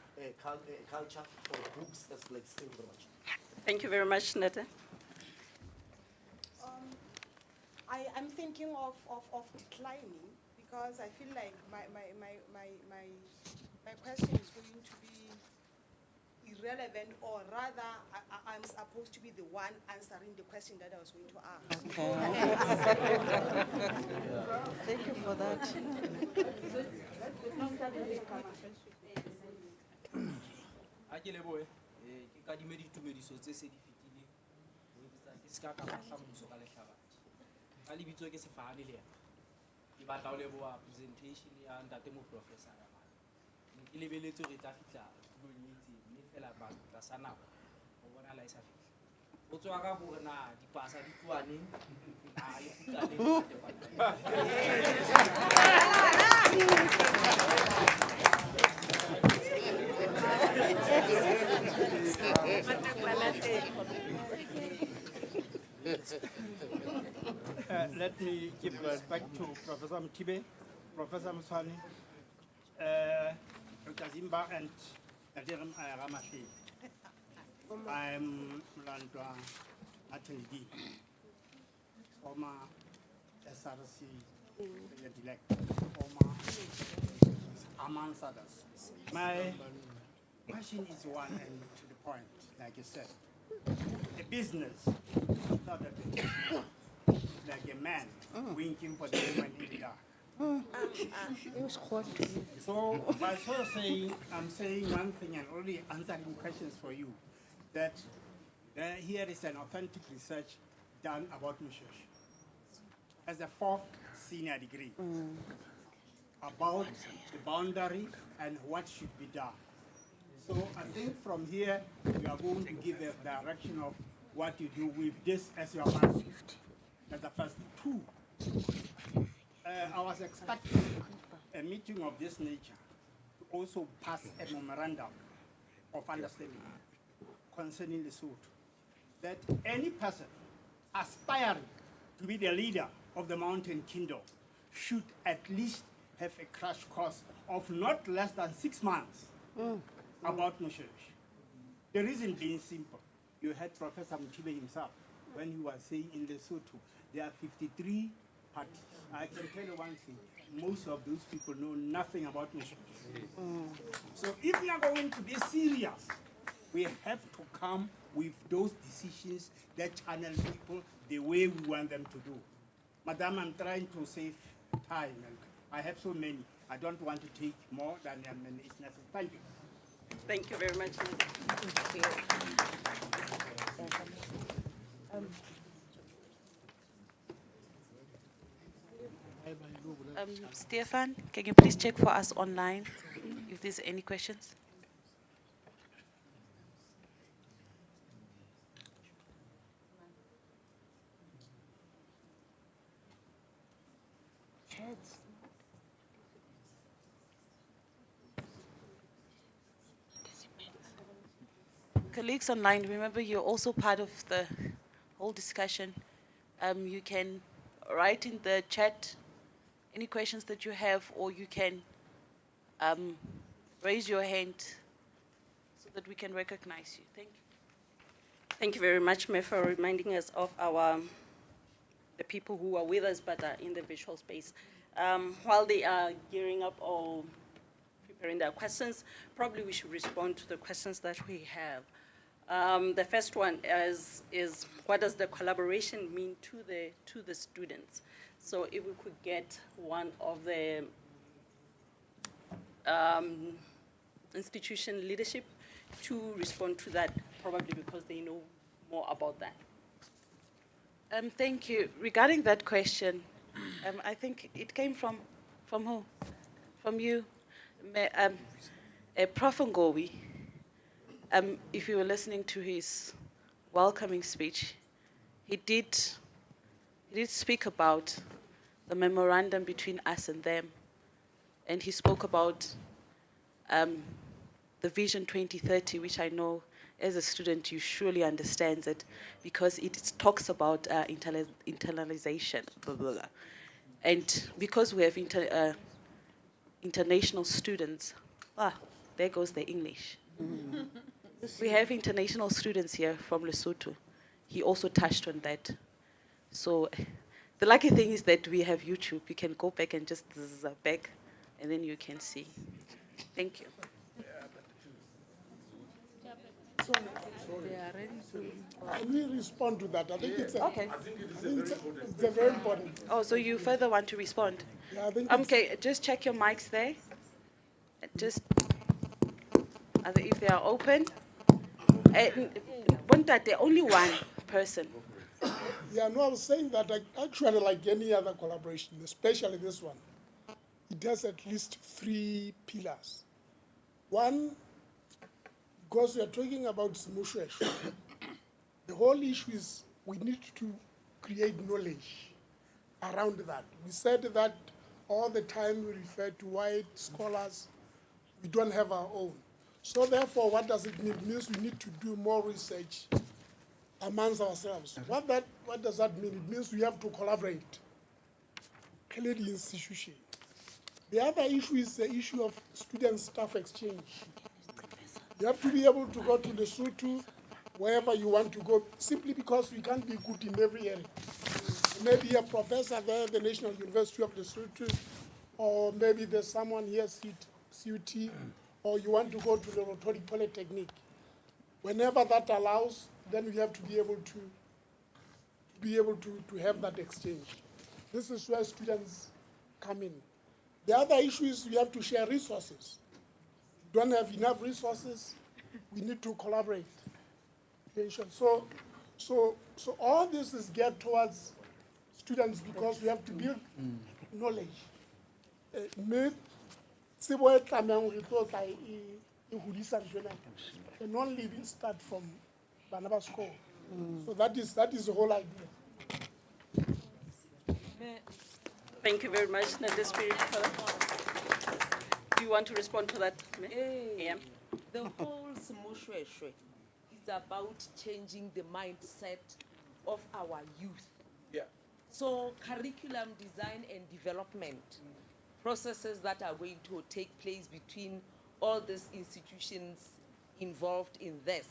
culture or books as blacks? Thank you very much. Thank you very much, Nete. I'm thinking of declining because I feel like my question is going to be irrelevant, or rather I'm supposed to be the one answering the question that I was going to ask. Thank you for that. Ha ke lebohe ke kadime ditumediso tse se di fetile ho etsa ke ska ka mahla mmuso ka lehlabathe ka lebitso ke Sefane le yena ke batla ho leboha presentation ya ntate mo professor ya mane ke lebeletse hore tla fitla tulong e itseng mme fela ba tla sa nako ho bona la isa fitla ho tswa ka hore na dipasa di tloane na e fitlane Let me give respect to Professor Mtibe, Professor Mswani, Dr. Zimba, and Nadirem Ramashi. I'm Mlandwa Atelgi, former SRC elect, former amongst others. My question is one and to the point, like you said. A business, not a business, like a man winking for the woman in the dark. So by so saying, I'm saying one thing and only answering questions for you, that here is an authentic research done about Moshoeshoe as a 4th senior degree about the boundary and what should be done. So I think from here, you are going to give a direction of what you do with this as your master. That's the first. 2, I was expecting a meeting of this nature to also pass a memorandum of understanding concerning Lesotho, that any person aspiring to be the leader of the mountain kingdom should at least have a crash course of not less than 6 months about Moshoeshoe. The reason being simple. You heard Professor Mtibe himself when he was saying in Lesotho, there are 53 parties. I can tell you one thing, most of those people know nothing about Moshoeshoe. So if we are going to be serious, we have to come with those decisions that channel people the way we want them to do. Madam, I'm trying to save time, and I have so many. I don't want to take more than is necessary. Thank you. Thank you very much. Thank you. Stefan, can you please check for us online if there's any questions? Colleagues online, remember you're also part of the whole discussion. You can write in the chat any questions that you have, or you can raise your hand so that we can recognize you. Thank you. Thank you very much, Mayor, for reminding us of our the people who are with us but are in the virtual space. While they are gearing up or preparing their questions, probably we should respond to the questions that we have. The first one is what does the collaboration mean to the students? So if we could get one of the institution leadership to respond to that, probably because they know more about that. Thank you. Regarding that question, I think it came from who? From you, Prof. Ngowi. If you were listening to his welcoming speech, he did speak about the memorandum between us and them, and he spoke about the Vision 2030, which I know as a student you surely understands it, because it talks about internalization, blah, blah, blah. And because we have international students, there goes the English. We have international students here from Lesotho. He also touched on that. So the lucky thing is that we have YouTube. You can go back and just back, and then you can see. Thank you. Can we respond to that? I think it's okay. It's a very important. Oh, so you further want to respond? Yeah, I think okay, just check your mics there. Just if they are open. Only one person. Yeah, no, I was saying that actually, like any other collaboration, especially this one, it has at least 3 pillars. One, because we are talking about Moshoeshoe, the whole issue is we need to create knowledge around that. We said that all the time we refer to white scholars, we don't have our own. So therefore, what does it mean? It means we need to do more research amongst ourselves. What does that mean? It means we have to collaborate, clearly institution. The other issue is the issue of student-staff exchange. You have to be able to go to Lesotho, wherever you want to go, simply because we can't be good in every area. Maybe a professor there at the National University of Lesotho, or maybe there's someone here, CUT, or you want to go to the Rhetoric Polytechnic. Whenever that allows, then we have to be able to have that exchange. This is where students come in. The other issue is we have to share resources. We don't have enough resources. We need to collaborate. So all this is geared towards students because we have to build knowledge. And only we start from Banaba School. So that is the whole idea. Thank you very much, Nade Spirit. Do you want to respond to that? Yeah. The whole Moshoeshoe is about changing the mindset of our youth. Yeah. So curriculum design and development, processes that are going to take place between all these institutions involved in this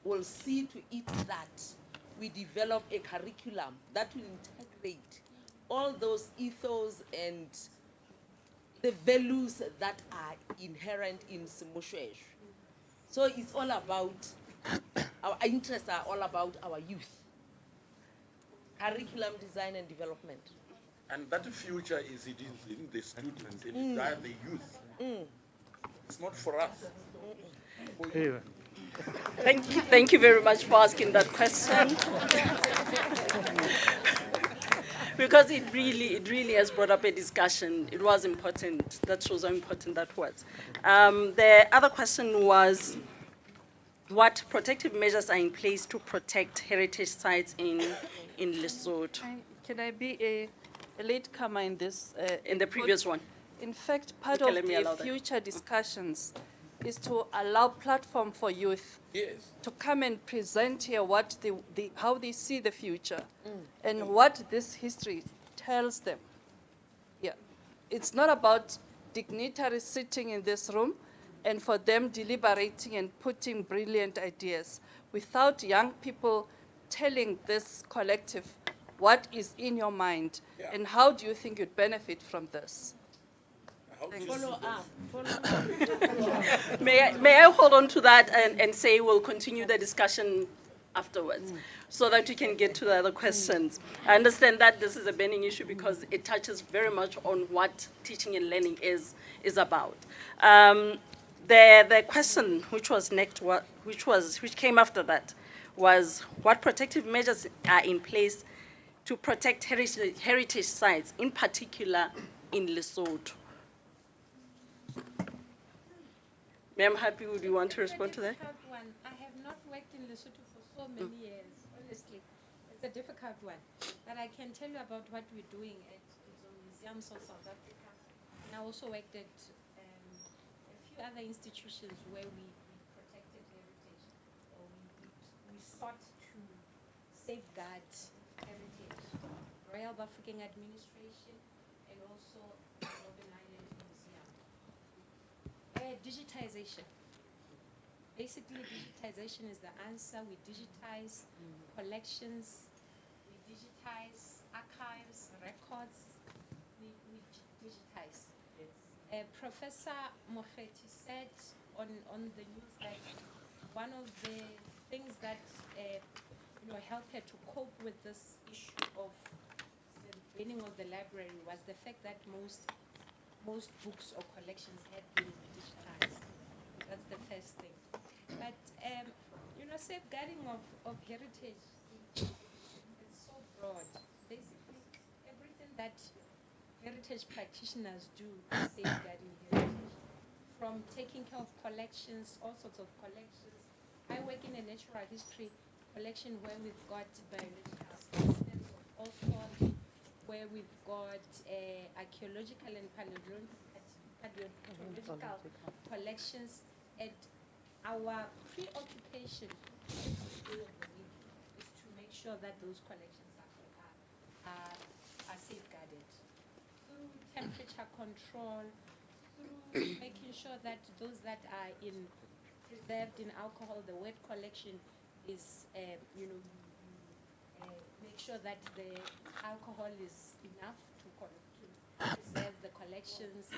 will see to it that we develop a curriculum that will integrate all those ethos and the values that are inherent in Moshoeshoe. So it's all about, our interests are all about our youth. Curriculum design and development. And that future is in the students, and the youth. It's not for us. Thank you very much for asking that question. Because it really has brought up a discussion. It was important. That shows how important that was. The other question was, what protective measures are in place to protect heritage sites in Lesotho? Can I be a latecomer in this? In the previous one. In fact, part Okay, of let me allow the that. future discussions is to allow platform for youth to come and present here what how they see the future and what this history tells them. Yeah, it's not about dignitaries sitting in this room and for them deliberating and putting brilliant ideas without young people telling this collective what is in your mind, and how do you think you'd benefit from this? Follow up. May I hold on to that and say we'll continue the discussion afterwards so that we can get to the other questions. I understand that this is a burning issue because it touches very much on what teaching and learning is about. The question which was next, which came after that, was what protective measures are in place to protect heritage sites, in particular in Lesotho? Ma'am, Happy, would you want to respond to that? I have not worked in Lesotho for so many years, honestly. It's a difficult one. But I can tell you about what we're doing at the Museums of South Africa. And I also worked at a few other institutions where we protected heritage, or we sought to safeguard heritage. Royal Bafokeng Administration and also Robben Island Museum. Digitization. Basically, digitization is the answer. We digitize collections, we digitize archives, records, we digitize. Professor Mofeti said on the news that one of the things that helped her to cope with this issue of the beginning of the library was the fact that most books or collections had been digitized. That's the first thing. But safeguarding of heritage is so broad. Basically, everything that heritage practitioners do is safeguarding heritage. From taking care of collections, all sorts of collections. I work in a natural history collection where we've got biological specimens of all sorts, where we've got archaeological and paleontological collections. And our preoccupation every day of the week is to make sure that those collections are safeguarded through temperature control, through making sure that those that are preserved in alcohol, the wet collection is, make sure that the alcohol is enough to preserve the collections,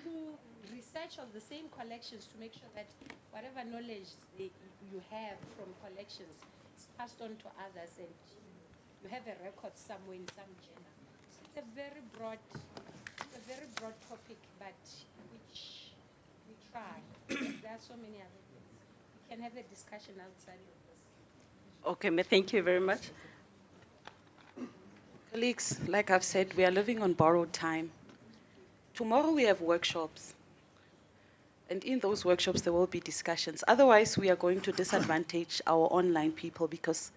through research of the same collections to make sure that whatever knowledge you have from collections is passed on to others, and you have a record somewhere in some journal. It's a very broad topic, but which we try. There are so many other things. We can have a discussion outside of this. Okay, thank you very much. Colleagues, like I've said, we are living on borrowed time. Tomorrow we have workshops. And in those workshops, there will be discussions. Otherwise, we are going to disadvantage our online people because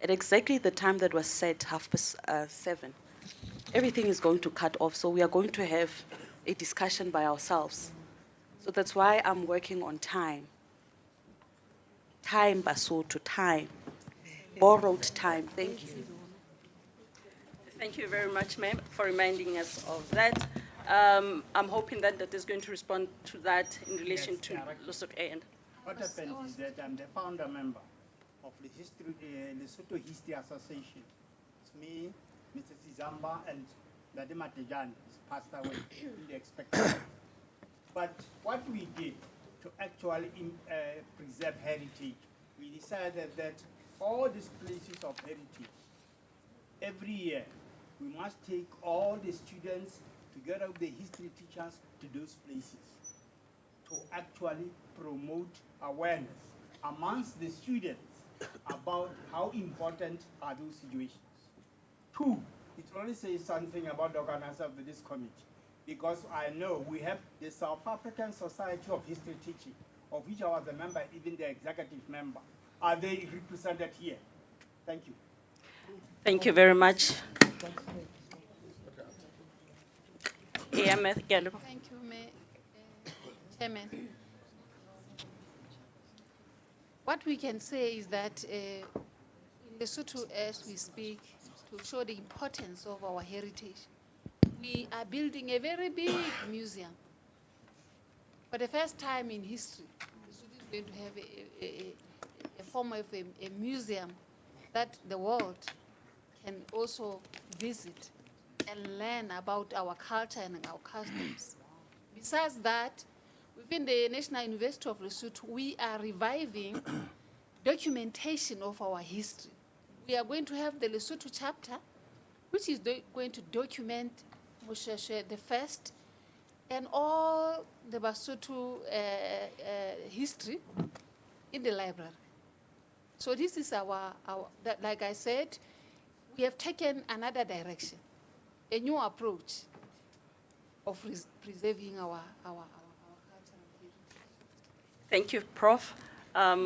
at exactly the time that was set, 7:30, everything is going to cut off. So we are going to have a discussion by ourselves. So that's why I'm working on time. Time, Basotho, time. Borrowed time. Thank you. Thank you very much, ma'am, for reminding us of that. I'm hoping that is going to respond to that in relation to Lesotho and. What happened is that I'm the founder member of the Lesotho History Association. It's me, Mrs. Zamba, and Nadima Tejan is passed away in the expected. But what we did to actually preserve heritage, we decided that all these places of heritage, every year, we must take all the students together with the history teachers to those places to actually promote awareness amongst the students about how important are those situations. Two, it already says something about the organizer of this committee, because I know we have the South African Society of History Teaching, of which I was a member, even the executive member. Are they represented here? Thank you. Thank you very much. Thank you, Chairman. What we can say is that in Lesotho, as we speak, to show the importance of our heritage, we are building a very big museum. For the first time in history, Lesotho is going to have a form of a museum that the world can also visit and learn about our culture and our customs. Besides that, within the National University of Lesotho, we are reviving documentation of our history. We are going to have the Lesotho chapter, which is going to document Moshoeshoe the first and all the Basotho history in the library. So this is like I said, we have taken another direction, a new approach of preserving our culture. Thank you, Prof,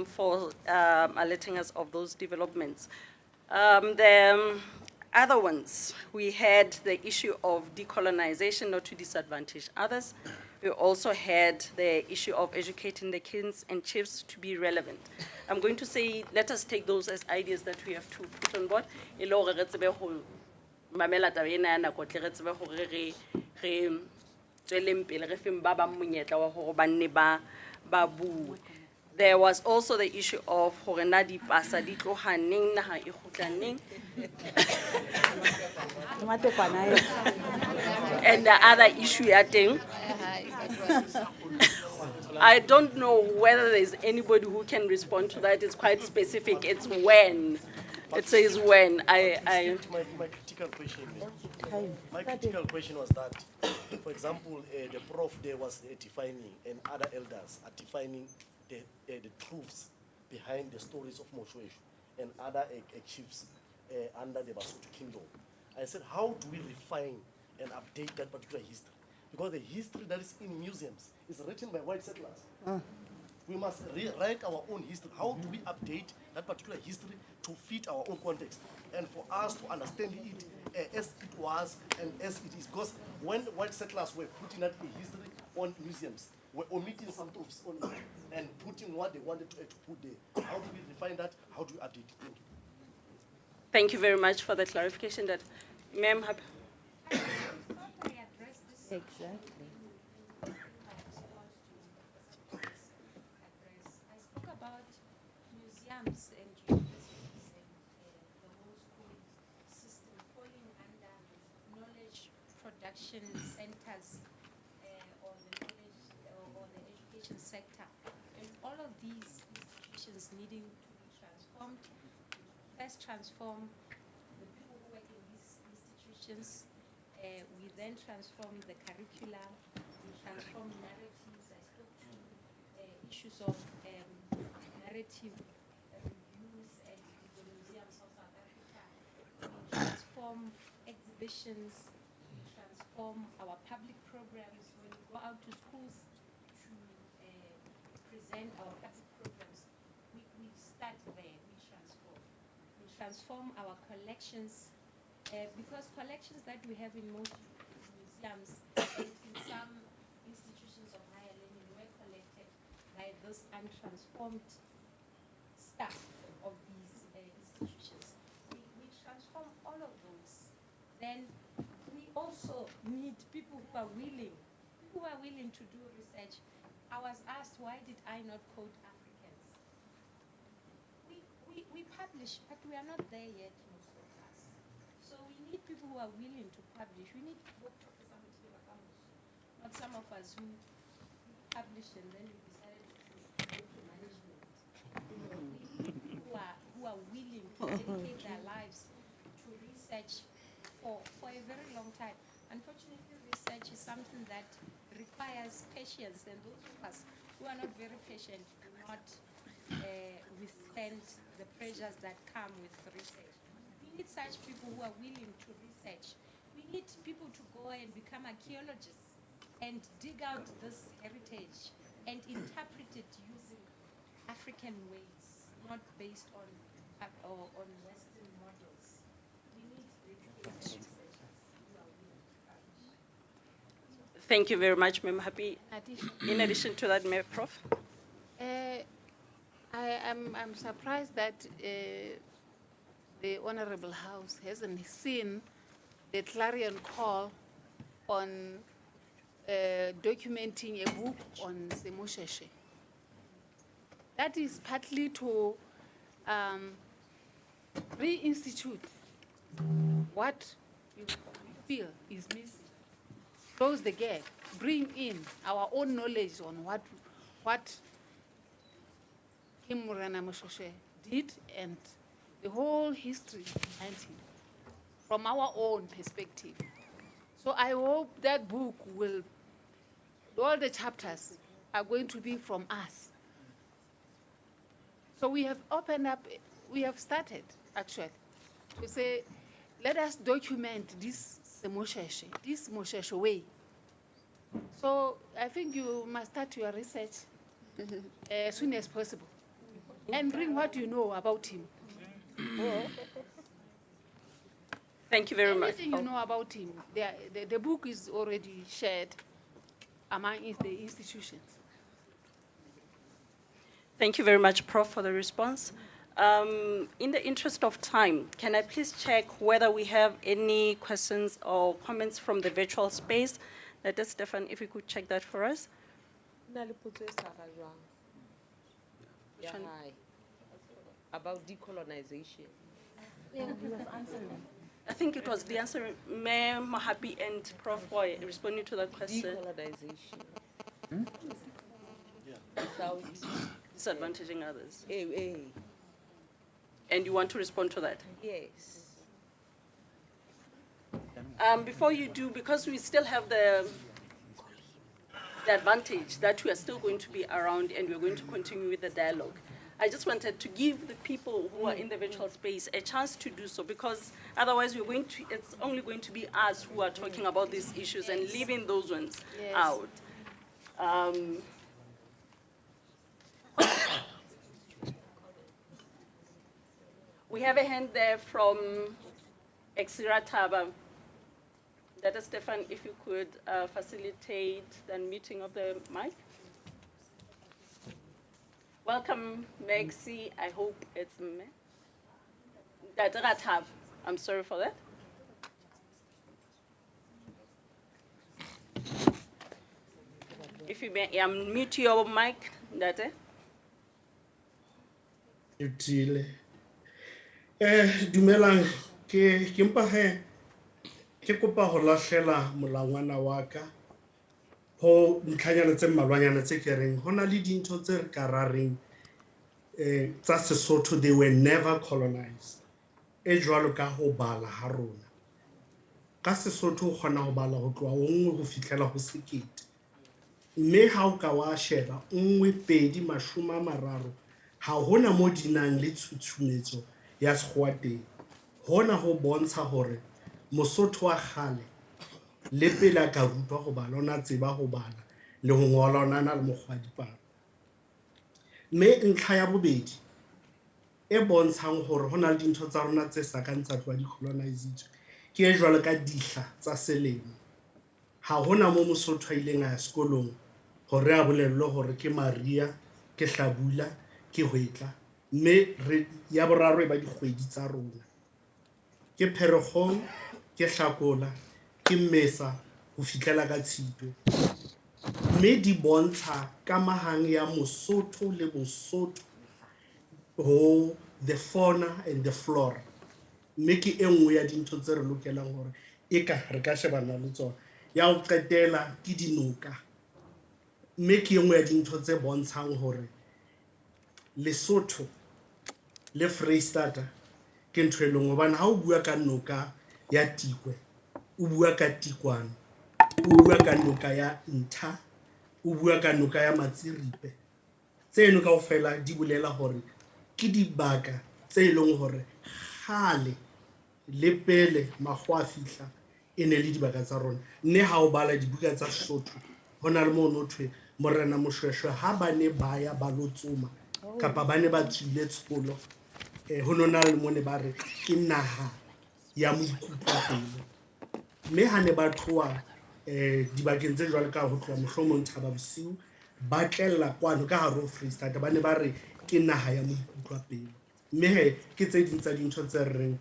for alerting us of those developments. The other ones, we had the issue of decolonization, not to disadvantage others. We also had the issue of educating the kings and chiefs to be relevant. I'm going to say, let us take those as ideas that we have to put on board. E le hore re tsebe ho mamela taba ena ya nako, tle re tsebe hore re tsweleng pele, re feng ba bang monyetla wa hore ba nne ba bue. There was also the issue of hore na di pasa di tloha neng naha e kgutla neng. And the other issue ya teng, I don't know whether there's anybody who can respond to that. It's quite specific. It's when. It says when. My critical question was that, for example, the prof there was defining, and other elders are defining the truths behind the stories of Moshoeshoe and other chiefs under the Basotho kingdom. I said, how do we refine and update that particular history? Because the history that is in museums is written by white settlers. We must rewrite our own history. How do we update that particular history to fit our own context and for us to understand it as it was and as it is? Because when white settlers were putting that history on museums, were omitting some truths on it and putting what they wanted to put there. How do we refine that? How do we update it? Thank you. Thank you very much for the clarification. That, ma'am, Exactly. I spoke about museums and universities and the whole schooling system falling under knowledge production centers or the knowledge or the education sector. And all of these institutions needing to be transformed. First transform the people who work in these institutions. We then transform the curricula, we transform narratives. I spoke to issues of narrative reviews at the museums of South Africa. We transform exhibitions, we transform our public programs. When we go out to schools to present our public programs, we start there, we transform. We transform our collections. Because collections that we have in most museums and in some institutions of higher learning were collected by this untransformed staff of these institutions. We transform all of those. Then we also need people who are willing to do research. I was asked, why did I not quote Africans? We publish, but we are not there yet. So we need people who are willing to publish. We need not some of us who publish and then we decided to go to management. We need people who are willing to dedicate their lives to research for a very long time. Unfortunately, research is something that requires patience, and those of us who are not very patient do not withstand the pressures that come with research. We need such people who are willing to research. We need people to go and become archaeologists and dig out this heritage and interpret it using African ways, not based on Western models. We need researchers who are willing to publish. Thank you very much, Ma'am Happy. In addition to that, Prof? I'm surprised that the Honorable House hasn't seen the clarion call on documenting a book on the Moshoeshoe. That is partly to reinstitute what you feel is missing. Close the gap, bring in our own knowledge on what Kim Morena Moshoeshoe did and the whole history behind him from our own perspective. So I hope that book will, all the chapters are going to be from us. So we have opened up, we have started actually to say, let us document this Moshoeshoe way. So I think you must start your research as soon as possible and bring what you know about him. Thank you very much. Everything you know about him, the book is already shared among the institutions. Thank you very much, Prof, for the response. In the interest of time, can I please check whether we have any questions or comments from the virtual space? Let us, Stefan, if you could check that for us. Yeah, hi. About decolonization. Yeah, he was answering. I think it was the answer, Mayor Mahapi and Prof were responding to that question. Decolonization. Without disadvantaging others. Eh. And you want to respond to that? Yes. Before you do, because we still have the advantage that we are still going to be around and we're going to continue with the dialogue, I just wanted to give the people who are in the virtual space a chance to do so, because otherwise it's only going to be us who are talking about these issues and leaving those ones out. We have a hand there from Exira Taba. That is, Stefan, if you could facilitate the unmuting of the mic. Welcome, Maxi. I hope it's me. Tab. I'm sorry for that. If you may unmute your mic, Date. Utile. Dumelang ke mpa he ke kopa ho lahlela molangwana wa ka ho ntlhanyana tse mmalwanyana tse ke reng hona le dintho tse re ka rareng tsa Sesotho, they were never colonized. E jwalo ka ho bala ha rona ka Sesotho o kgona ho bala ho tloha 1 ho fihlela ho 2 mme ha o ka wa sheba 1 2 30 ha hona mo dinang le tshutshumetso ya sekgowa teng. Hona ho bontsha hore Mosotho wa kgale le pele a ka rutwa ho bala ona tseba ho bala le ho ngola ona na le mokgwa dipalo. Mme ntlha ya bobedi e bontshang hore hona le dintho tsa rona tse sa ka ntsa tloa decolonization ke e jwalo ka dihla tsa selemo. Ha hona mo Mosotho a ileng a ya sekolong hore a bolellwe hore ke Maria, ke Hlabula, ke Hwetla, mme ya boraro e ba dikgwedi tsa rona. Ke Pherekgong, ke Hlakola, ke Mmesa ho fihlela ka Tshitwe. Mme di bontsha kamahang ya Mosotho le Bosotho ho the fauna and the flora. Mme ke e nngwe ya dintho tse re lokelang hore e ka re ka shebana le tsona. Ya ho qetela ke dinoka. Mme ke e nngwe ya dintho tse bontshang hore Lesotho le Freistata ke ntho e leng hobane ha o bua ka noka ya Tikwe, o bua ka Tikwane, o bua ka noka ya Ntha, o bua ka noka ya Matsiripe. Tseno kaofela di bolela hore ke dibaka tse leng hore kgale le pele makgwa a fihla e ne le dibaka tsa rona. Mme ha o bala dibuka tsa Sesotho hona le mo nothwe Morena Moshoeshoe ha ba ne ba ya ba lo tsoma kapa ba ne ba tswile tsholo ho nona le mone ba re ke naha ya moikutlo pele. Mme ha ne ba tloa dibakeng tse jwalo ka ho tloa mohlomong Thaba Bosiu ba tlella kwano ka haro Freistata ba ne ba re ke naha ya moikutlo pele. Mme he ke tse ding tsa dintho tse reng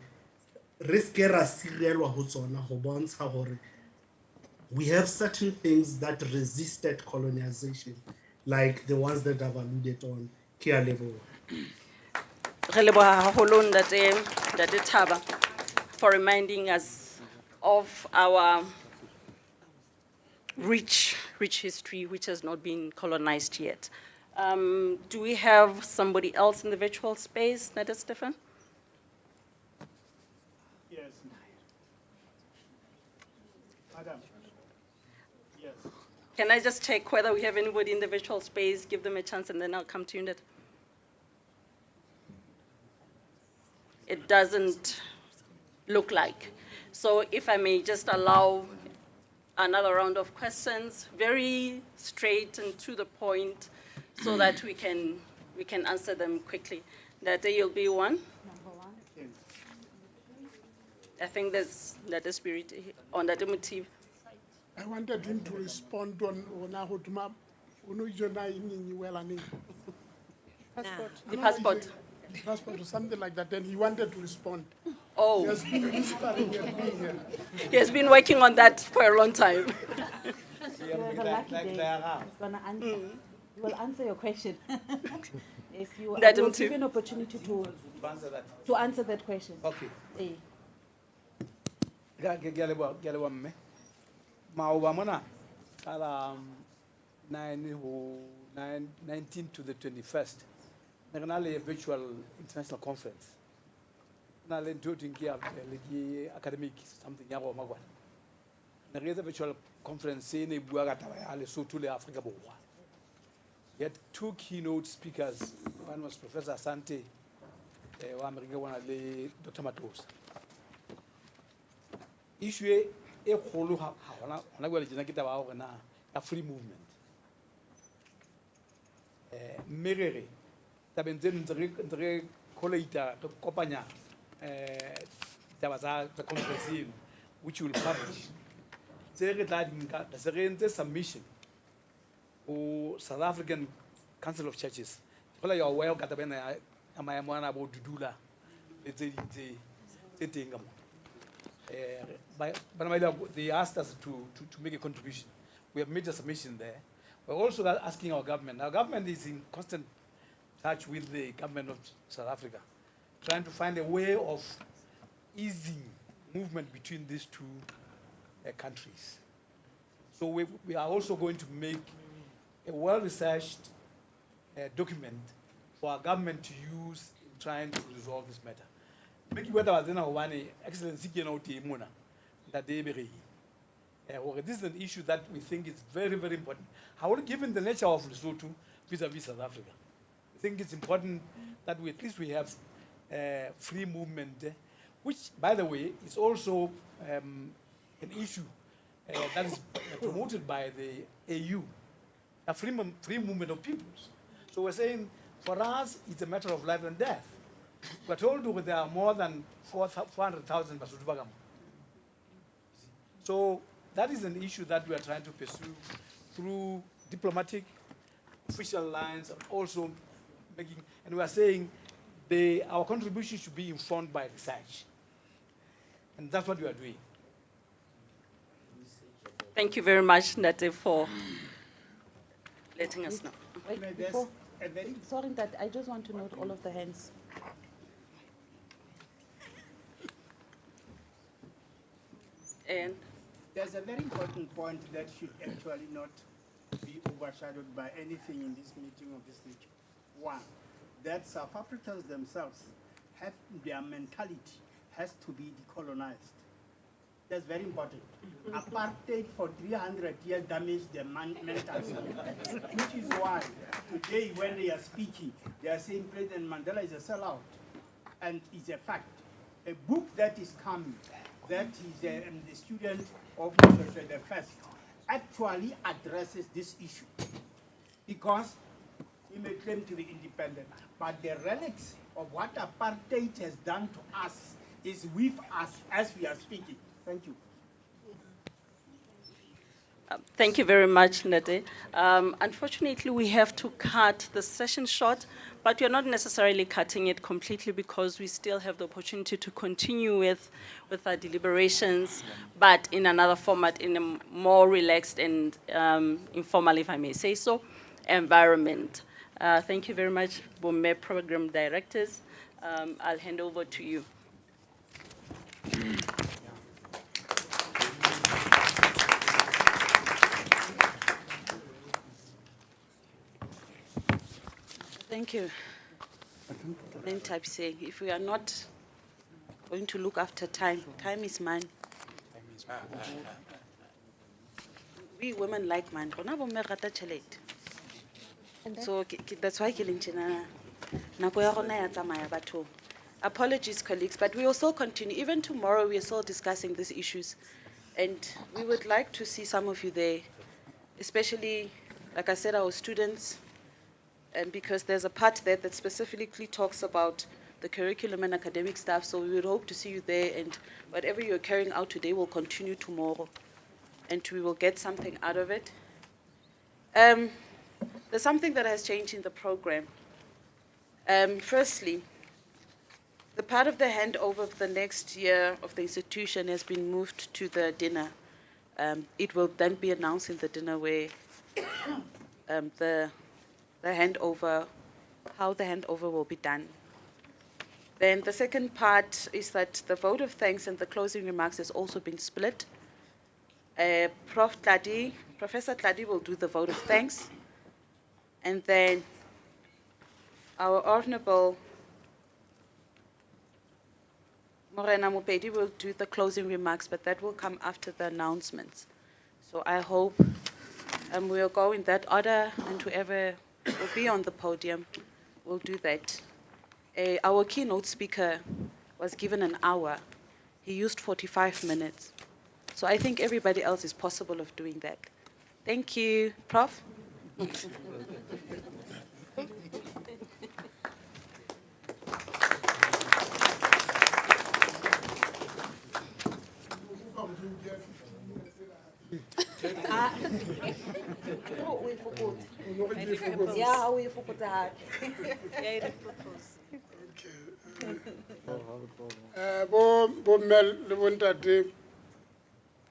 re ske ra sirelwa ho tsona ho bontsha hore we have certain things that resisted colonization, like the ones that I've alluded on. Ke a leboha. Re leboha haholo Ntate Thaba. for reminding us of our rich history, which has not been colonized yet. Do we have somebody else in the virtual space, Nada Stefan? Yes. Madam. Yes. Can I just check whether we have anybody in the virtual space, give them a chance, and then I'll come to you, Nada? It doesn't look like. So if I may just allow another round of questions, very straight and to the point, so that we can answer them quickly. That you'll be one. Number one. I think there's that spirit on that motive. I wanted him to respond on Ahotma, Passport. The passport. Passport or something like that. Then he wanted to respond. Oh. He has been whispering at me here. He has been working on that for a long time. You have a lucky day. He's gonna answer. He will answer your question. If you will give an opportunity to answer that question. Okay. Eh. Galewa mme. Maoba mona kala 19 to the 21st. National virtual international conference. Na le ntoting ke le academic something ya go magwana. Na re virtual conference ne bua ka taba ya Lesotho le Africa Borwa. We had two keynote speakers. One was Professor Asante, wa America one le Dr. Matos. Issue e kholo ha hona go le jena ke taba ya go na a free movement. Merere tabentse ntre collator to kopanya taba tsa conference which will publish. Tse re tla dinka se re ntse submission o South African Council of Churches. Hola you are aware ka taba ya maemo ana bo dudula le tse teng ka mo. They asked us to make a contribution. We have made a submission there. We're also asking our government. Our government is in constant touch with the government of South Africa, trying to find a way of easing movement between these two countries. So we are also going to make a well-researched document for our government to use in trying to resolve this matter. Make whether was in one excellency that they be. This is an issue that we think is very, very important. However, given the nature of Lesotho vis-a-vis South Africa, I think it's important that we at least we have free movement, which, by the way, is also an issue that is promoted by the AU, a free movement of peoples. So we're saying, for us, it's a matter of life and death. We're told that there are more than 400,000 Basotho Bagamo. So that is an issue that we are trying to pursue through diplomatic, official lines, and also making, and we are saying our contribution should be informed by research. And that's what we are doing. Thank you very much, Nate, for letting us know. Wait, before, sorry that I just want to note all of the hands. And there's a very important point that should actually not be overshadowed by anything in this meeting of this nature. One, that South Africans themselves have their mentality has to be decolonized. That's very important. Apartheid for 300 years damaged their mentality, which is why today when they are speaking, they are saying President Mandela is a sellout, and it's a fact. A book that is coming, that is the student of Moshoeshoe the first, actually addresses this issue, because he may claim to be independent, but the relics of what apartheid has done to us is with us as we are speaking. Thank you. Thank you very much, Nade. Unfortunately, we have to cut the session short, but we're not necessarily cutting it completely because we still have the opportunity to continue with our deliberations, but in another format, in a more relaxed and informal, if I may say so, environment. Thank you very much, Bomme Program Directors. I'll hand over to you. Thank you. Then type saying, if we are not going to look after time, time is money. We women like money. So that's why killing China. Apologies, colleagues, but we will still continue. Even tomorrow, we are still discussing these issues. And we would like to see some of you there, especially, like I said, our students, and because there's a part there that specifically talks about the curriculum and academic staff, so we would hope to see you there, and whatever you're carrying out today will continue tomorrow, and we will get something out of it. There's something that has changed in the program. Firstly, the part of the handover of the next year of the institution has been moved to the dinner. It will then be announced in the dinner where the handover, how the handover will be done. Then the second part is that the vote of thanks and the closing remarks has also been split. Professor Tladi will do the vote of thanks. And then our Honorable Morena Mopedi will do the closing remarks, but that will come after the announcements. So I hope we'll go in that order, and whoever will be on the podium will do that. Our keynote speaker was given an hour. He used 45 minutes. So I think everybody else is possible of doing that. Thank you, Prof.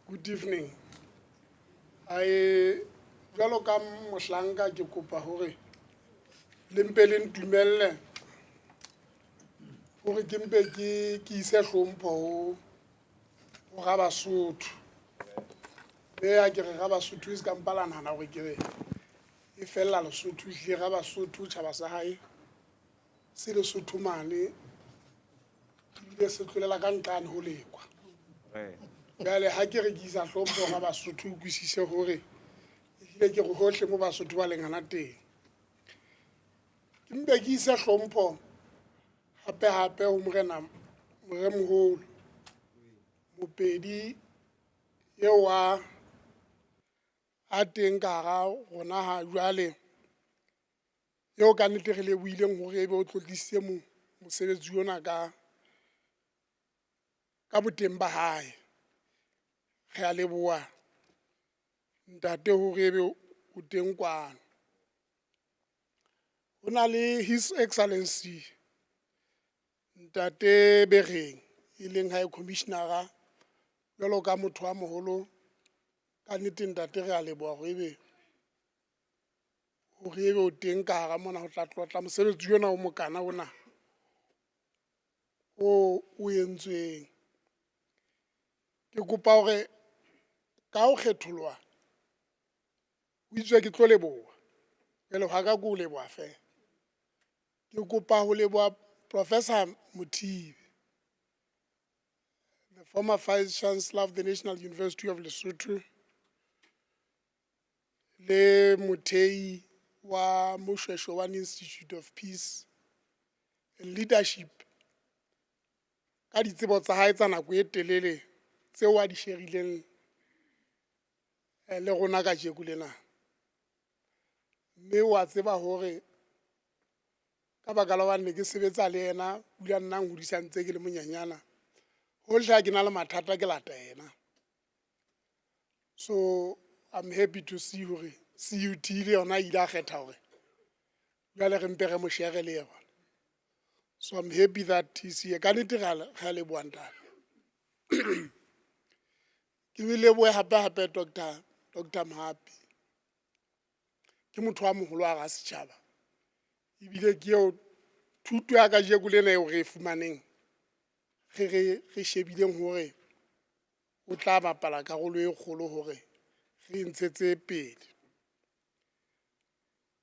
Good evening. I jwalo ka mohlanka ke kopa hore le mpe le ntumelle hore ke mpe ke ise hlompho ho ga Basotho. Be ke re ga Basotho is ka mpala nana hore ke e fella Lesotho hle ga Basotho tjhaba sa hae se Lesotho mane ile se tlolela ka nqane ho lekwa. Jale ha ke re ke isa hlompho ga Basotho o kwisise hore ile ke go hohle mo Basotho ba leng hana teng. Ke mpe ke isa hlompho hape ho moremoholo Mopedi eo a teng ka ga gona ha jwale eo ka nnete re lebohileng hore ebe o tlotlisitse mosebetsi ona ka boteng ba hae. Re a leboha ntate hore ebe o teng kwano. Ho na le His Excellency Ntate Bereng e leng High Commissioner jwalo ka motho wa moholo ka nnete ntate re a leboha hore ebe o teng ka hara mona ho tla tlotla mosebetsi yona o mokana ona o entsweng. Ke kopa hore ka ho kgetholwa o itswe ke tlo leboha jwale ha ka go leboha fe. Ke kopa ho leboha Professor Mothibi, the former Vice Chancellor of the National University of Lesotho, le mothehi wa Moshoeshoe Institute of Peace and Leadership ka ditsebo tsa hae tsa nako e telele tseo a di sherileng le rona ka jeko lena. Mme wa tseba hore ka baka la hobane ke sebetsa le yena bula nna nghodisa ntse ke le monyanyana hohle ha ke na le mathata ke lata yena. So I'm happy to see hore CUT le yona ile a kgetha hore jwale re mpe re mo share le yona. So I'm happy that he's here. Ka nnete re a leboha ntate. Ke lebohe hape Dr. Mahapi. Ke motho wa moholo a ga setjhaba. Ebile ke eo thuto ya ka jeko lena eo re fumaneng re shebileng hore o tla bapala karolo e kgolo hore re ntshetse pele.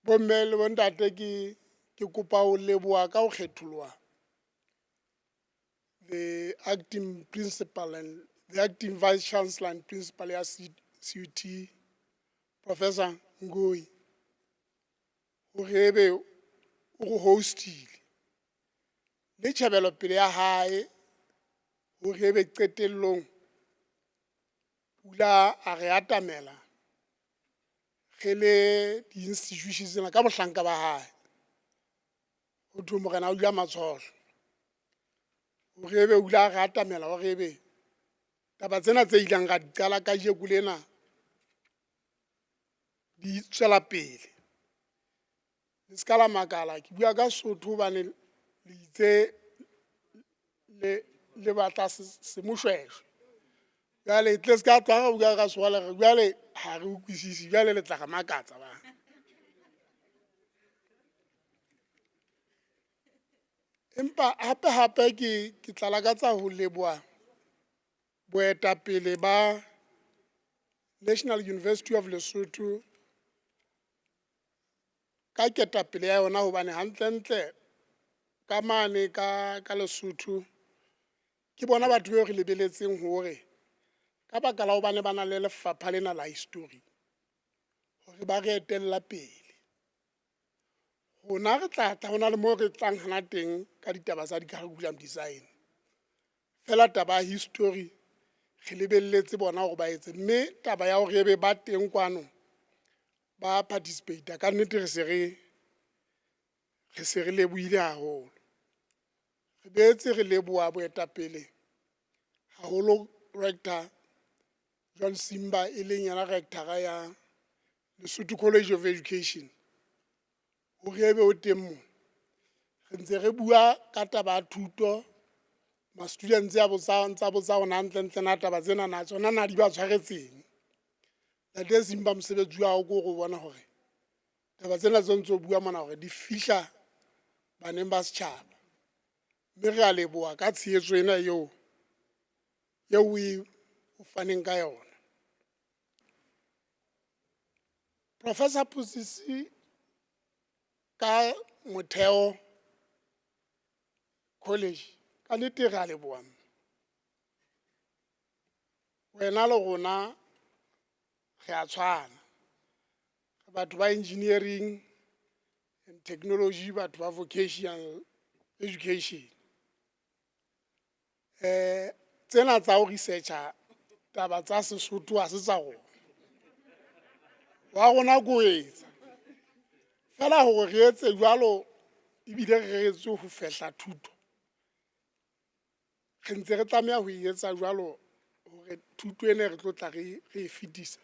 Bomme le bontate ke ke kopa ho leboha ka ho kgetholwa the acting principal and the acting vice chancellor and principal ya CUT, Professor Ngoi, hore ebe o re hostile le tjhabelo pele ya hae hore ebe qetellong pula a re atamela ge le di-institutions tsena ka bohlanka ba hae ho thwe morena o dula matsholo hore ebe o dula re atamela hore ebe taba tsena tse ilang ra di qala ka jeku lena di tswela pele le ska la makala ke bua ka Sotho hobane le itse le batla se Moshoeshoe jwale tle ska tloga go bua ka swala jwale ha re utlwisisi jwale le tla ga makatsa ba empa hape ke tla lakatsa ho leboha boetapele ba National University of Lesotho ka ketapele ya yona hobane hantlentle ka mane ka Lesotho ke bona batho ba re lebeletseng hore ka baka la hobane ba na le lefapha lena la history hore ba re etella pele rona re tla hona le mo re tlang hana teng ka ditaba tsa di-curriculum design fela taba ya history re lebelletse bona hore ba etse mme taba ya hore ebe ba teng kwano ba participate ka nnete re se re lebohile haholo re boetse re leboha boetapele haholo rector John Simba e leng yena rectora ya Lesotho College of Education hore ebe o teng mo re ntse re bua ka taba ya thuto ma-students a botsa gona ntle na taba tsena na tsona na di ba tshwaretseng Dade Simba mosebetsi wa hao ke go bona hore taba tsena tse ntse o bua mona hore di fihla baneng ba setjhaba mme re a leboha ka tshehetso ena eo o faneng ka yona Professor Pusisi ka Motheo College ka nnete re a leboha wena le rona re a tshwana batho ba engineering and technology batho ba vocational education tsena tsa ho researcha taba tsa Sesotho ha se tsa rona wa rona go etsa fela hore re etse jwalo ebile re etse ho fehla thuto re ntse re tlameha ho etsa jwalo hore thuto ene re tlo tla re e fetisa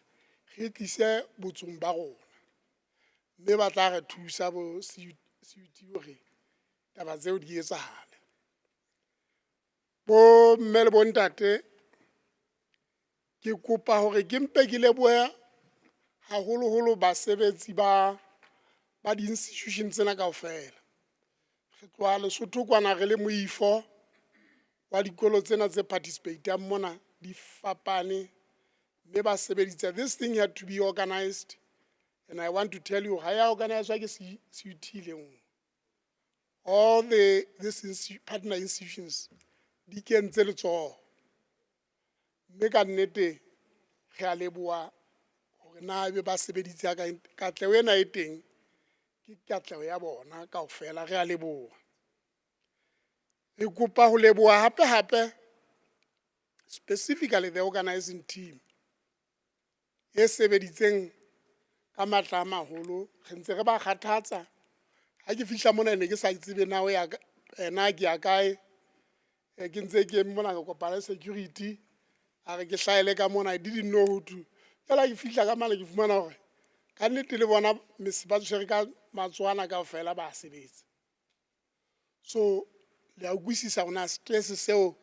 re tlise botsong ba rona mme ba tla re thusa bo CUT hore taba tseo di etsahale bo mme le bo ntate ke kopa hore ke mpe ke lebohe haholoholo basebetsi ba di-institution tsena kaofela re tloha Lesotho kwana re le moifo wa dikolo tsena tse participatang mona di fapane mme ba sebeditse this thing had to be organized and I want to tell you ha ya organizwa ke CUT le nngwe all these partner institutions di kentse letsoho mme ka nnete re a leboha hore na ebe ba sebeditse ka katleho ena e teng ke katleho ya bona kaofela re a leboha re kopa ho leboha hape specifically the organizing team e sebeditseng ka matla a maholo re ntse re ba kgathatsa ha ke fihla mona ne ke sa itsebe na o ya na ke ya kae ke ntse ke mona ka kopana security a re ke hlaele ka mona I didn't know who to fela ke fihla ka mala ke fumana hore ka nnete le bona ba tshwere ka matswana kaofela ba sebetsa so le a utlwisisa gona stress seo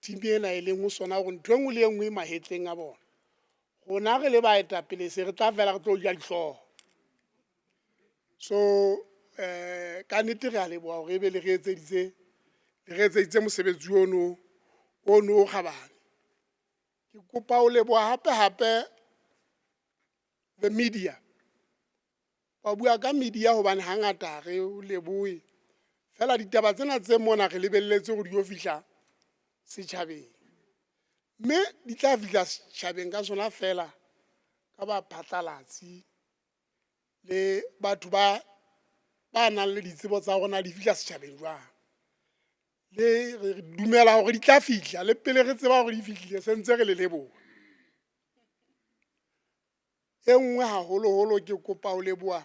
team ena e leng ho sona gore ntho engwe le engwe e mahetleng a bona gona re le baetapele se re tla fela re tlo ja dihlooho so ka nnete re a leboha hore ebe le re etseditse mosebetsi ono o kgabane ke kopa ho leboha hape the media wa bua ka media hobane hangata re o leboe fela ditaba tsena tse mona re lebelletse go di o fihla setšhabeng mme di tla fihla setšhabeng ka sona fela ka baphatlalatsi le batho ba nang le ditsebo tsa rona di fihla setšhabeng jwang le re dumela gore di tla fihla le pele re tseba gore di fihlile sentse re le leboa e nngwe haholoholo ke kopa o leboa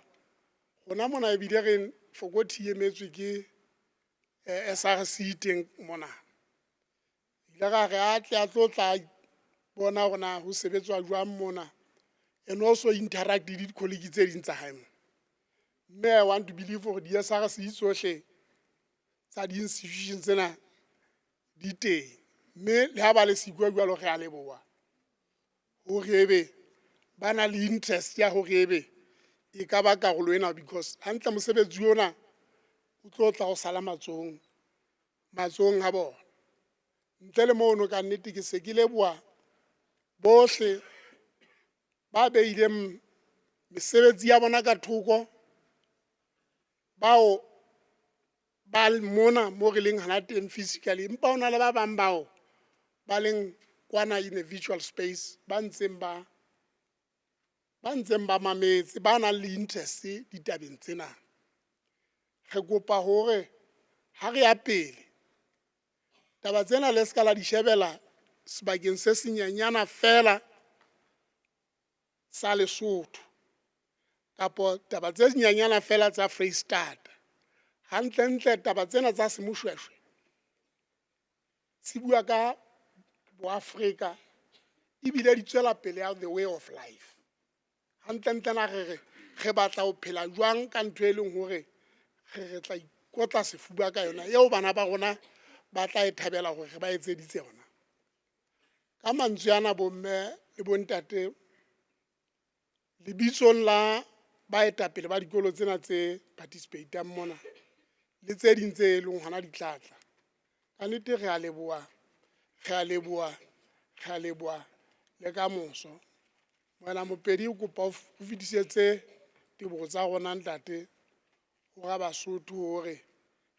gona mona ebile re fokothi emetswe ke SRC teng mona ile ga re atle a tlo tla bona gona ho sebetswa jwang mona and also interact le di-colleague tse ding tsa hae mme I want to believe gore di-SRC tsohle tsa di-institution tsena di teng mme le ha ba le siko jwalo re a leboa hore ebe ba na le interest ya hore ebe e ka ba karolo ena because hantle mosebetsi ona o tlo tla go sala matsohong ha bona ntle le mono ka nnete ke se ke leboa bohle ba beileng mesebetsi ya bona ka thoko bao ba mona mo re leng hana teng physically empa ona le ba bang bao ba leng kwana in a virtual space ba ntseng ba mametse ba nang le interest ditabeng tsena re kopa hore ha re ya pele taba tsena le ska la di shebela sebakeng se senyanyana fela sa Lesotho kapo taba tse senyanyana fela tsa Freestata hantlentle taba tsena tsa Moshoeshoe se bua ka boAfrika ebile di tswela pele ya the way of life hantlentle na re batla ho phela jwang ka ntho e leng hore re tla ikotla sefuba ka yona eo bana ba rona ba tla e thabela hore re ba etseditse yona ka mantswe ana bomme le bontate lebitsong la baetapele ba dikolo tsena tse participatang mona le tse ding tse leng hona di tlatla ka nnete re a leboa le ka moso wena mopedi o kopa o fetisetse tebogo tsa rona ntate go ga Basotho hore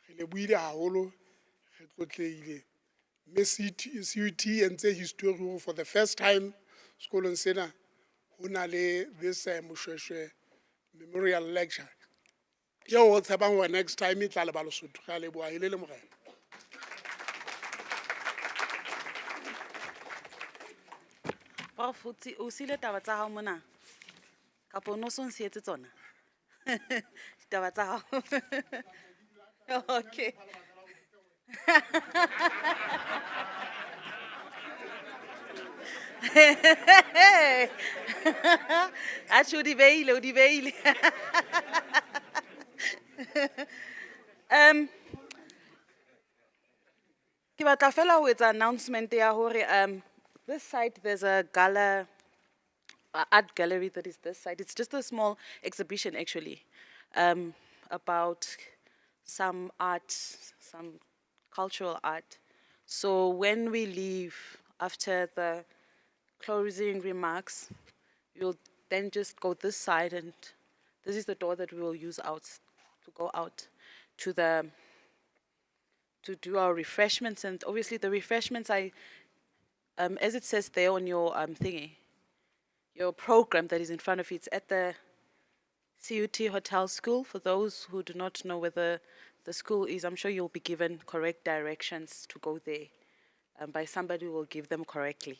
re leboile haholo re tlotleile mme CUT entse history for the first time sekolong sena ho na le this Moshoeshoe memorial lecture yeo o tshepang gore next time e tla le ba Lesotho ga leboa ile le morena Prof, o sile taba tsa hao mona kapo o no so nsietse tsona taba tsa hao okay Atjhe o di beile ke batla fela ho etsa announcement ya hore this side there's a gala art gallery that is this side. It's just a small exhibition actually about some art, some cultural art. So when we leave after the closing remarks, we'll then just go this side and this is the door that we will use out to go out to do our refreshments. And obviously the refreshments as it says there on your thingy, your program that is in front of you, it's at the CUT Hotel School. For those who do not know where the school is, I'm sure you'll be given correct directions to go there by somebody who will give them correctly.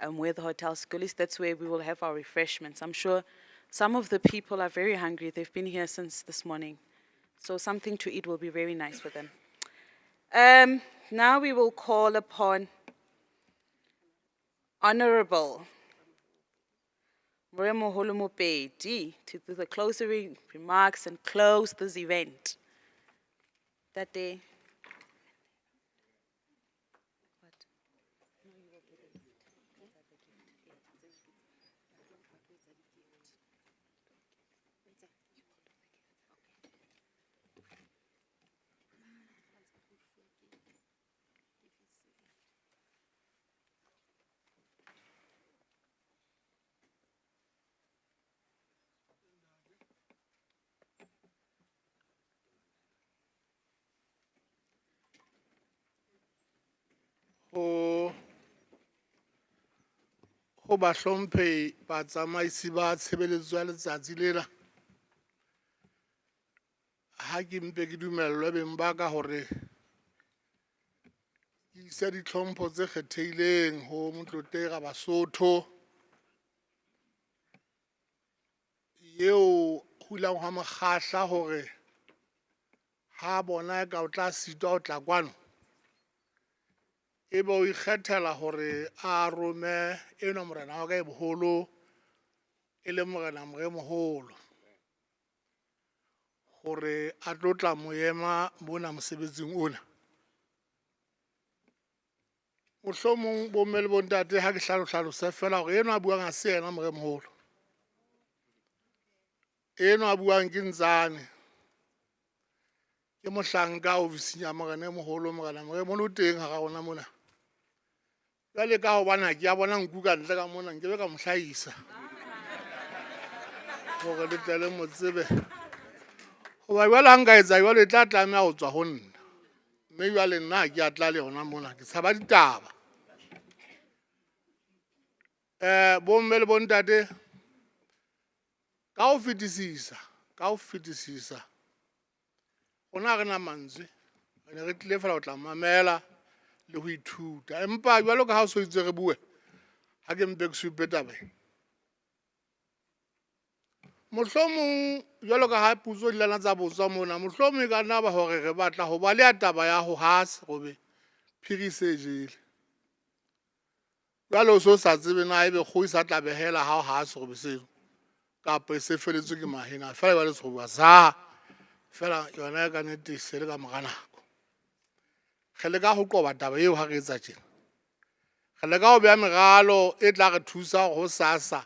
Where the hotel school is, that's where we will have our refreshments. I'm sure some of the people are very hungry. They've been here since this morning. So something to eat will be very nice for them. Now we will call upon Honorable Moremo Holomopedi to do the closing remarks and close this event. That day. Ho bahlomphehi batsamaisi ba tshebeletso ya letsatsi lena. Ha ke mpe ke dumellwe beng ba ka hore ke isa ditlhompho tse kgethehileng ho motlotlega Basotho eo hulang ha mokgahla hore ha bona ka o tla sitwa o tla kwano ebe o ikgethela hore a rome eno morena wa ka e boholo e le morena moholo hore a tlo tla moema bona mosebetsing ona. Mohlomong bomme le bontate ha ke hlalose fela hore eno a buang ha se yena moholo. Eno a buang ke Ntsane. Ke mohlanka ofising ya morena moholo morena o teng ha rona mona. Jwale ka hobane ha ke a bona nku ka ntle ka mona nkebe ka mo hlahisa hore le tle le mo tsebe. Hoba jwale ha nka etsa jwale e tla tlameha ho tswa ho nna. Mme jwale nna ha ke a tla le yona mona ke tshaba ditaba. Bomme le bontate ka ho fetisisa rona re na mantswe re ne re tlile fela ho tla mamela le ho ithuta empa jwalo ka ha o so itse re bue ha ke mpe ke supe tabeng. Mohlomong jwalo ka ha putso di lana tsa botswa mona mohlomong e ka nna ba hore re batla ho ba le taba ya ho hase gobe phirise jele. Jwale o so sa tsebe na ebe kgo isa tla behela ha o hase gobe seo kapa se feletswe ke mahena fela jwale se bua sa fela yona ka nnete se le ka mora nako. Re le ka ho qoba taba eo ha re etsa tjena. Re le ka ho beha meralo e tla re thusa ho sasa.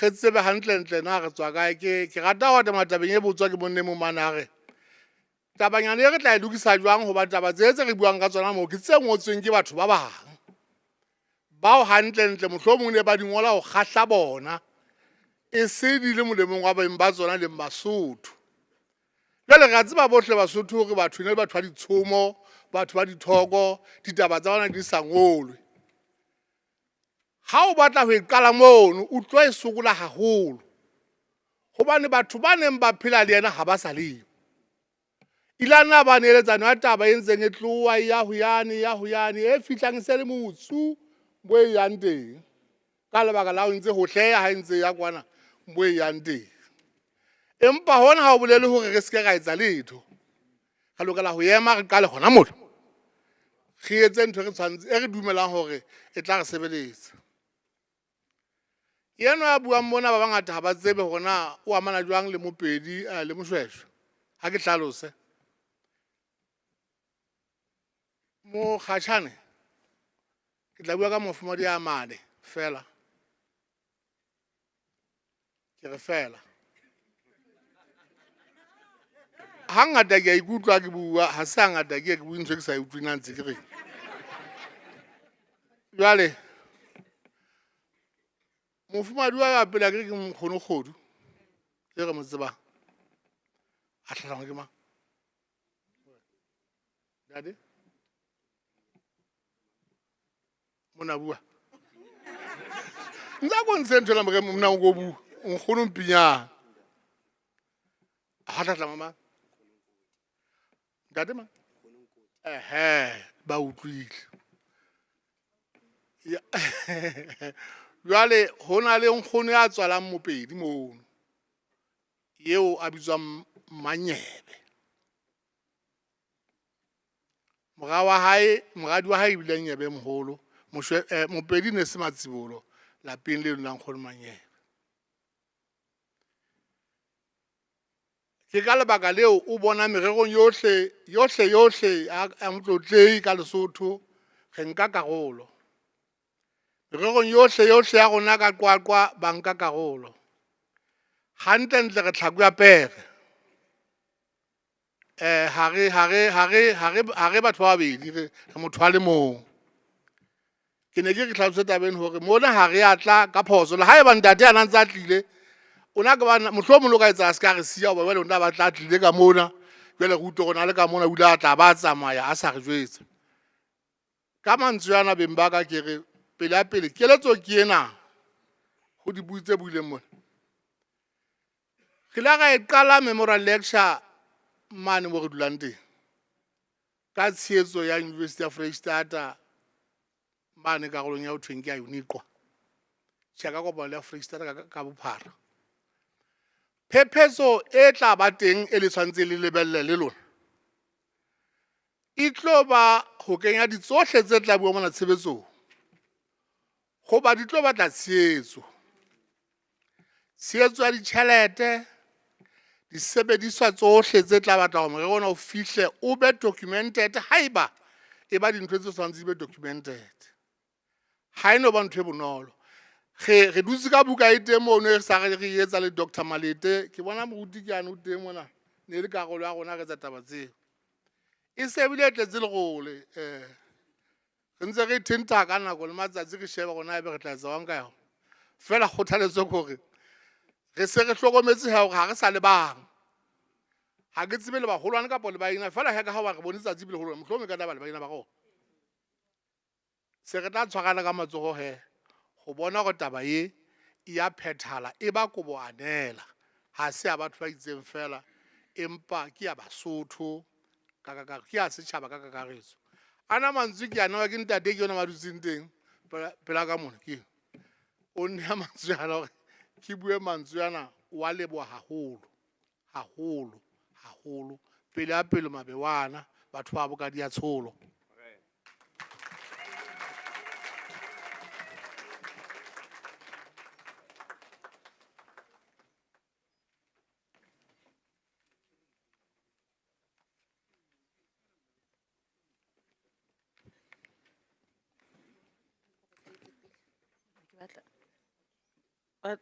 Re tsebe hantle na re tswa kae ke rata ho tama tabeng e botswa ke bonne mo manare. Tabanyane e re tla e lokisa jwang hoba taba tse re buang ka tsona mo ke tse ngotsweng ke batho ba bang. Bao hantle mohlomong ne ba di ngola ho kgahla bona. E se di le molemong wa beng ba tsona le Basotho. Jwale re a tseba bohle Basotho hore batho ne le batho ba ditshomo, batho ba dithoko, ditaba tsa bona di sa ngolwe. Ha o batla ho iqala mono o tlo e sokola haholo. Hobane batho ba neng ba phela le yena ha ba sa leyo. Ilana ba neletsana ya taba e ntseng e tloha ya ho yane e fihlang se le motsu mo e yang teng. Ka lebaka la ho ntse ho hleya ha ntse ya kwana mo e yang teng. Empa hona ha o bolele hore re se ka etsa letho. Ka lokela ho ema re qale hona mona. Re etse ntho re tshwantse e re dumelang hore e tla re sebeletsa. Yena ya buang mona ba bangata ha ba tsebe hore na o amana jwang le Mopedi le Moshoeshoe. Ha ke hlalose. Mo khatshane ke tla bua ka mofumadi a mane fela. Ke re fela. Hangata ke a ikutlwa ke bua ha se hangata ke bua ntho ke sa utlwi na ntse ke re. Jwale mofumadi wa pele ke mkgono kgodu ke re mo tsebang a tlhalang ke mang dade mona bua nza go ntse nthola mo mna go bua nkgono mpinyana ha tla mama dade ma ba utlwile ya jwale hona le nkgono ya tswalang Mopedi mono yeo a bitswang Manyebe. Moradi wa hae ebile Nyebe moholo Mopedi ne se Matsibolo lapeng le la nkgono Manyebe. Ke ka lebaka leo o bona mererong yohle a motlotlei ka Lesotho re nka karolo. Mererong yohle ya rona ka Qwaqwa ba nka karolo. Hantle re tlhako ya pere. Ha re batho ba babedi re motho a le mong. Ke ne ke hlalose tabeng hore mona ha re atla ka phoso le haeba ntate ana ntse a tlile ona ka bana mohlomong lo ka etsa se ka re sia hoba jwale ona ba tla tlile ka mona jwale re utlwe gona le ka mona o ile a tla ba tsamaya a sa re jwetsa ka mantswe yana beng ba ka ke re pele keletso ke ena go dibui tse buileng mona. Ke la ga e qala memorial lecture mane mo re dulang teng ka tshehetso ya University of Freistata mane karolong ya ho thweng ke ya Uniqua tšhaka kopano ya Freistata ka bophara. Phephetso e tla ba teng e le tshwantse le lebelle le lona e tlo ba ho kenya ditsohle tse tla bua mona tshebetsong goba di tlo batla tshehetso ya ditjhelete disebediswa tsohle tse tla batla go morero ona o fihle o be documented haeba e ba dintho tse tshwanetse di be documented ha e no ba ntho e bonolo re dutse ka buka e teng mono e sa re etsa le Dr. Malete ke bona moruti ke ane o teng mona ne le karolo ya rona re tsa taba tseo e se bile tletse le gole re ntse re thenta ka nako le matsatsi re sheba gona ebe re tla etsa wang ka yona fela kgothaletso ke gore re se re hlokometse ha gore ha re sa le bang ha ke tsebe le bagolwane kapo le baina fela he ka ha ba re bone tsatsi bile golwane mohlomong ka taba le baina ba go se re tla tshwarana ka matsogo he go bona go taba ye ya phethala e ba kobo anela ha se ya batho ba itseng fela empa ke ya Basotho ke ya setšhaba ka kakaretso ana mantswe ke a newa ke ntate ke yona ba dutseng teng pela ka mona ke o nea mantswe ana gore ke bue mantswe ana wa leboa haholo pele ya pelo mabewana batho ba boka dia tsholo.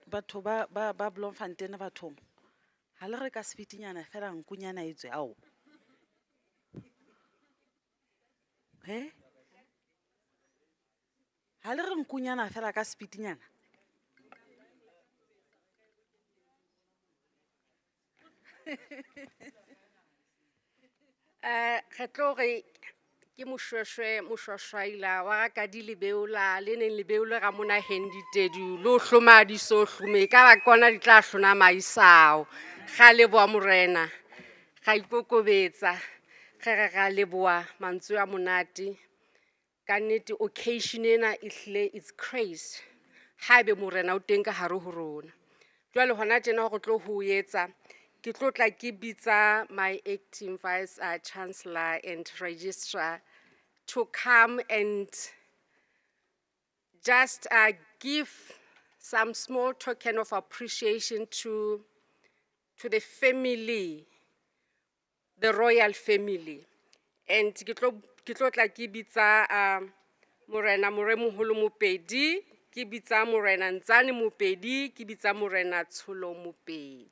Batho ba Bloemfontein bathong ha le re ka sebitinyana fela nkunyana etswe ao ha le re nkunyana fela ka sebitinyana Re tlo re ke Moshoeshoe wa ka di lebeola le neng lebeola ga mona handitedu lo hloma di so hlume ka ba kona di tla hlona maisao ga leboa morena ga ikokobetsa ga leboa mantswe a monate ka nnete occasion ena ihle it's crazy ha be morena o teng ka hare ho rona jwale hona tjena go tlo ho etsa ke tlo tla ke bitsa my acting vice chancellor and registrar to come and just give some small token of appreciation to the family, the royal family. And ke tlo tla ke bitsa morena Moremoholo Mopedi, ke bitsa morena Ntsane Mopedi, ke bitsa morena Tsholo Mopedi.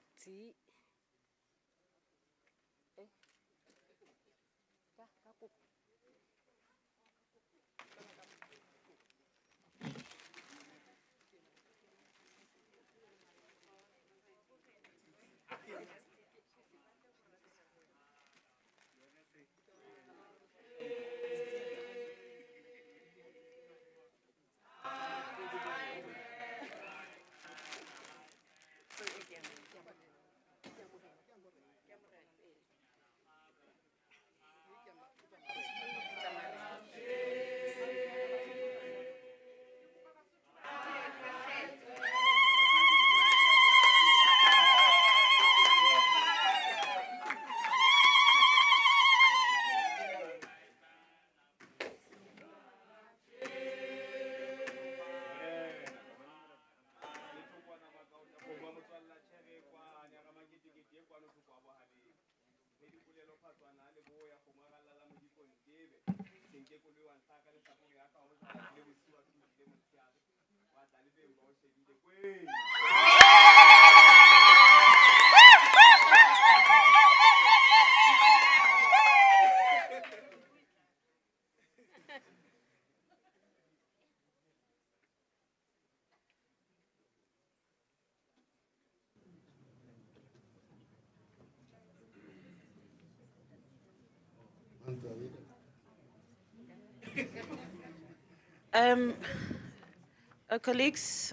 Colleagues,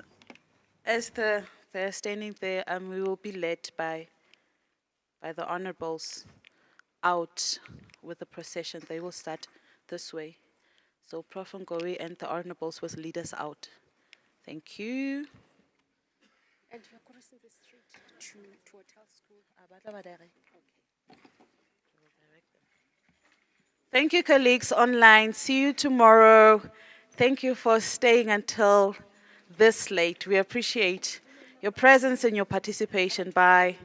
As they're standing there, we will be led by the honorables out with the procession. They will start this way. So Prof. Ngowi and the honorables will lead us out. Thank you. And you're crossing the street to Hotel School. Thank you, colleagues online. See you tomorrow. Thank you for staying until this late. We appreciate your presence and your participation. Bye.